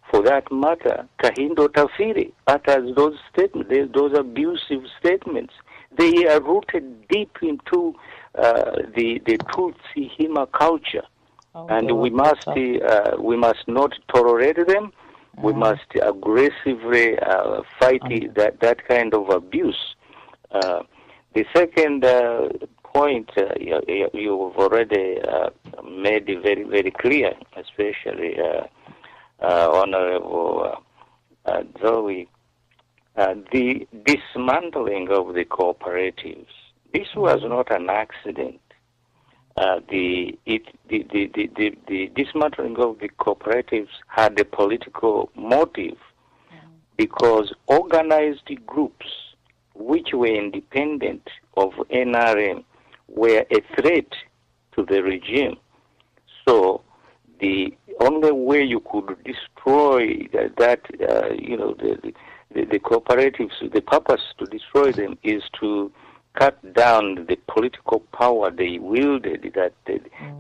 for that matter, Kahindo Tafiri utters those statements, those abusive statements. They are rooted deep into the Tutsi Hima culture, and we must not tolerate them. We must aggressively fight that kind of abuse. The second point you've already made very, very clear, especially Honorable Zoe, the dismantling of the cooperatives. This was not an accident. The dismantling of the cooperatives had a political motive, because organized groups which were independent of NRM were a threat to the regime. So the only way you could destroy the cooperatives, the purpose to destroy them is to cut down the political power they wielded, that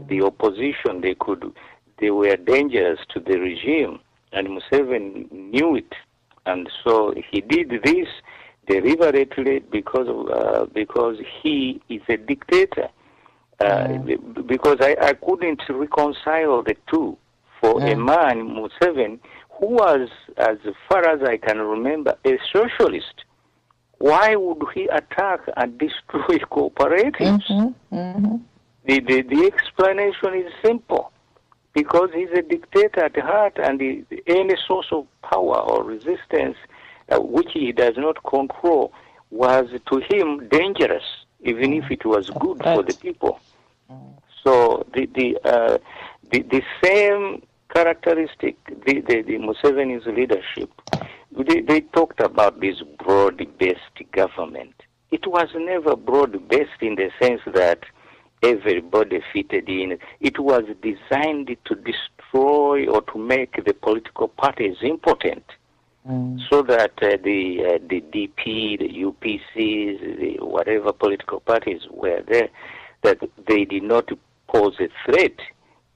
the opposition, they were dangerous to the regime, and Museveni knew it, and so he did this deliberately because he is a dictator. Because I couldn't reconcile the two. For a man, Museveni, who was, as far as I can remember, a socialist, why would he attack and destroy cooperatives? The explanation is simple. Because he's a dictator at heart, and any source of power or resistance which he does not control was to him dangerous, even if it was good for the people. So the same characteristic, the Museveni's leadership, they talked about this broad-based government. It was never broad-based in the sense that everybody fitted in. It was designed to destroy or to make the political parties impotent, so that the DP, the UPCs, the whatever political parties were there, that they did not pose a threat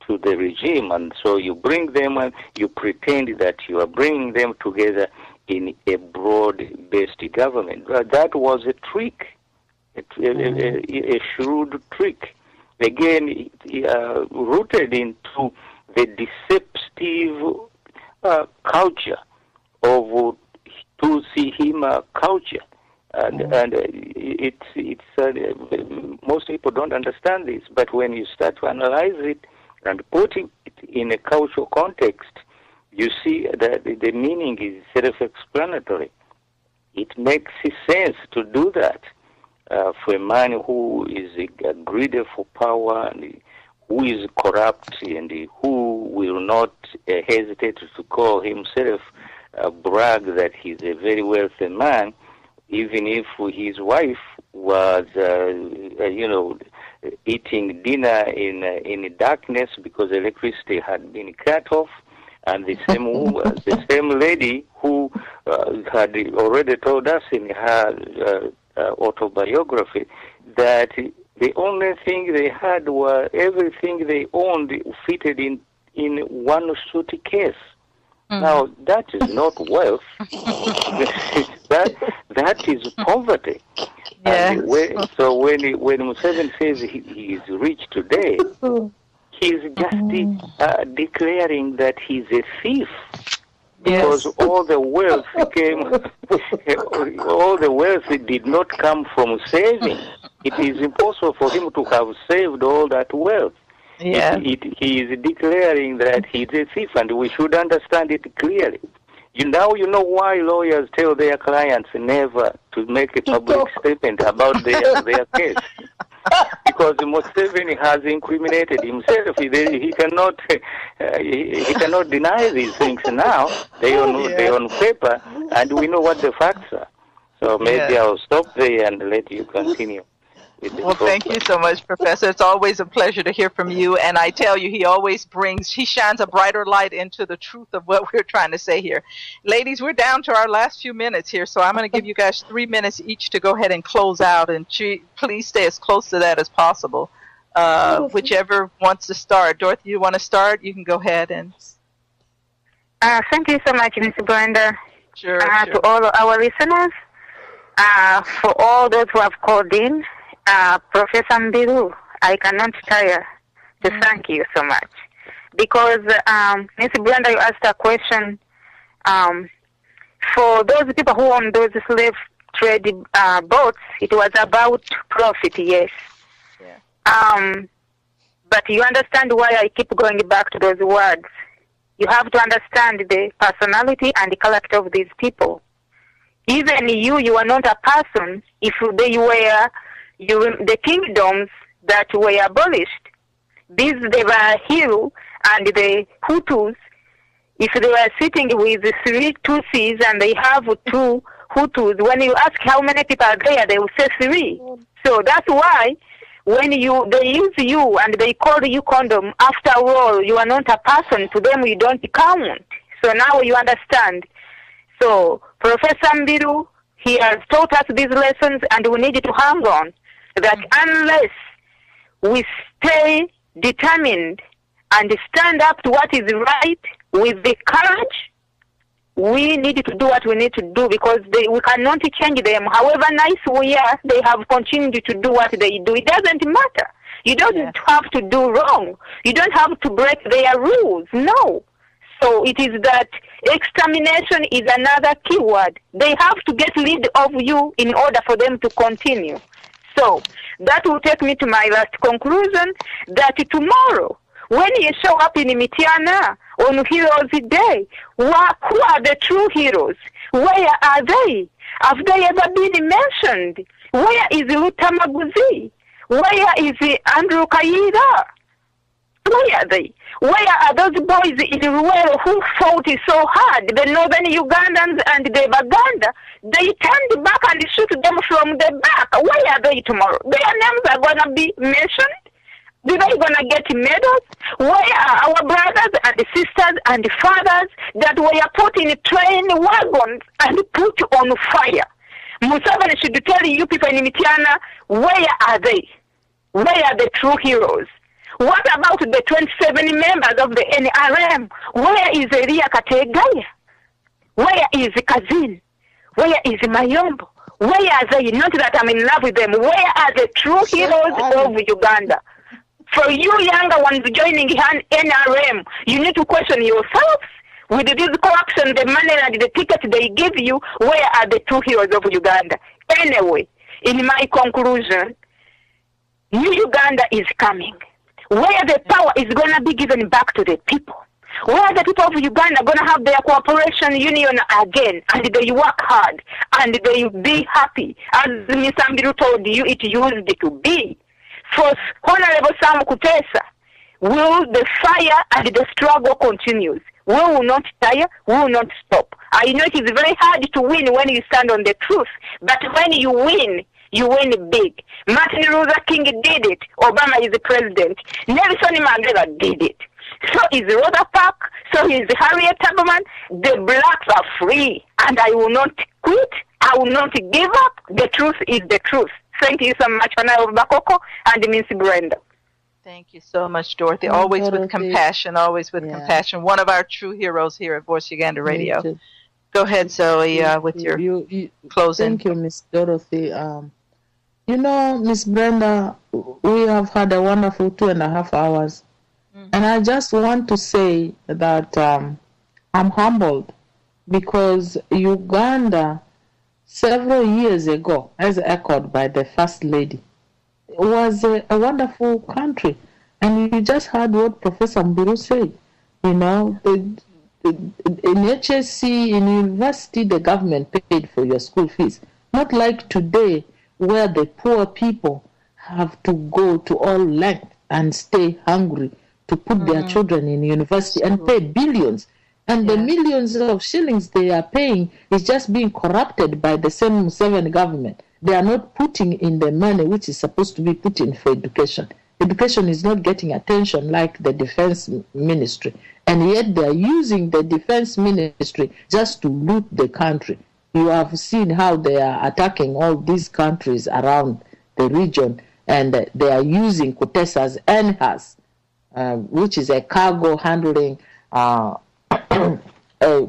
to the regime. And so you bring them and you pretend that you are bringing them together in a broad-based government. That was a trick, a shrewd trick, again rooted into the deceptive culture of Tutsi-Hima culture. And it's most people don't understand this, but when you start to analyze it and put it in a cultural context, you see that the meaning is self-explanatory. It makes sense to do that for a man who is greedy for power and who is corrupt and who will not hesitate to call himself brag that he's a very wealthy man, even if his wife was, eating dinner in darkness because electricity had been cut off, and the same lady who had already told us in her autobiography that the only thing they had was everything they owned fitted in one suitcase. Now, that is not wealth. that is poverty. Yes. So when Museveni says he is rich today, he's just declaring that he's a thief. Because all the wealth did not come from saving. It is impossible for him to have saved all that wealth. Yeah. He is declaring that he's a thief, and we should understand it clearly. You know why lawyers tell their clients never to make a public statement about their case. Because Museveni has incriminated himself. He cannot deny these things now. They're on paper, and we know what the facts are. So maybe I'll stop there and let you continue. Well, thank you so much, Professor. It's always a pleasure to hear from you. And I tell you, he shines a brighter light into the truth of what we're trying to say here. Ladies, we're down to our last few minutes here, so I'm going to give you guys 3 minutes each to go ahead and close out. And please stay as close to that as possible. Whichever wants to start. Dorothy, you want to start? You can go ahead and... Thank you so much, Ms. Brenda. Sure. To all our listeners, for all those who have called in, Professor Mbiru, I cannot tire to thank you so much. Because, Ms. Brenda, you asked a question. For those people who own those slave trade boats, it was about profit, yes. Yeah. But you understand why I keep going back to those words. You have to understand the personality and the character of these people. Even you are not a person if they were the kingdoms that were abolished. They were Hiru and the Hutus. If they were sitting with 3 Tutsis and they have 2 Hutus, when you ask how many people are there, they will say 3. So that's why when they use you and they call you condom, after all, you are not a person. To them, you don't count. So now you understand. So Professor Mbiru, he has taught us these lessons, and we need to hang on. That unless we stay determined and stand up to what is right with the courage, we need to do what we need to do, because we cannot change them. However nice we are, they have continued to do what they do. It doesn't matter. You don't have to do wrong. You don't have to break their rules. No. So it is that extermination is another key word. They have to get rid of you in order for them to continue. So that will take me to my last conclusion, that tomorrow, when you show up in Mitiana on Heroes Day, who are the true heroes? Where are they? Have they ever been mentioned? Where is Rutamaguzi? Where is Andrew Kayira? Where are they? Where are those boys in Ruwero who fought so hard? The northern Ugandans and the Baganda, they turned back and shoot them from the back. Where are they tomorrow? Their names are going to be mentioned. Are they going to get medals? Where are our brothers and sisters and fathers that were put in train wagons and put on fire? Museveni should tell you people in Mityana, where are they? Where are the true heroes? What about the 27 members of the NRM? Where is Elia Kategaya? Where is Kazin? Where is Mayombo? Where are they? Not that I'm in love with them. Where are the true heroes of Uganda? For you younger ones joining NRM, you need to question yourselves. With this corruption, the money and the ticket they give you, where are the true heroes of Uganda? Anyway, in my conclusion, New Uganda is coming, where the power is going to be given back to the people, where the people of Uganda are going to have their cooperation union again, and they work hard, and they be happy, as Ms. Ambiru told you it used to be. For Honorable Sam Kutesa, will the fire and the struggle continues? We will not tire, we will not stop. I know it is very hard to win when you stand on the truth, but when you win big. Martin Luther King did it. Obama is the president. Nelson Mandela did it. So is Rosa Parks, so is Harriet Tubman. The blacks are free, and I will not quit. I will not give up. The truth is the truth. Thank you so much, Honorable Bakoko and Miss Brenda. Thank you so much, Dorothy. Always with compassion, always with compassion. One of our true heroes here at Voice Uganda Radio. Go ahead, Zoe, with your closing. Thank you, Miss Dorothy. You know, Miss Brenda, we have had a wonderful 2.5 hours. And I just want to say that I'm humbled because Uganda, several years ago, as echoed by the First Lady, was a wonderful country. And you just heard what Professor Mbiru said. You know, in HSC, in university, the government paid for your school fees. Not like today, where the poor people have to go to all length and stay hungry to put their children in university and pay billions. And the millions of shillings they are paying is just being corrupted by the same Museveni government. They are not putting in the money which is supposed to be put in for education. Education is not getting attention like the defense ministry. And yet they are using the defense ministry just to loot the country. You have seen how they are attacking all these countries around the region, and they are using Kutesa's NHAS, which is a cargo handling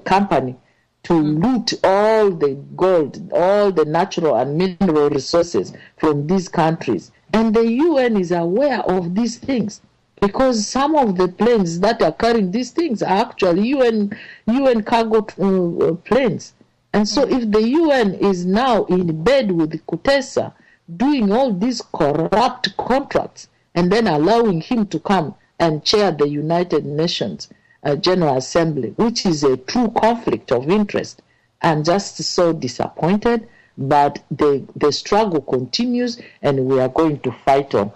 company, to loot all the gold, all the natural and mineral resources from these countries. And the UN is aware of these things because some of the planes that are carrying these things are actually UN cargo planes. And so if the UN is now in bed with Kutesa doing all these corrupt contracts and then allowing him to come and chair the United Nations General Assembly, which is a true conflict of interest, I'm just so disappointed, but the struggle continues and we are going to fight on.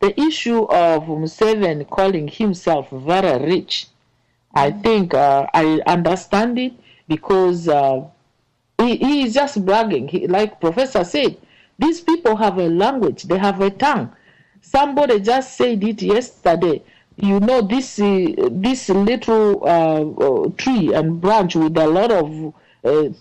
The issue of Museveni calling himself very rich, I think I understand it because he is just bragging. Like Professor said, these people have a language, they have a tongue. Somebody just said it yesterday. You know, this little tree and branch with a lot of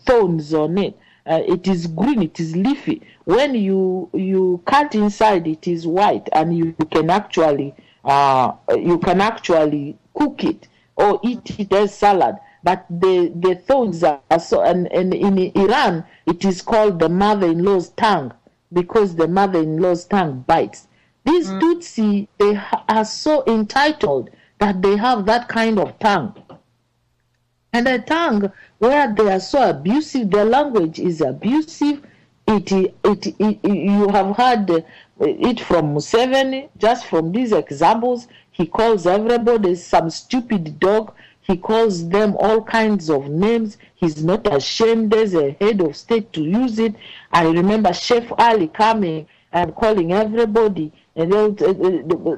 thorns on it. It is green, it is leafy. When you cut inside, it is white, and you can actually cook it or eat it as salad. But the thorns are so, and in Iran, it is called the mother-in-law's tongue because the mother-in-law's tongue bites. These Tutsi, they are so entitled that they have that kind of tongue. And a tongue where they are so abusive, their language is abusive. You have heard it from Museveni, just from these examples. He calls everybody some stupid dog. He calls them all kinds of names. He's not ashamed as a head of state to use it. I remember Chef Ali coming and calling everybody, and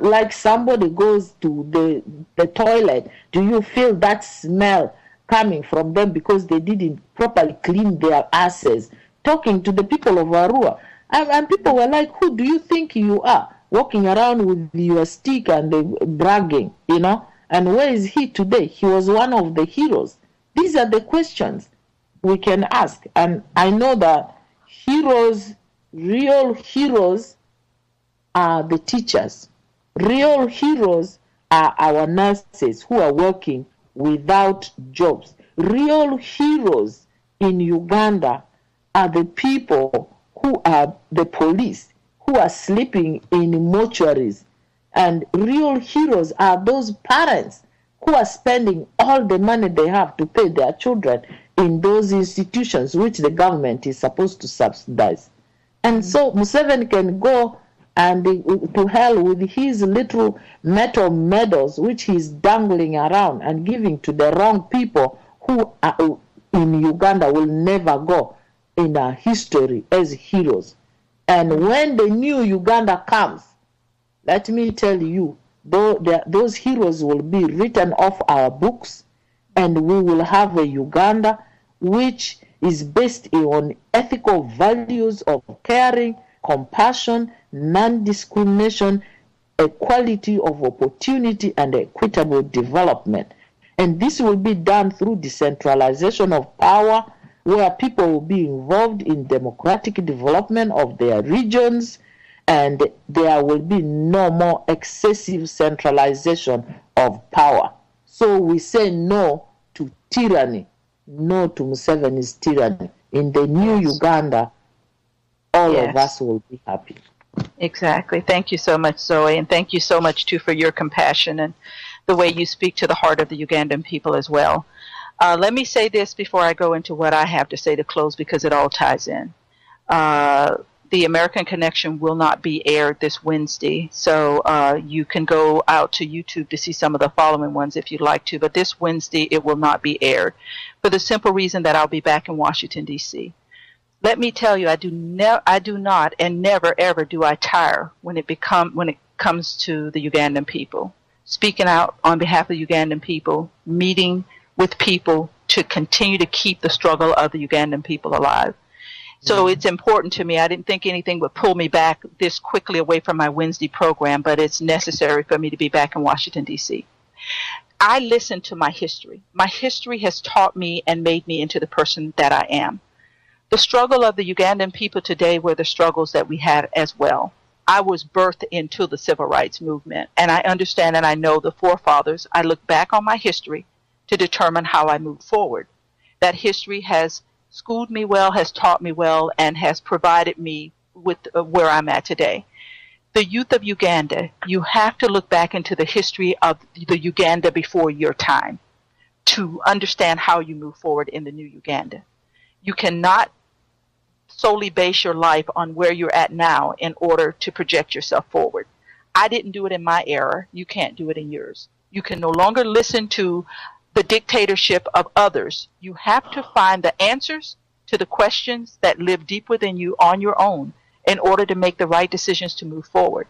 like somebody goes to the toilet. Do you feel that smell coming from them because they didn't properly clean their asses? Talking to the people of Arua. And people were like, who do you think you are? Walking around with your stick and bragging, you know? And where is he today? He was one of the heroes. These are the questions we can ask. And I know that heroes, real heroes, are the teachers. Real heroes are our nurses who are working without jobs. Real heroes in Uganda are the people who are the police, who are sleeping in mortuaries. And real heroes are those parents who are spending all the money they have to pay their children in those institutions which the government is supposed to subsidize. And so Museveni can go and to hell with his little metal medals which he's dangling around and giving to the wrong people who are in Uganda will never go in our history as heroes. And when the new Uganda comes, let me tell you, those heroes will be written off our books, and we will have a Uganda which is based on ethical values of caring, compassion, non-discrimination, equality of opportunity, and equitable development. And this will be done through decentralization of power, where people will be involved in democratic development of their regions, and there will be no more excessive centralization of power. So we say no to tyranny, no to Museveni's tyranny. In the new Uganda, all of us will be happy. Exactly. Thank you so much, Zoe, and thank you so much, too, for your compassion and the way you speak to the heart of the Ugandan people as well. Let me say this before I go into what I have to say to close, because it all ties in. The American Connection will not be aired this Wednesday, so you can go out to YouTube to see some of the following ones if you'd like to, but this Wednesday it will not be aired for the simple reason that I'll be back in Washington, D.C. Let me tell you, I do not and never ever do I tire when it comes to the Ugandan people. Speaking out on behalf of the Ugandan people, meeting with people to continue to keep the struggle of the Ugandan people alive. So it's important to me. I didn't think anything would pull me back this quickly away from my Wednesday program, but it's necessary for me to be back in Washington, D.C. I listen to my history. My history has taught me and made me into the person that I am. The struggle of the Ugandan people today were the struggles that we had as well. I was birthed into the civil rights movement, and I understand and I know the forefathers. I look back on my history to determine how I move forward. That history has schooled me well, has taught me well, and has provided me with where I'm at today. The youth of Uganda, you have to look back into the history of the Uganda before your time to understand how you move forward in the new Uganda. You cannot solely base your life on where you're at now in order to project yourself forward. I didn't do it in my era. You can't do it in yours. You can no longer listen to the dictatorship of others. You have to find the answers to the questions that live deep within you on your own in order to make the right decisions to move forward.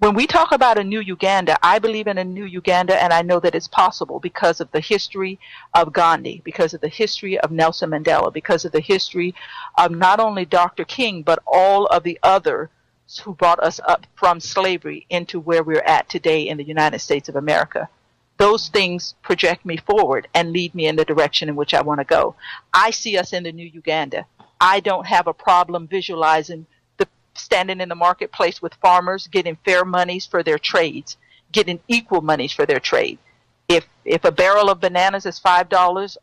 When we talk about a new Uganda, I believe in a new Uganda, and I know that it's possible because of the history of Gandhi, because of the history of Nelson Mandela, because of the history of not only Dr. King, but all of the others who brought us up from slavery into where we're at today in the United States of America. Those things project me forward and lead me in the direction in which I want to go. I see us in the new Uganda. I don't have a problem visualizing standing in the marketplace with farmers, getting fair monies for their trades, getting equal monies for their trade. If a barrel of bananas is $5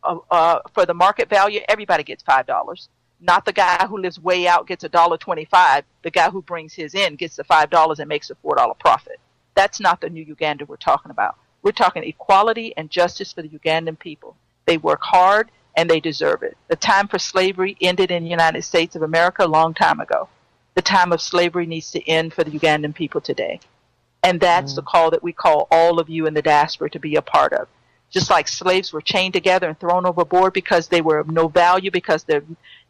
for the market value, everybody gets $5. Not the guy who lives way out gets $1.25. The guy who brings his in gets the $5 and makes a $4 profit. That's not the new Uganda we're talking about. We're talking equality and justice for the Ugandan people. They work hard and they deserve it. The time for slavery ended in the United States of America a long time ago. The time of slavery needs to end for the Ugandan people today. And that's the call that we call all of you in the diaspora to be a part of. just like slaves were chained together and thrown overboard because they were of no value, because their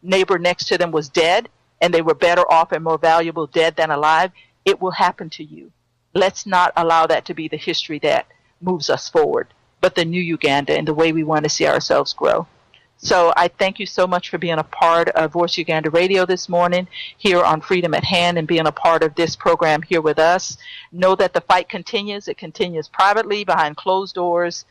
neighbor next to them was dead, and they were better off and more valuable dead than alive. It will happen to you. Let's not allow that to be the history that moves us forward, but the new Uganda and the way we want to see ourselves grow. So I thank you so much for being a part of Voice Uganda Radio this morning here on Freedom at Hand and being a part of this program here with us. Know that the fight continues. It continues privately behind closed doors,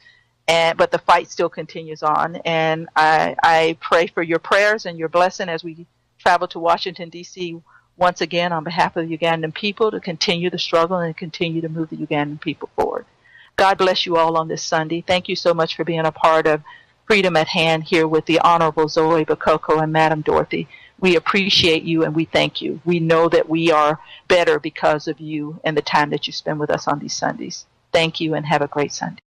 but the fight still continues on. And I pray for your prayers and your blessing as we travel to Washington, D.C. once again on behalf of the Ugandan people to continue the struggle and continue to move the Ugandan people forward. God bless you all on this Sunday. Thank you so much for being a part of Freedom at Hand here with the Honorable Zoe Bakoko and Madam Dorothy. We appreciate you and we thank you. We know that we are better because of you and the time that you spend with us on these Sundays. Thank you and have a great Sunday.